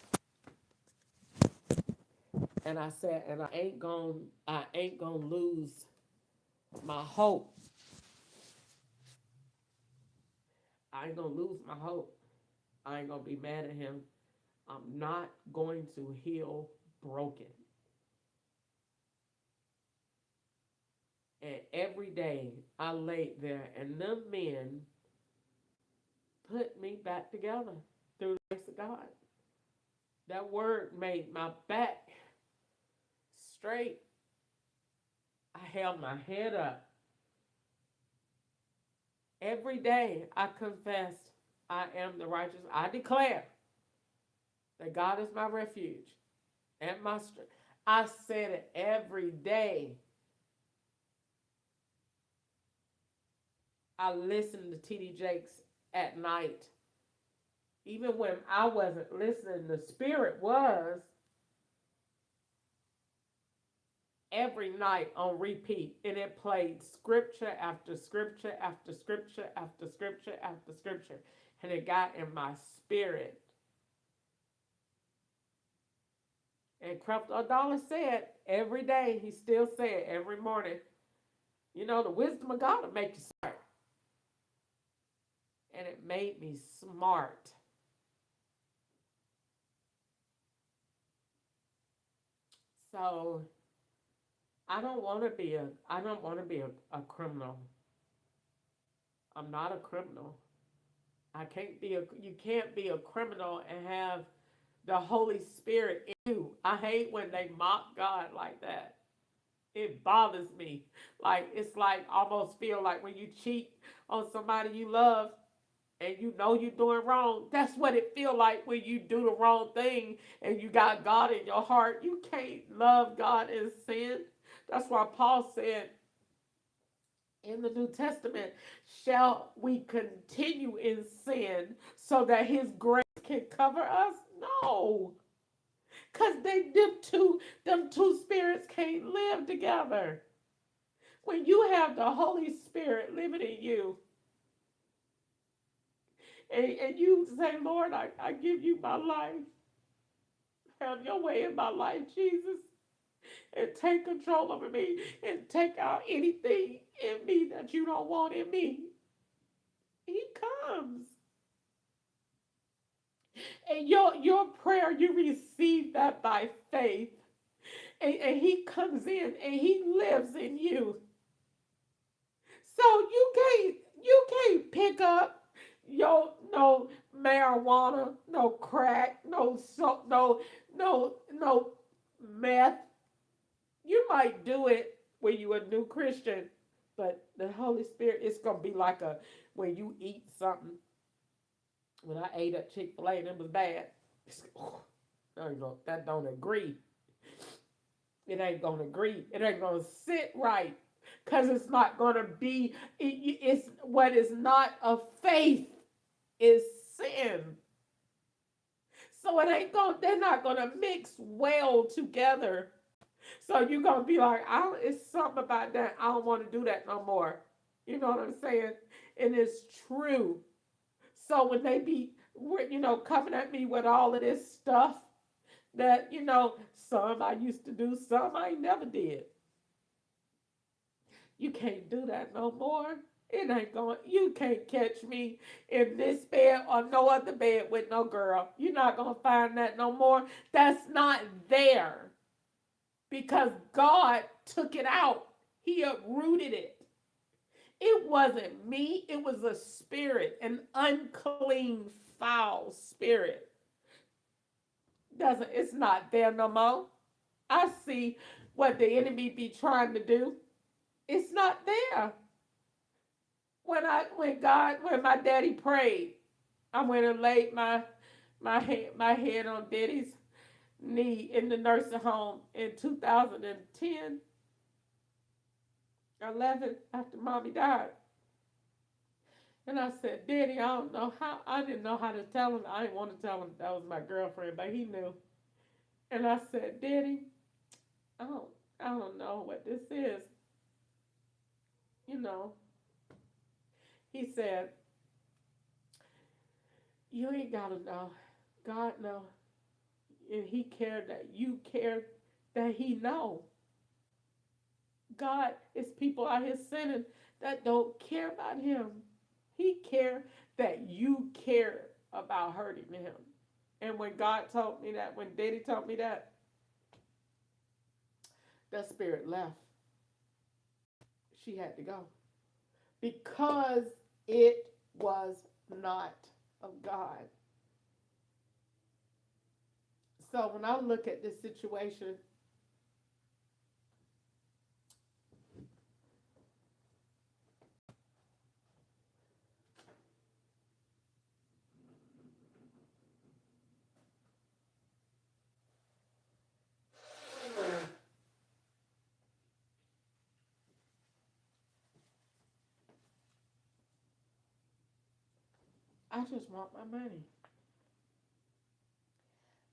And I said, and I ain't gonna lose my hope. I ain't gonna lose my hope. I ain't gonna be mad at him. I'm not going to heal broken. And every day I laid there, and them men put me back together through the grace of God. That word made my back straight. I held my head up. Every day I confessed, I am the righteous. I declare that God is my refuge and my strength. I said it every day. I listened to T.D. Jakes at night. Even when I wasn't listening, the Spirit was every night on repeat. And it played scripture after scripture after scripture after scripture after scripture. And it got in my spirit. And Creflo Dollar said every day, he still said every morning, the wisdom of God will make you smart. And it made me smart. So I don't want to be a criminal. I'm not a criminal. You can't be a criminal and have the Holy Spirit in you. I hate when they mock God like that. It bothers me. Like it's like almost feel like when you cheat on somebody you love and you know you're doing wrong. That's what it feel like when you do the wrong thing and you got God in your heart. You can't love God and sin. That's why Paul said in the New Testament, shall we continue in sin so that his grace can cover us? No. Cause them two spirits can't live together. When you have the Holy Spirit living in you, and you say, Lord, I give you my life. Have your way in my life, Jesus. And take control over me and take out anything in me that you don't want in me. He comes. And your prayer, you receive that by faith. And he comes in and he lives in you. So you can't pick up your no marijuana, no crack, no meth. You might do it when you're a new Christian, but the Holy Spirit is gonna be like a when you eat something. When I ate at Chick-fil-A and it was bad, oh, that don't agree. It ain't gonna agree. It ain't gonna sit right because it's not gonna be. It's what is not of faith is sin. So it ain't going. They're not gonna mix well together. So you're gonna be like, I don't, it's something about that. I don't want to do that no more. You know what I'm saying? And it's true. So when they be, coming at me with all of this stuff that some I used to do, some I never did. You can't do that no more. It ain't going. You can't catch me in this bed or no other bed with no girl. You're not gonna find that no more. That's not there because God took it out. He uprooted it. It wasn't me. It was a spirit, an unclean, foul spirit. Doesn't. It's not there no more. I see what the enemy be trying to do. It's not there. When my daddy prayed, I went and laid my head on daddy's knee in the nursing home in 2010, 11 after mommy died. And I said, Daddy, I don't know how, I didn't know how to tell him. I didn't want to tell him that was my girlfriend, but he knew. And I said, Daddy, I don't, I don't know what this is. You know, he said, you ain't got to know. God know. And he cared that you cared that he know. God is people out here sinning that don't care about him. He cared that you care about hurting him. And when God told me that, when Daddy told me that, that spirit left. She had to go because it was not of God. So when I look at this situation, I just want my money.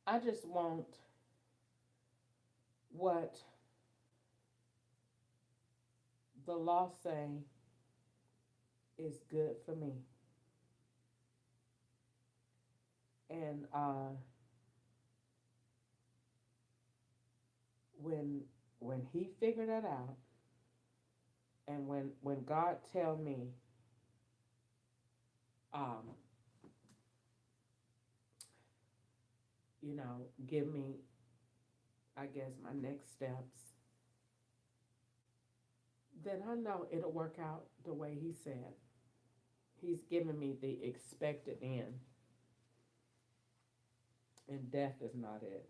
I just want what the law say is good for me. And when when he figured that out, and when God tell me, um, give me, I guess, my next steps, then I know it'll work out the way he said. He's given me the expected end, and death is not it.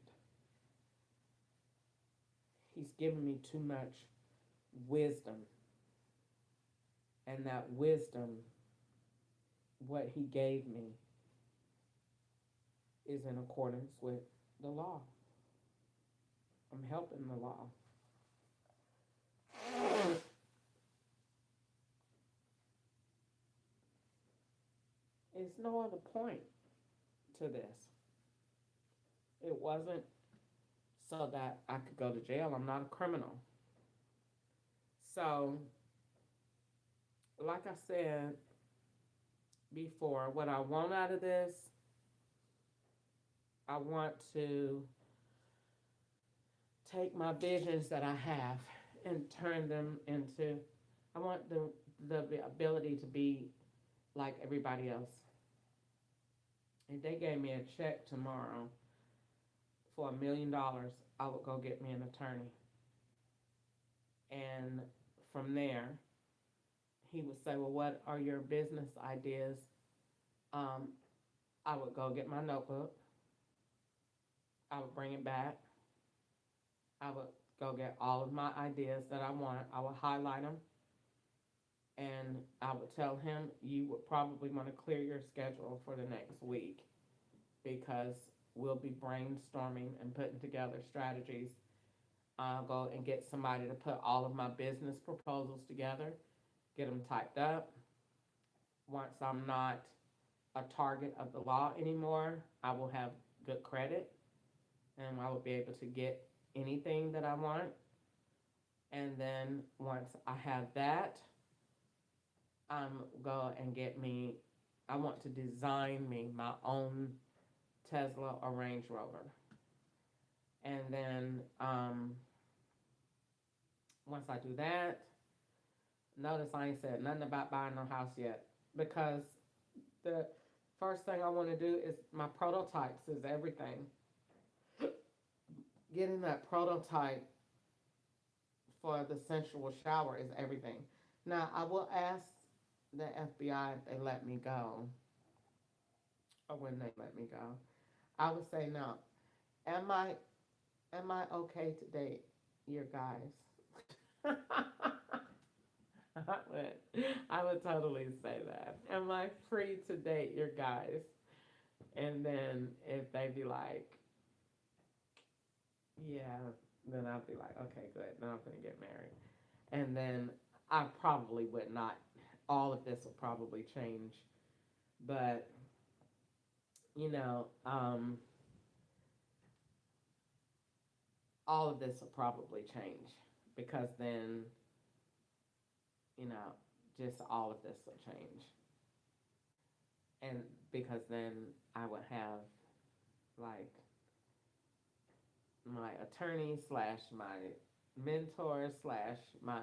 He's given me too much wisdom, and that wisdom, what he gave me, is in accordance with the law. I'm helping the law. There's no other point to this. It wasn't so that I could go to jail. I'm not a criminal. So, like I said before, what I want out of this, I want to take my visions that I have and turn them into, I want the ability to be like everybody else. If they gave me a check tomorrow for $1 million, I would go get me an attorney. And from there, he would say, well, what are your business ideas? Um, I would go get my notebook. I would bring it back. I would go get all of my ideas that I wanted. I would highlight them. And I would tell him, you would probably want to clear your schedule for the next week because we'll be brainstorming and putting together strategies. I'll go and get somebody to put all of my business proposals together, get them typed up. Once I'm not a target of the law anymore, I will have good credit and I will be able to get anything that I want. And then once I have that, I'm go and get me, I want to design me my own Tesla or Range Rover. And then once I do that, notice I ain't said nothing about buying no house yet because the first thing I want to do is my prototypes is everything. Getting that prototype for the sensual shower is everything. Now I will ask the FBI if they let me go or when they let me go. I would say no. Am I okay to date your guys? I would totally say that. Am I free to date your guys? And then if they be like, yeah, then I'll be like, okay, good. Now I'm gonna get married. And then I probably would not. All of this will probably change, but you know, all of this will probably change because then, you know, just all of this will change, and because then I would have like my attorney slash my mentor slash my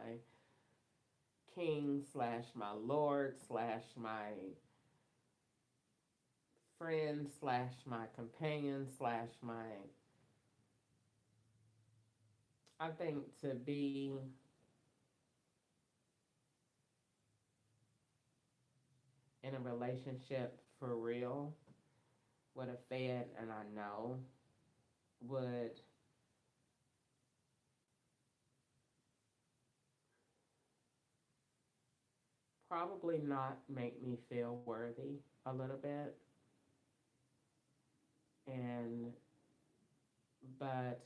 king slash my lord slash my friend slash my companion slash my, I think to be in a relationship for real with a Fed and I know would probably not make me feel worthy a little bit. And, but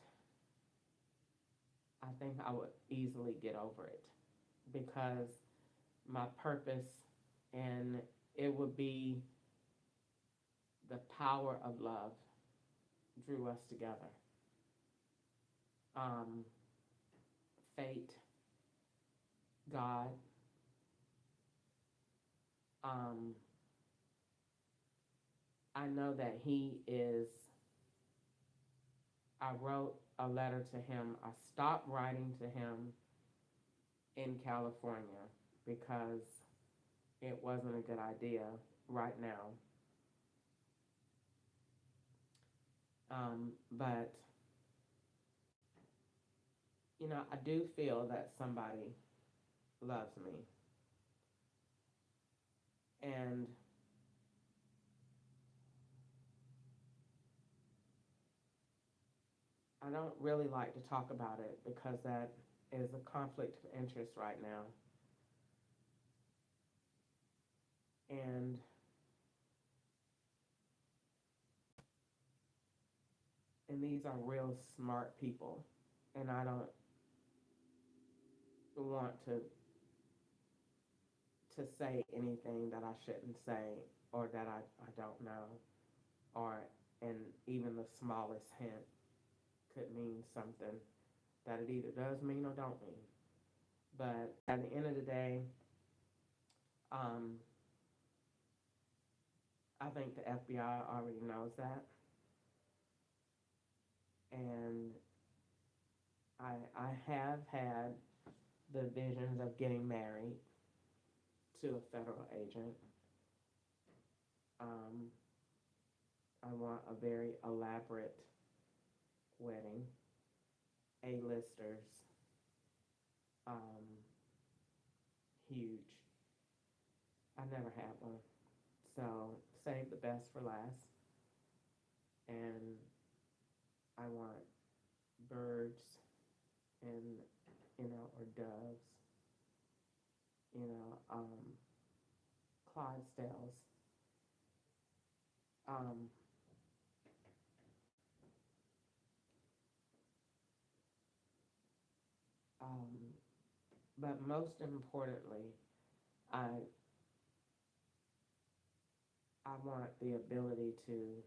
I think I would easily get over it because my purpose and it would be the power of love drew us together. Um, Fate, God, um, I know that He is. I wrote a letter to Him. I stopped writing to Him in California because it wasn't a good idea right now. But, you know, I do feel that somebody loves me. And I don't really like to talk about it because that is a conflict of interest right now, and these are real smart people, and I don't want to say anything that I shouldn't say or that I don't know, or and even the smallest hint could mean something that it either does mean or don't mean. But at the end of the day, um, I think the FBI already knows that, and I have had the visions of getting married to a federal agent. Um, I want a very elaborate wedding, A-listers, um, huge. I never had one, so save the best for last. And I want birds and or doves, you know, Clydesdales. Um, um, but most importantly, I I want the ability to,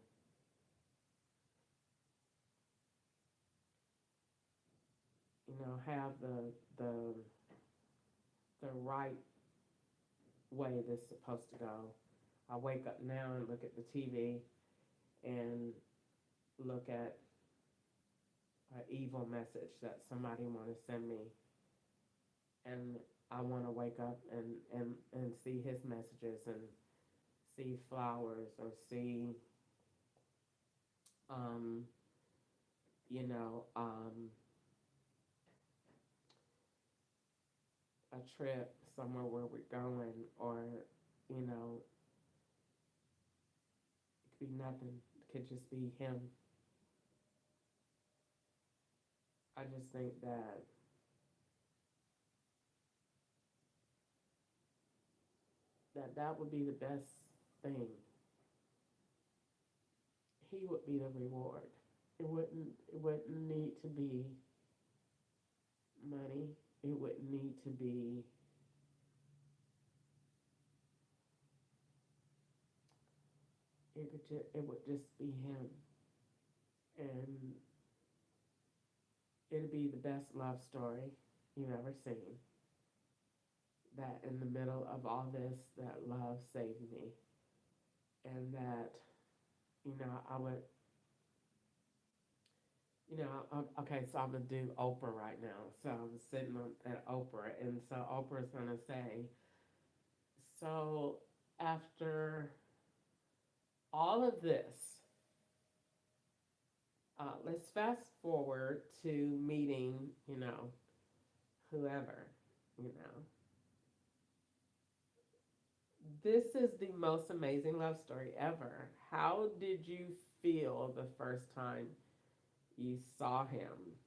have the the right way this is supposed to go. I wake up now and look at the TV and look at an evil message that somebody want to send me, and I want to wake up and see his messages and see flowers or see, um, you know, um, a trip somewhere where we're going, or you know, it could be nothing. It could just be him. I just think that would be the best thing. He would be the reward. It wouldn't need to be money. It wouldn't need to be, it would just be him, and it'd be the best love story you've ever seen. That in the middle of all this, that love saved me, and that I would, okay, so I'm gonna do Oprah right now. So I'm sitting at Oprah, and so Oprah's gonna say, so after all of this, let's fast forward to meeting, whoever, you know. This is the most amazing love story ever. How did you feel the first time you saw him?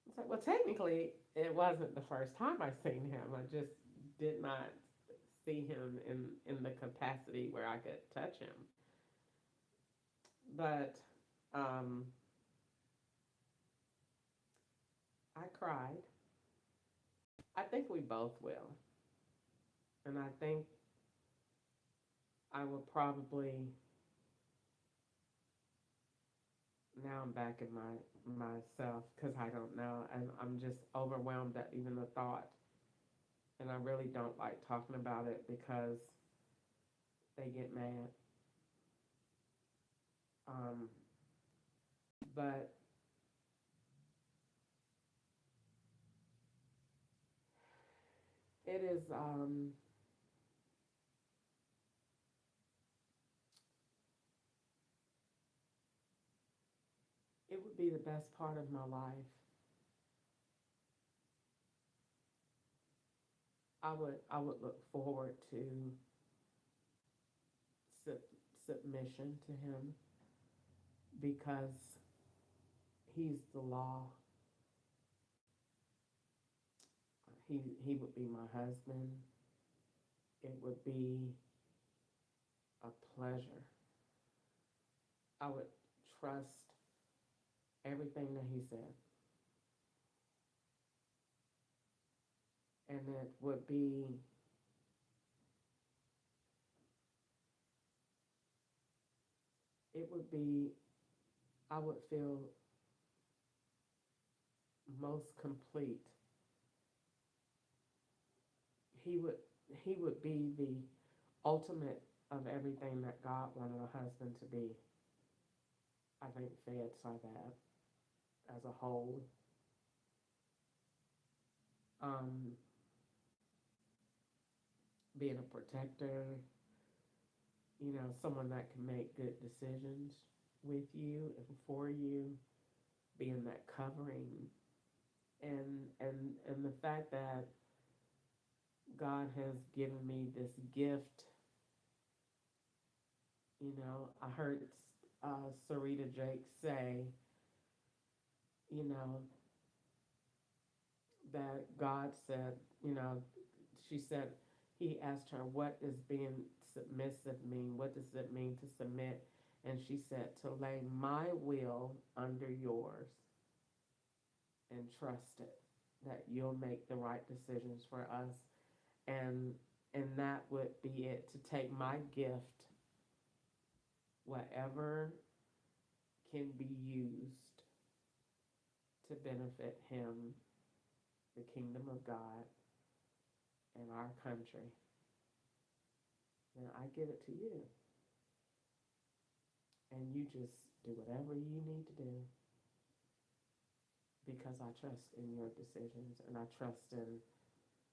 It's like, well, technically, it wasn't the first time I seen him. I just did not see him in the capacity where I could touch him. But um, I cried. I think we both will, and I think I will probably, now I'm back in myself because I don't know, and I'm just overwhelmed at even the thought, and I really don't like talking about it because they get mad. Um, but it is, it would be the best part of my life. I would look forward to sub- submission to him because he's the law, he would be my husband. It would be a pleasure. I would trust everything that he said, and it would be I would feel most complete. He would he would be the ultimate of everything that God wanted a husband to be. I think feds are that as a whole. Um, Being a protector, someone that can make good decisions with you and for you, being that covering, and the fact that God has given me this gift. I heard Sarita Jake say, you know, that God said, she said, he asked her, what does being submissive mean? What does it mean to submit? And she said, to lay my will under yours and trust it, that you'll make the right decisions for us. And and that would be it, to take my gift, whatever can be used to benefit him, the kingdom of God, and our country. And I give it to you. And you just do whatever you need to do, because I trust in your decisions, and I trust in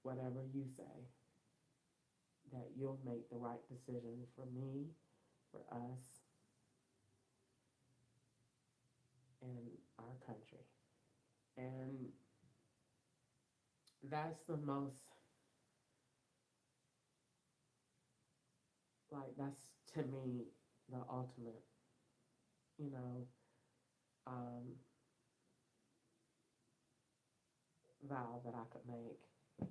whatever you say, that you'll make the right decision for me, for us, and our country. And that's the most, that's to me the ultimate, you know, um, vow that I could make.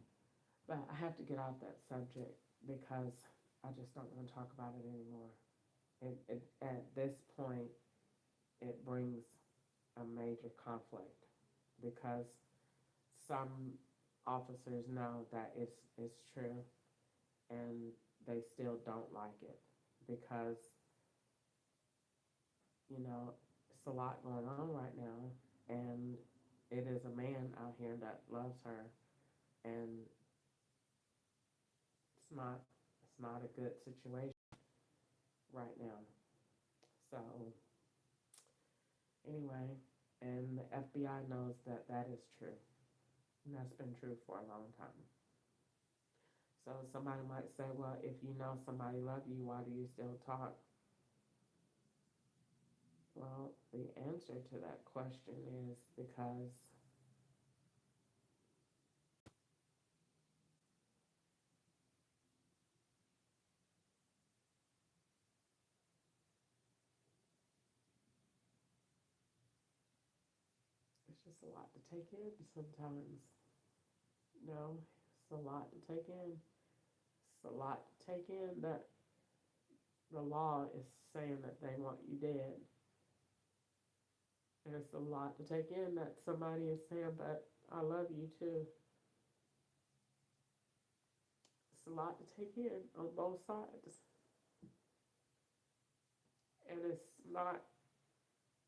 But I have to get off that subject because I just don't want to talk about it anymore. At this point, it brings a major conflict because some officers know that it's true, and they still don't like it because, it's a lot going on right now, and it is a man out here that loves her, and it's not a good situation right now. So anyway, and the FBI knows that that is true, and that's been true for a long time. So somebody might say, well, if you know somebody loves you, why do you still talk? Well, the answer to that question is because it's just a lot to take in sometimes. It's a lot to take in. It's a lot to take in that the law is saying that they want you dead. And it's a lot to take in that somebody is saying, but I love you too. It's a lot to take in on both sides. And it's not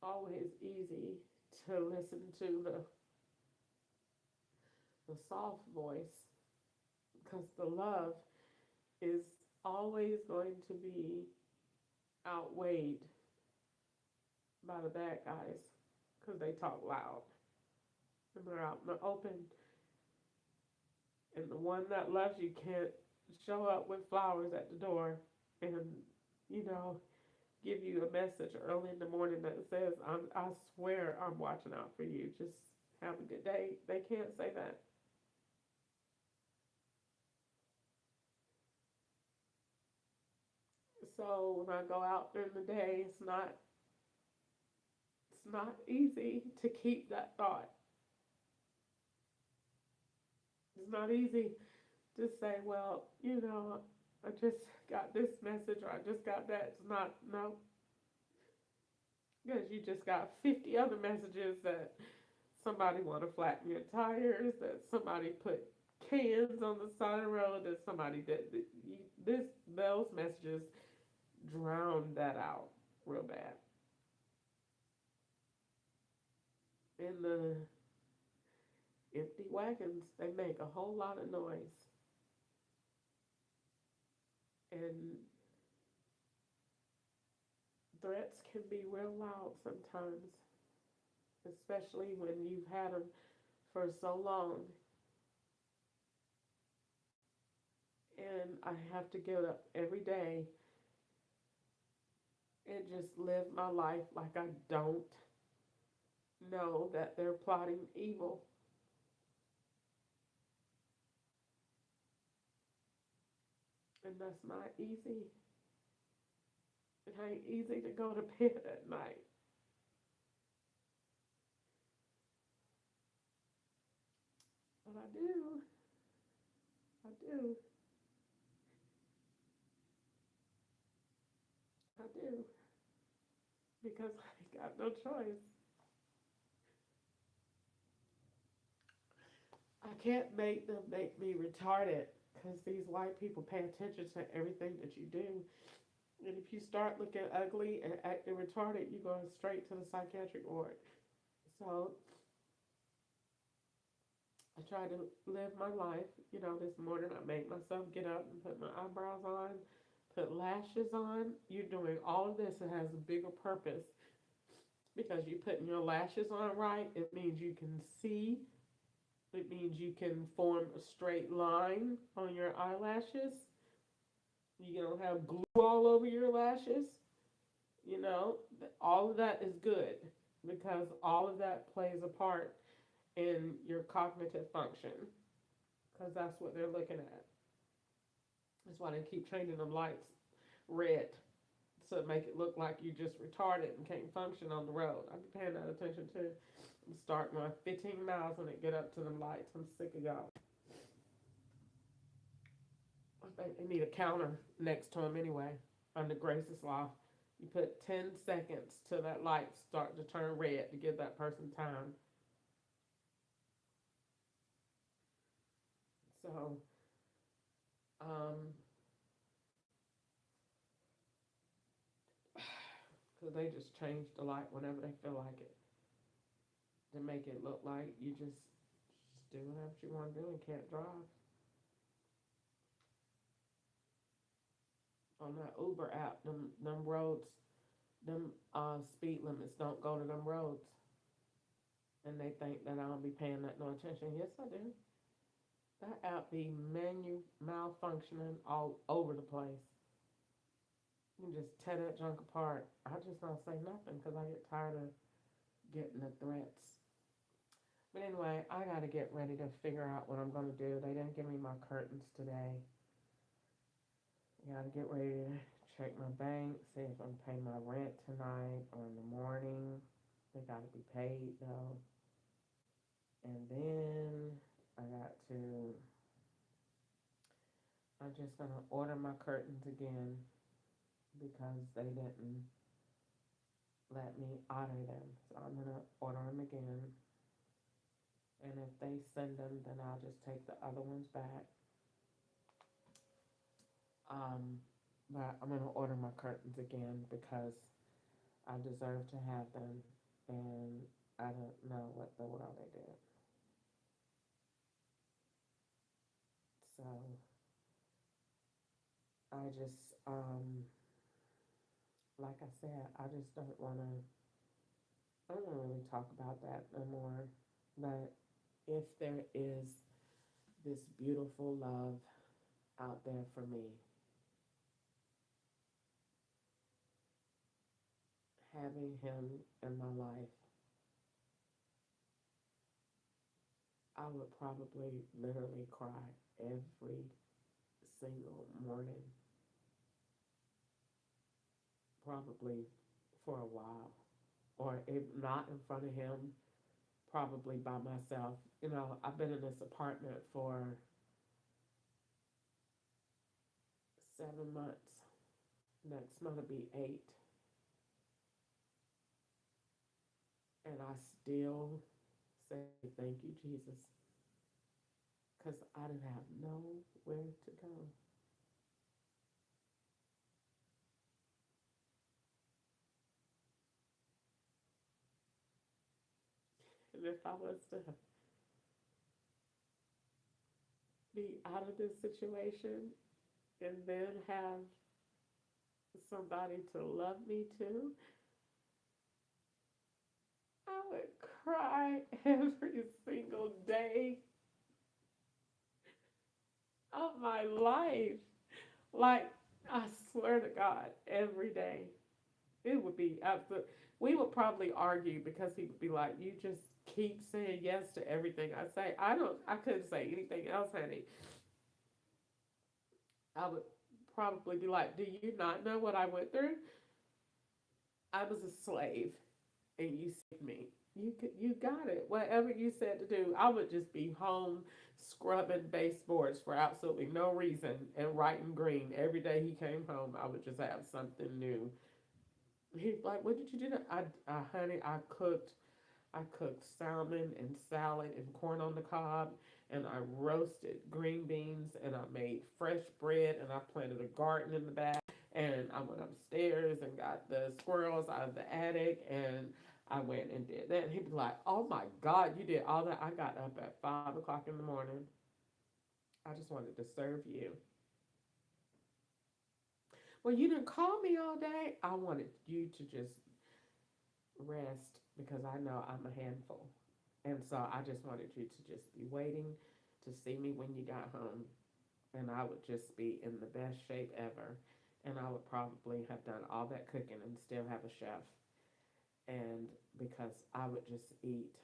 always easy to listen to the soft voice, because the love is always going to be outweighed by the bad guys, because they talk loud and they're out in the open. And the one that loves you can't show up with flowers at the door and, you know, give you a message early in the morning that says, I swear I'm watching out for you. Just have a good day. They can't say that. So when I go out during the day, it's not easy to keep that thought, It's not easy to say, well, I just got this message or I just got that. It's not, no, because you just got 50 other messages that somebody want to flatten your tires, that somebody put cans on the side of the road, that somebody did this. Those messages drown that out real bad. And the empty wagons, they make a whole lot of noise. And threats can be real loud sometimes, especially when you've had them for so long. And I have to get up every day and just live my life like I don't know that they're plotting evil. And that's not easy. It ain't easy to go to bed at night. But I do. I do. I do. Because I got no choice. I can't make them make me retarded because these white people pay attention to everything that you do. And if you start looking ugly and acting retarded, you're going straight to the psychiatric ward. So I try to live my life. This morning I made myself get up and put my eyebrows on, put lashes on. You're doing all of this. It has a bigger purpose because you're putting your lashes on right. It means you can see. It means you can form a straight line on your eyelashes. You don't have glue all over your lashes. You know, all of that is good because all of that plays a part in your cognitive function because that's what they're looking at. That's why they keep changing them lights red to make it look like you just retarded and can't function on the road. I be paying that attention too. I'm starting my 15 miles when it get up to them lights. I'm sick of y'all. I think they need a counter next to them anyway. Under Grace's law, you put 10 seconds till that light start to turn red to give that person time. So, um, because they just change the light whenever they feel like it to make it look like you just do whatever you want to do and can't drive. On that Uber app, them roads, them speed limits don't go to them roads, and they think that I don't be paying that no attention. Yes, I do. That app be malfunctioning all over the place. You can just tear that junk apart. I just don't say nothing because I get tired of getting the threats. But anyway, I got to get ready to figure out what I'm going to do. They didn't give me my curtains today. I got to get ready to check my bank, see if I'm paying my rent tonight or in the morning. They got to be paid though. And then I got to, I'm just going to order my curtains again because they didn't let me honor them. So I'm going to order them again. And if they send them, then I'll just take the other ones back. Um, but I'm gonna order my curtains again because I deserve to have them, and I don't know what the world they did. So I just, like I said, I just don't wanna. I don't wanna really talk about that no more. But if there is this beautiful love out there for me, having him in my life, I would probably literally cry every single morning, probably for a while, or if not in front of him, probably by myself. You know, I've been in this apartment for 7 months. Next month will be 8, and I still say thank you, Jesus, because I didn't have nowhere to go. And if I was to be out of this situation and then have somebody to love me too, I would cry every single day of my life. Like, I swear to God, every day. It would be absolute. We would probably argue because he would be like, "You just keep saying yes to everything I say." I couldn't say anything else, honey. I would probably be like, "Do you not know what I went through? I was a slave and you saved me. You got it. Whatever you said to do, I would just be home scrubbing baseboards for absolutely no reason and writing green every day he came home. I would just have something new. He's like, "What did you do?" Honey, I cooked salmon and salad and corn on the cob, and I roasted green beans, and I made fresh bread, and I planted a garden in the back, and I went upstairs and got the squirrels out of the attic, and I went and did that. And he'd be like, "Oh my God, you did all that." I got up at 5 o'clock in the morning. I just wanted to serve you. Well, you didn't call me all day. I wanted you to just rest because I know I'm a handful. And so I just wanted you to just be waiting to see me when you got home. And I would just be in the best shape ever. And I would probably have done all that cooking and still have a chef. And because I would just eat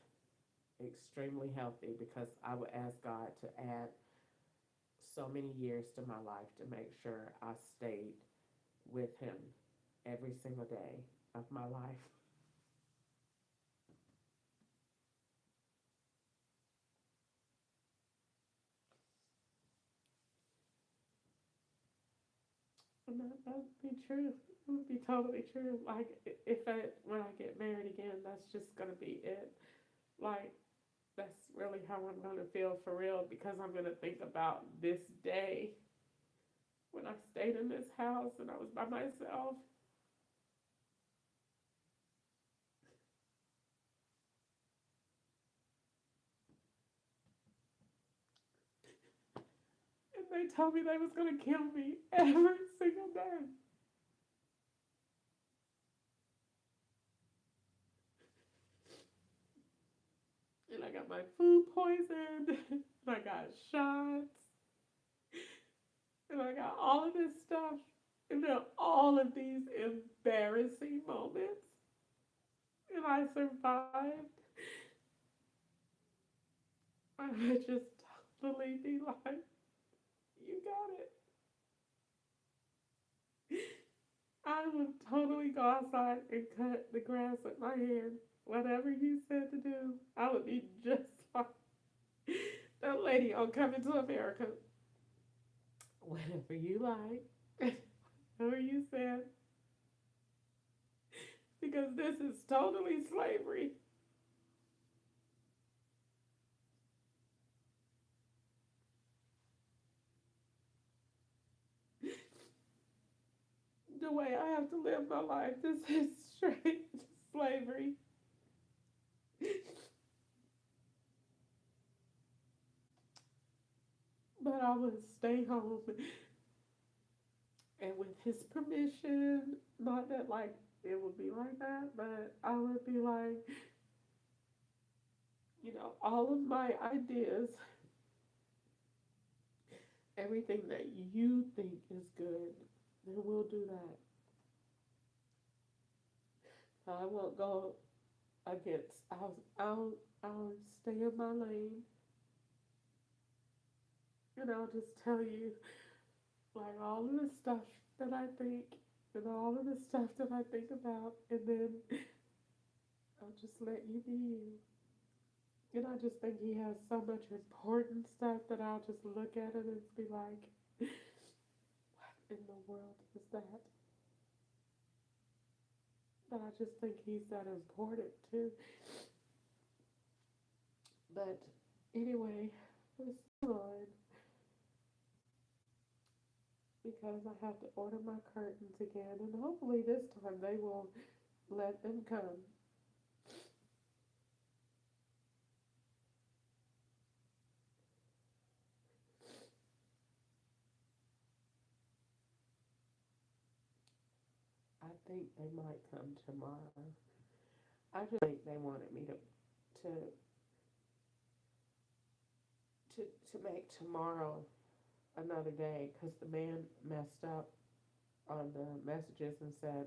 extremely healthy, because I would ask God to add so many years to my life to make sure I stayed with Him every single day of my life. And that would be true. It would be totally true. Like, when I get married again, that's just gonna be it. Like, that's really how I'm gonna feel for real, because I'm gonna think about this day when I stayed in this house and I was by myself. And they told me they was gonna kill me every single day. And I got my food poisoned. And I got shots. And I got all of this stuff. And then all of these embarrassing moments. And I survived. I would just totally be like, "You got it." I would totally go outside and cut the grass with my hand. Whatever you said to do, I would be just like that lady on Coming to America. Whatever you like, whatever you said, because this is totally slavery. The way I have to live my life, this is straight slavery. But I would stay home, and with his permission, not that like it would be like that, but I would be like, all of my ideas, everything that you think is good, then we'll do that. I won't go against. I'll stay in my lane, and I'll just tell you like all of the stuff that I think, and all of the stuff that I think about, and then I'll just let you be you. And I just think he has so much important stuff that I'll just look at it and be like, what in the world is that? But I just think he's that important too. But anyway, let's move on because I have to order my curtains again, and hopefully this time they will let them come. I think they might come tomorrow. I just think they wanted me to to to make tomorrow another day because the man messed up on the messages and said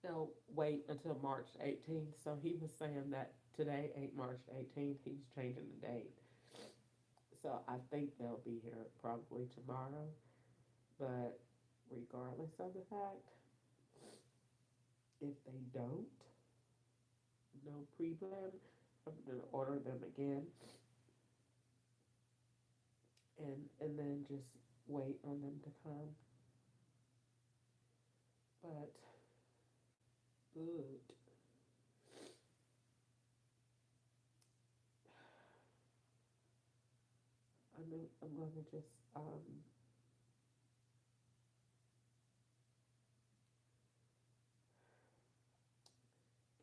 they'll wait until March 18th. So he was saying that today ain't March 18th. He's changing the date. So I think they'll be here probably tomorrow. But regardless of the fact, if they don't, no pre-plan, I'm gonna order them again and then just wait on them to come. But good. I'm gonna just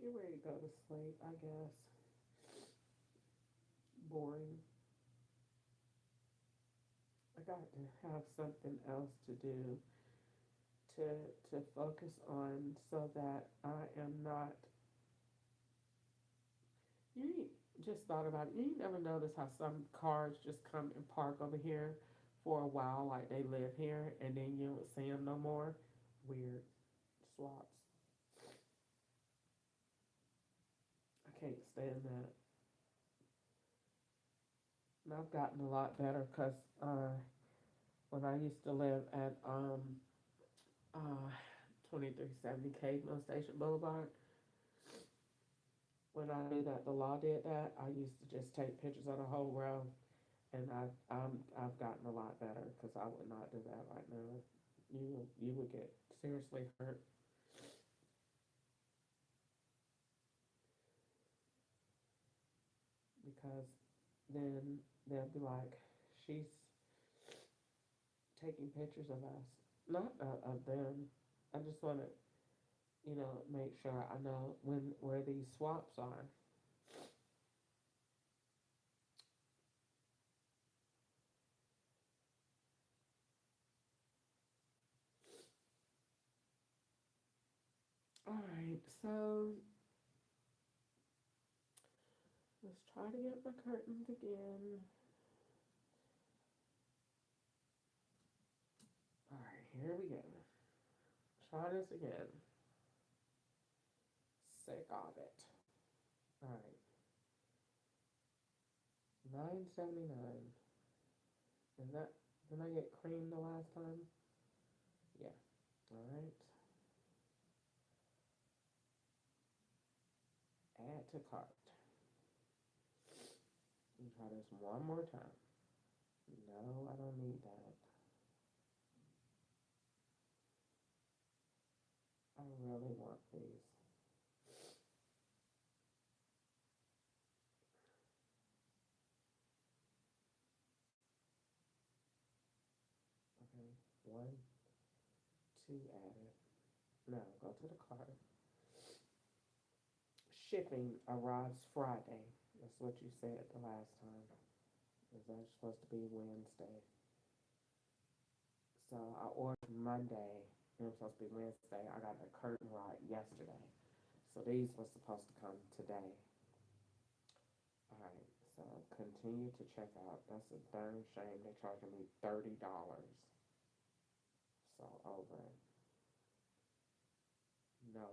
get ready to go to sleep. I guess boring. I got to have something else to do to to focus on so that I am not. You ain't just thought about it. You ain't never noticed how some cars just come and park over here for a while, like they live here, and then you don't see them no more. Weird swaps. I can't stand that. And I've gotten a lot better because when I used to live at uh, 2370 Caveman Station Boulevard, when I knew that the law did that, I used to just take pictures of the whole row, and I've gotten a lot better because I would not do that right now. You would get seriously hurt because then they'll be like, she's taking pictures of us, not of them. I just want to, make sure I know where these swaps are. All right, so let's try to get my curtains again. All right, here we go. Try this again. Sick of it. All right, 979. Is that? Did I get cream the last time? Yeah. All right. Add to cart. Let me try this one more time. No, I don't need that. I really want these. Okay. One, two added. Now go to the cart. Shipping arrives Friday. That's what you said the last time. Is that supposed to be Wednesday? So I ordered Monday. And it was supposed to be Wednesday. I got the curtain rod yesterday. So these were supposed to come today. Alright, so continue to check out. That's a darn shame. They're charging me $30. So over it. No.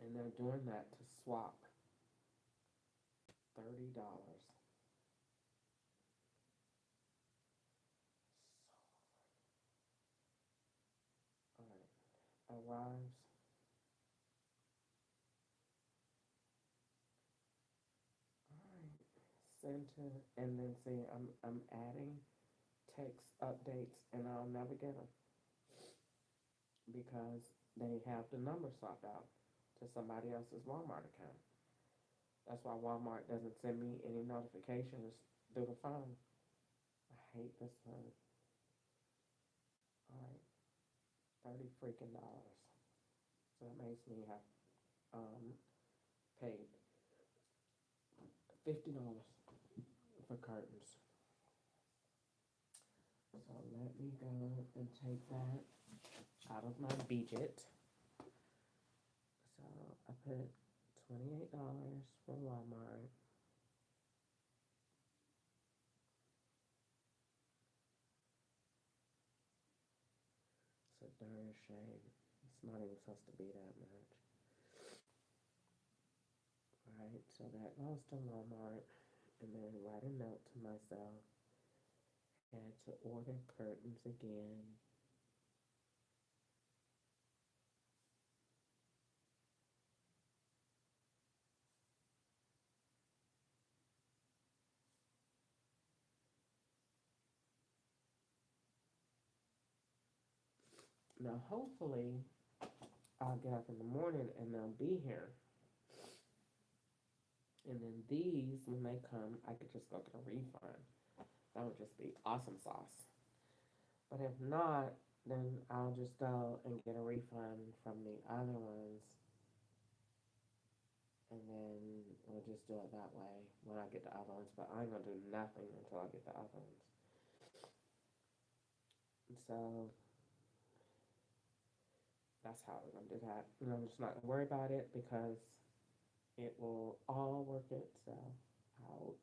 And they're doing that to swap $30. Alright. Arrives center, and then see, I'm adding text updates, and I'll never get them because they have the number swapped out to somebody else's Walmart account. That's why Walmart doesn't send me any notifications through the phone. I hate this one. All right, $30 freaking. So that makes me have paid $50 for curtains. So let me go and take that out of my budget. So I put $28 for Walmart. It's a darn shame. It's not even supposed to be that much. Alright, so that goes to Walmart. And then write a note to myself. Had to order curtains again. Now, hopefully, I'll get up in the morning and they'll be here. And then these, when they come, I could just go get a refund. That would just be awesome sauce. But if not, then I'll just go and get a refund from the other ones. And then we'll just do it that way when I get the other ones. But I ain't gonna do nothing until I get the other ones. So that's how we're gonna do that. And I'm just not gonna worry about it because it will all work itself out.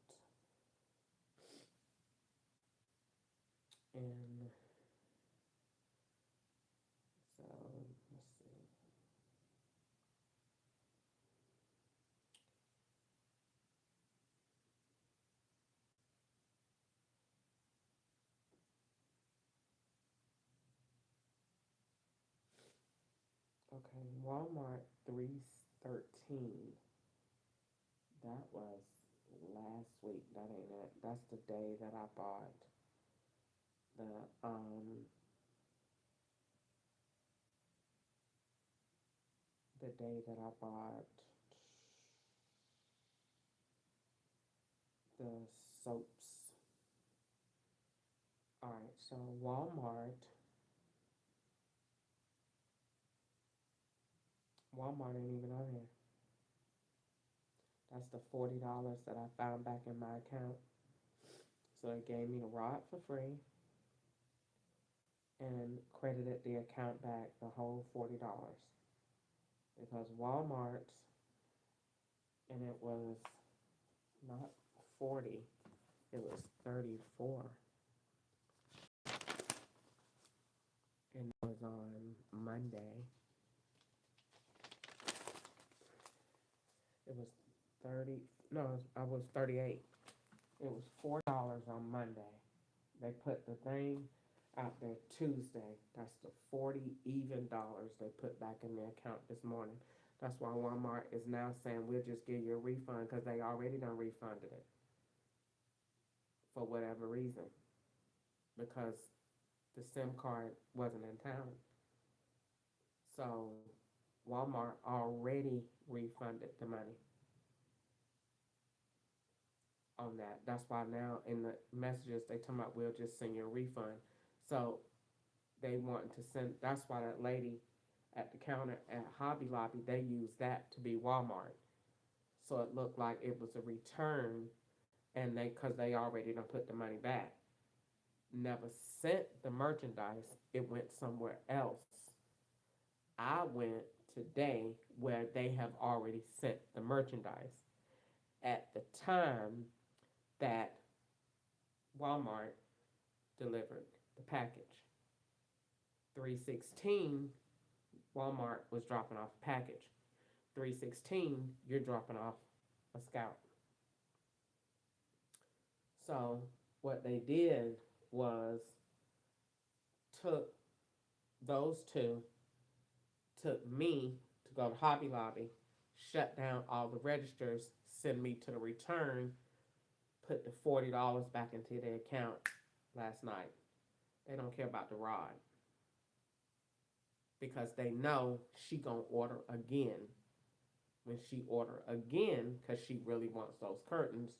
And so let's see. Okay, Walmart 313. That was last week. That ain't it. That's the day that I bought the the day that I bought the soaps. All right, so Walmart ain't even on here. That's the $40 that I found back in my account. So it gave me the rod for free and credited the account back the whole $40 because Walmart's, and it was not 40, it was 34, and it was on Monday. It was 30. No, I was 38. It was $4 on Monday. They put the thing out there Tuesday. That's the 40 even dollars they put back in their account this morning. That's why Walmart is now saying we'll just give you a refund because they already done refunded it for whatever reason because the SIM card wasn't in town. So Walmart already refunded the money on that. That's why now in the messages they talking about we'll just send you a refund. So they want to send. That's why that lady at the counter at Hobby Lobby they used that to be Walmart. So it looked like it was a return, and they because they already done put the money back. Never sent the merchandise. It went somewhere else. I went today where they have already sent the merchandise. At the time that Walmart delivered the package. 316, Walmart was dropping off a package. 316, you're dropping off a scout. So what they did was took those two, took me to go to Hobby Lobby, shut down all the registers, send me to the return put the $40 back into their account last night. They don't care about the rod because they know she gonna order again. When she order again, because she really wants those curtains,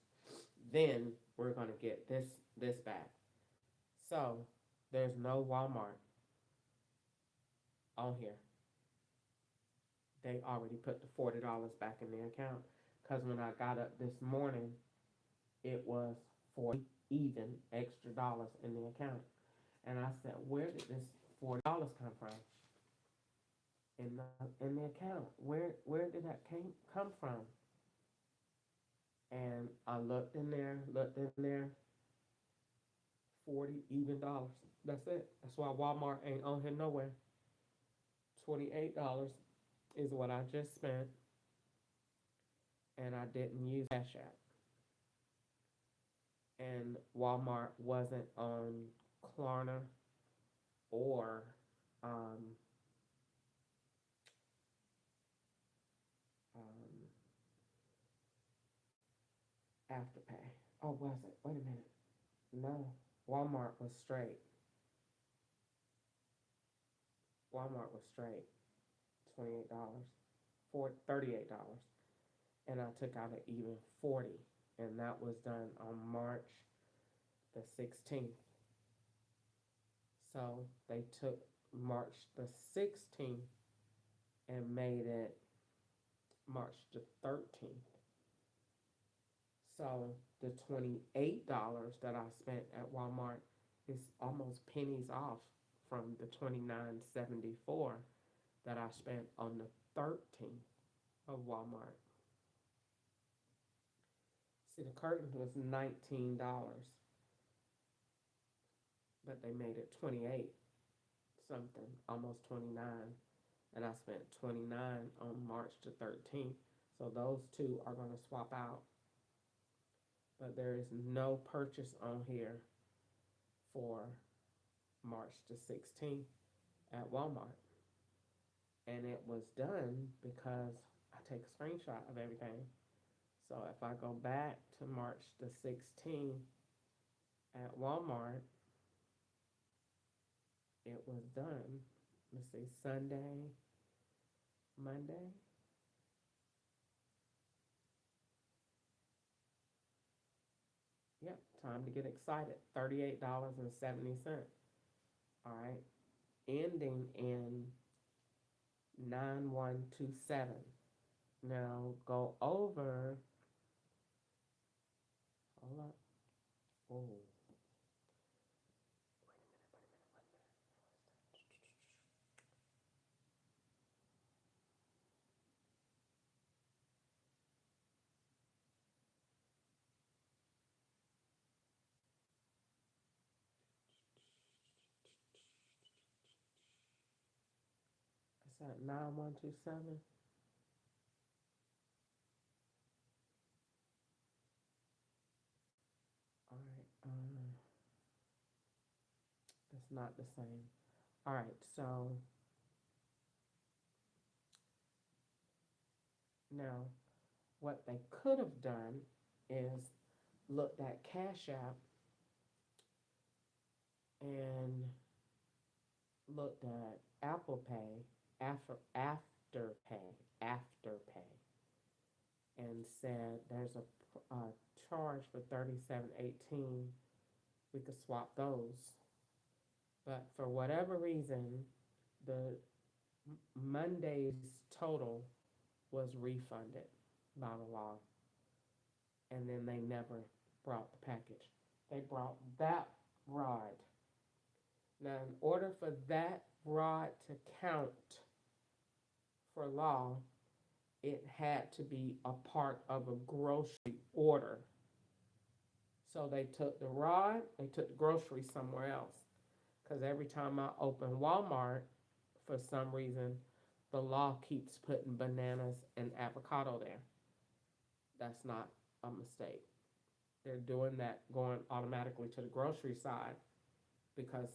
then we're gonna get this back. So there's no Walmart on here. They already put the $40 back in their account. Cause when I got up this morning, it was 40 even extra dollars in the account. And I said, where did this $40 come from? In the account. Where did that come from? And I looked in there, 40 even dollars. That's it. That's why Walmart ain't on here nowhere. $28 is what I just spent, and I didn't use Cash App. And Walmart wasn't on Klarna or um, um, Afterpay. Oh, was it? Wait a minute. No, Walmart was straight. Walmart was straight. $28, $38, and I took out an even 40, and that was done on March the 16th. So they took March the 16th and made it March the 13th. So the $28 that I spent at Walmart is almost pennies off from the $29.74 that I spent on the 13th of Walmart. See, the curtain was $19, but they made it 28 something, almost 29, and I spent 29 on March the 13th. So those two are going to swap out. But there is no purchase on here for March the 16th at Walmart. And it was done because I take a screenshot of everything. So if I go back to March the 16th at Walmart, it was done. Let's see, Sunday, Monday. Yep, time to get excited. $38.70. All right, ending in 9127. Now go over. Hold up. Oh. It's at 9127. All right. That's not the same. All right. So now what they could have done is looked at Cash App and looked at Apple Pay, Afterpay, and said there's a charge for 37.18. We could swap those, but for whatever reason, the Monday's total was refunded by the law, and then they never brought the package. They brought that rod. Now, in order for that rod to count for law, it had to be a part of a grocery order. So they took the rod, they took the groceries somewhere else. Because every time I open Walmart, for some reason, the law keeps putting bananas and avocado there. That's not a mistake. They're doing that going automatically to the grocery side because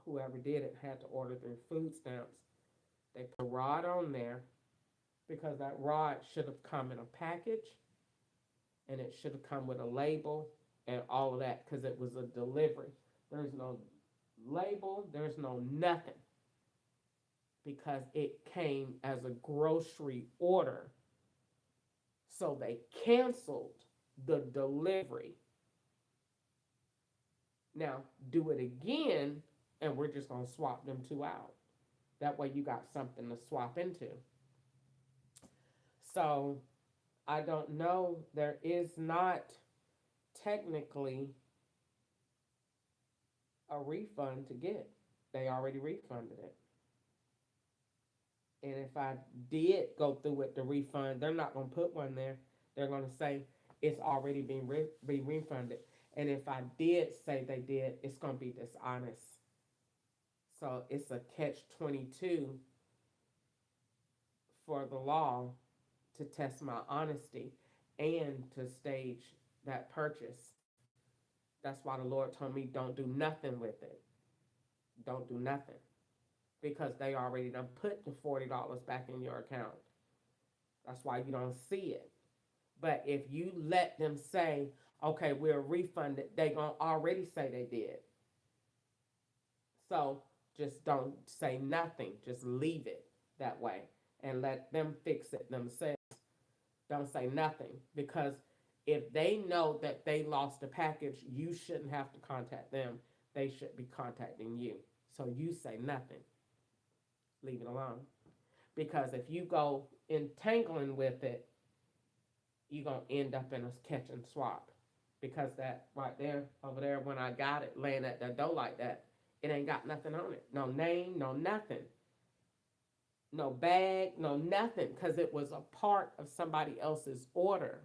whoever did it had to order their food stamps. They put a rod on there because that rod should have come in a package and it should have come with a label and all of that because it was a delivery. There's no label, there's no nothing because it came as a grocery order. So they canceled the delivery. Now, do it again, and we're just going to swap them two out. That way, you got something to swap into. So, I don't know. There is not technically a refund to get. They already refunded it. And if I did go through with the refund, they're not going to put one there. They're going to say it's already been be refunded. And if I did say they did, it's going to be dishonest. So it's a catch 22 for the law to test my honesty and to stage that purchase. That's why the Lord told me don't do nothing with it. Don't do nothing. Because they already done put the $40 back in your account. That's why you don't see it. But if you let them say, okay, we'll refund it, they gonna already say they did. So just don't say nothing. Just leave it that way and let them fix it themselves. Don't say nothing because if they know that they lost the package, you shouldn't have to contact them. They should be contacting you. So you say nothing. Leave it alone. Because if you go entangling with it, you're going to end up in a catch and swap. Because that right there, over there, when I got it laying at the door like that, it ain't got nothing on it. No name, no nothing. No bag, no nothing. Because it was a part of somebody else's order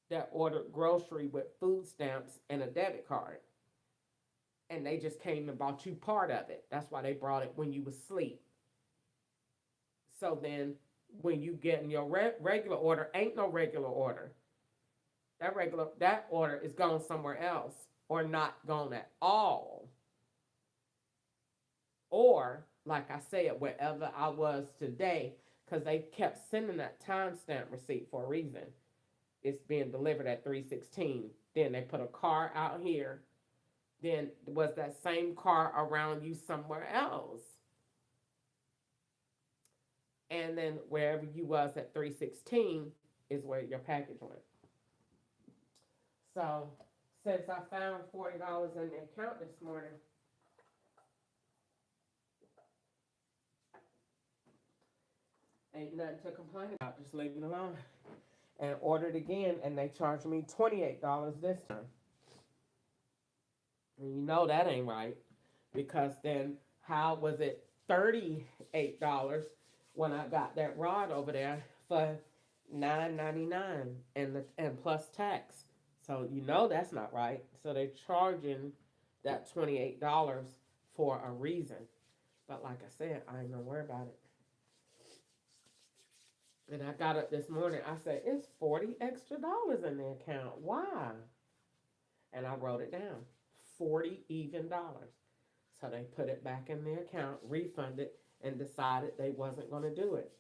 that ordered grocery with food stamps and a debit card. And they just came and bought you part of it. That's why they brought it when you was asleep. So then when you get in your regular order, ain't no regular order. That order is gone somewhere else or not gone at all. Or, like I said, wherever I was today, because they kept sending that timestamp receipt for a reason. It's being delivered at 3:16. Then they put a car out here. Then was that same car around you somewhere else? And then wherever you was at 3:16 is where your package went. So since I found $40 in the account this morning, ain't nothing to complain about. Just leave it alone. And ordered again, and they charged me $28 this time. And you know that ain't right, because then how was it $38 when I got that rod over there for $9.99 and plus tax? So you know that's not right. So they're charging that $28 for a reason. But like I said, I ain't gonna worry about it. And I got up this morning. I said, it's $40 extra in the account. Why? And I wrote it down. 40 even dollars. So they put it back in the account, refunded, and decided they wasn't going to do it.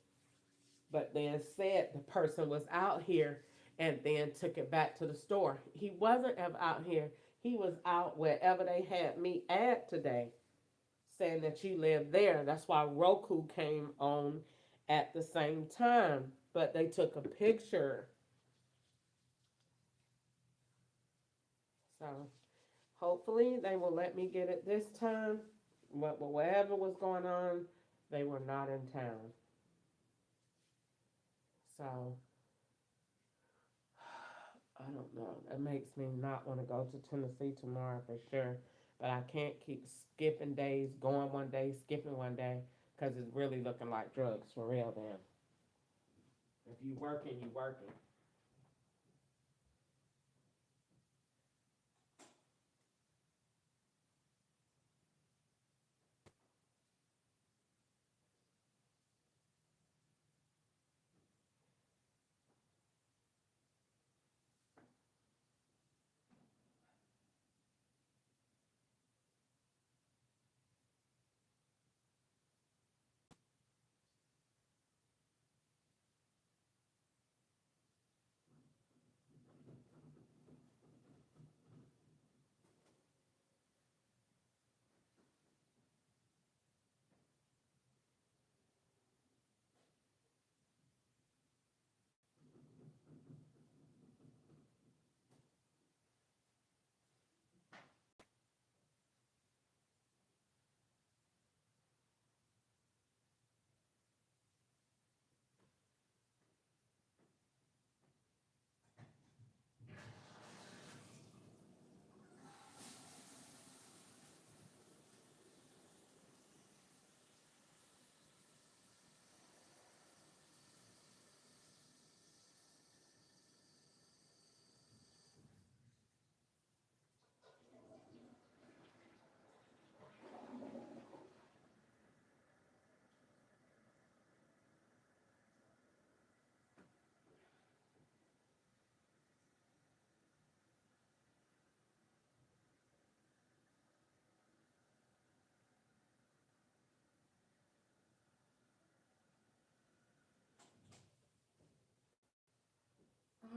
But then said the person was out here and then took it back to the store. He wasn't ever out here. He was out wherever they had me at today, saying that you live there. That's why Roku came on at the same time. But they took a picture. So hopefully they will let me get it this time. But whatever was going on, they were not in town. So I don't know. It makes me not want to go to Tennessee tomorrow for sure. But I can't keep skipping days, going one day, skipping one day, because it's really looking like drugs for real then. If you working, you working.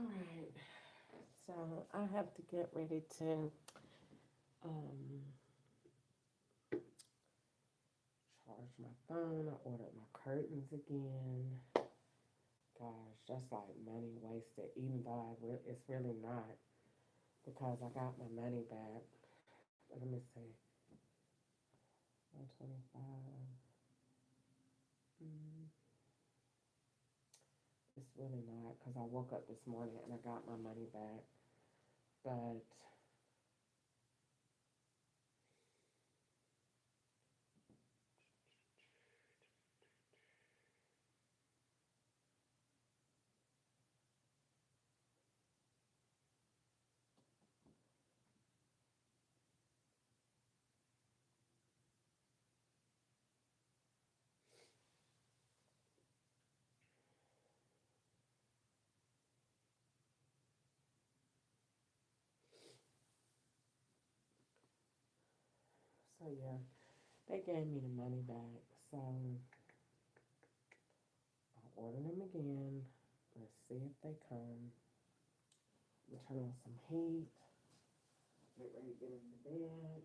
All right. So I have to get ready to um, charge my phone. I ordered my curtains again. Gosh, that's like money wasted, even though it's really not because I got my money back. But let me see, 125. Mm, it's really not because I woke up this morning and I got my money back. But so yeah, they gave me the money back. So I'll order them again. Let's see if they come. Turn on some heat. Get ready to get into bed.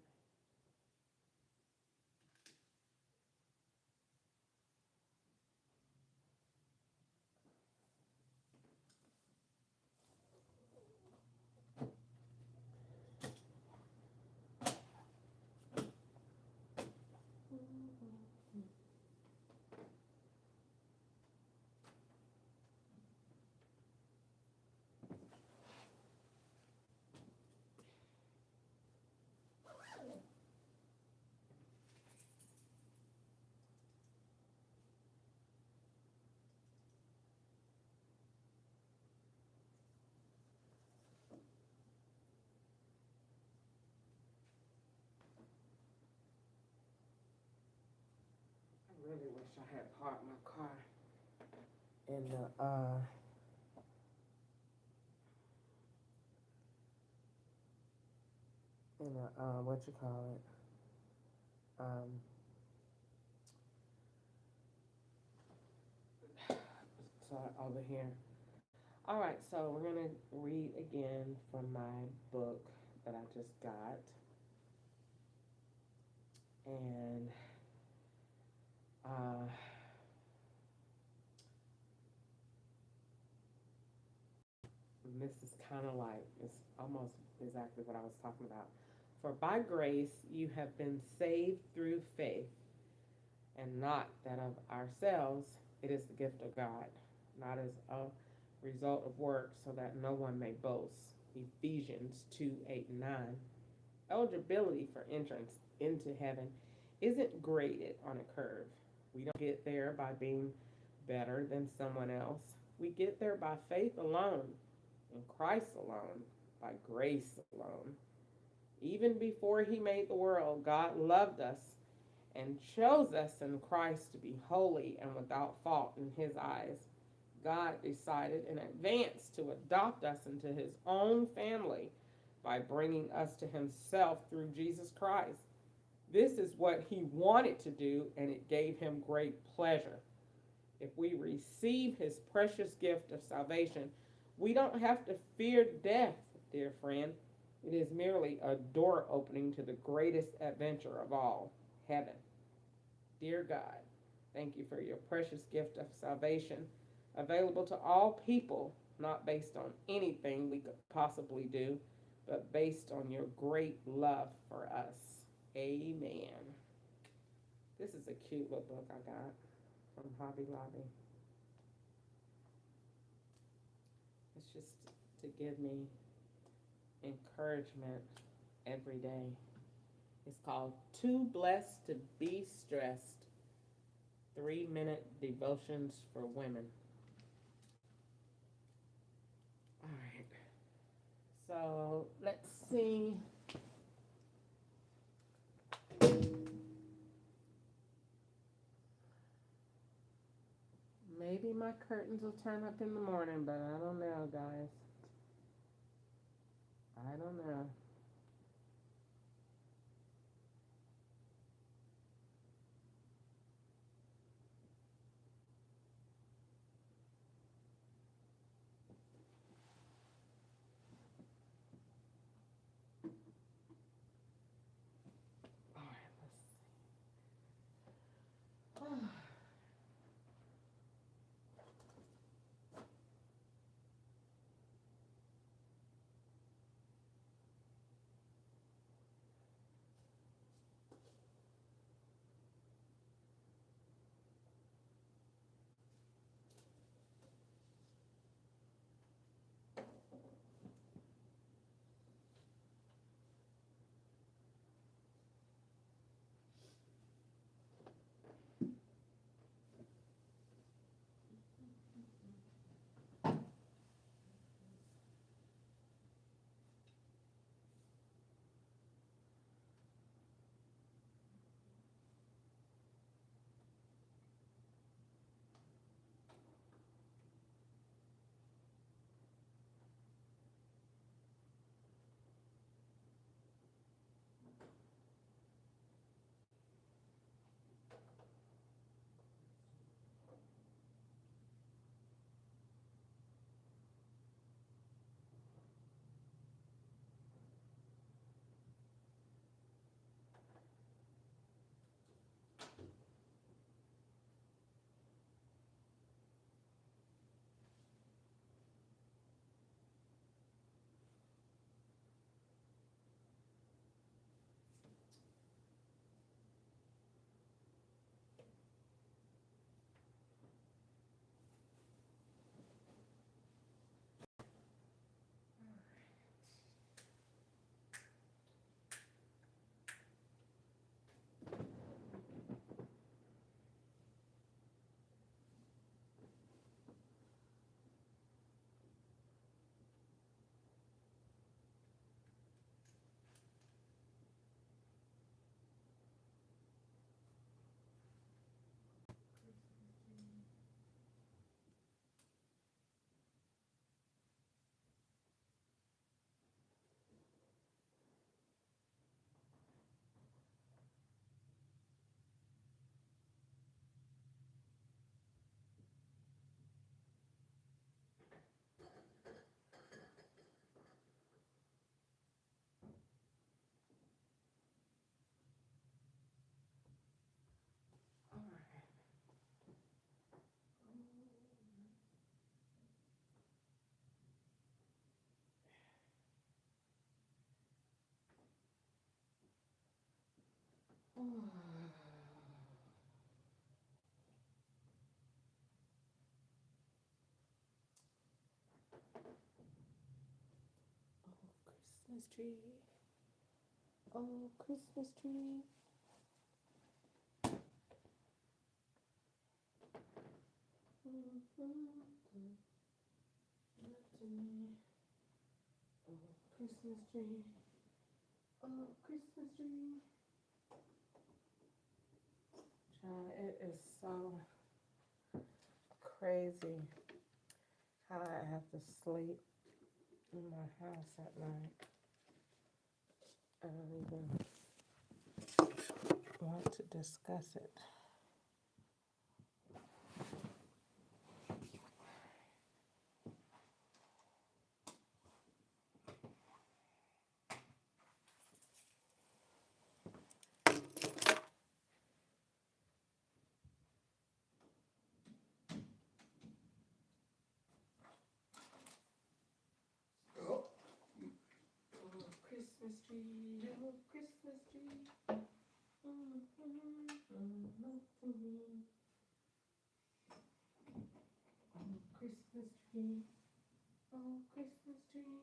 I really wish I had parked my car in the what you call it, so over here. All right, so we're gonna read again from my book that I just got, and uh, this is kind of like it's almost exactly what I was talking about. For by grace you have been saved through faith, and not that of ourselves. It is the gift of God, not as a result of works, so that no one may boast. Ephesians 2:8-9. Eligibility for entrance into heaven isn't graded on a curve. We don't get there by being better than someone else. We get there by faith alone, in Christ alone, by grace alone. Even before he made the world, God loved us and chose us in Christ to be holy and without fault in his eyes. God decided in advance to adopt us into his own family by bringing us to himself through Jesus Christ. This is what he wanted to do, and it gave him great pleasure. If we receive his precious gift of salvation, we don't have to fear death, dear friend. It is merely a door opening to the greatest adventure of all, heaven. Dear God, thank you for your precious gift of salvation, available to all people, not based on anything we could possibly do, but based on your great love for us. Amen. This is a cute little book I got from Hobby Lobby. It's just to give me encouragement every day. It's called Too Blessed to Be Stressed, 3-minute devotions for women. All right. So let's see. Maybe my curtains will turn up in the morning, but I don't know, guys. I don't know. Oh, Christmas tree. Oh, Christmas tree. Oh, Christmas tree. Oh, Christmas tree. Child, it is so crazy how I have to sleep in my house at night. I don't even want to discuss it. Oh, Christmas tree, oh, Christmas tree. Oh, Christmas tree, oh, Christmas tree.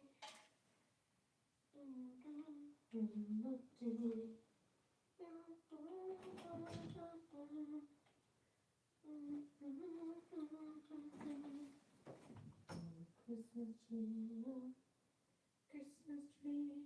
Christmas tree, oh, Christmas tree.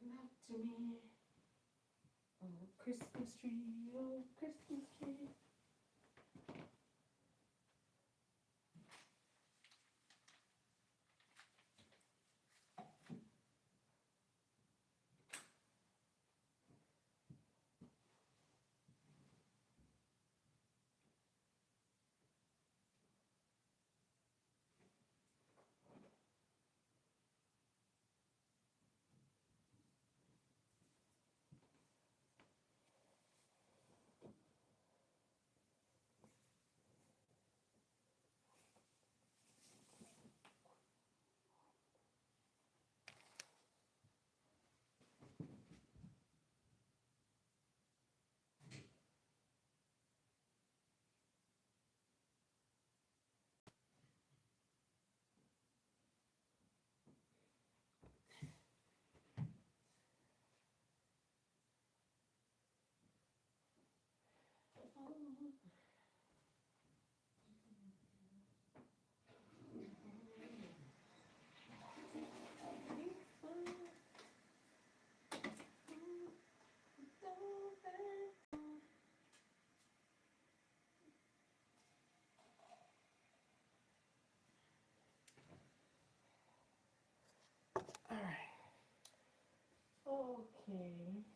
Love to me. Oh, Christmas tree, oh, Christmas tree. All right. Okay.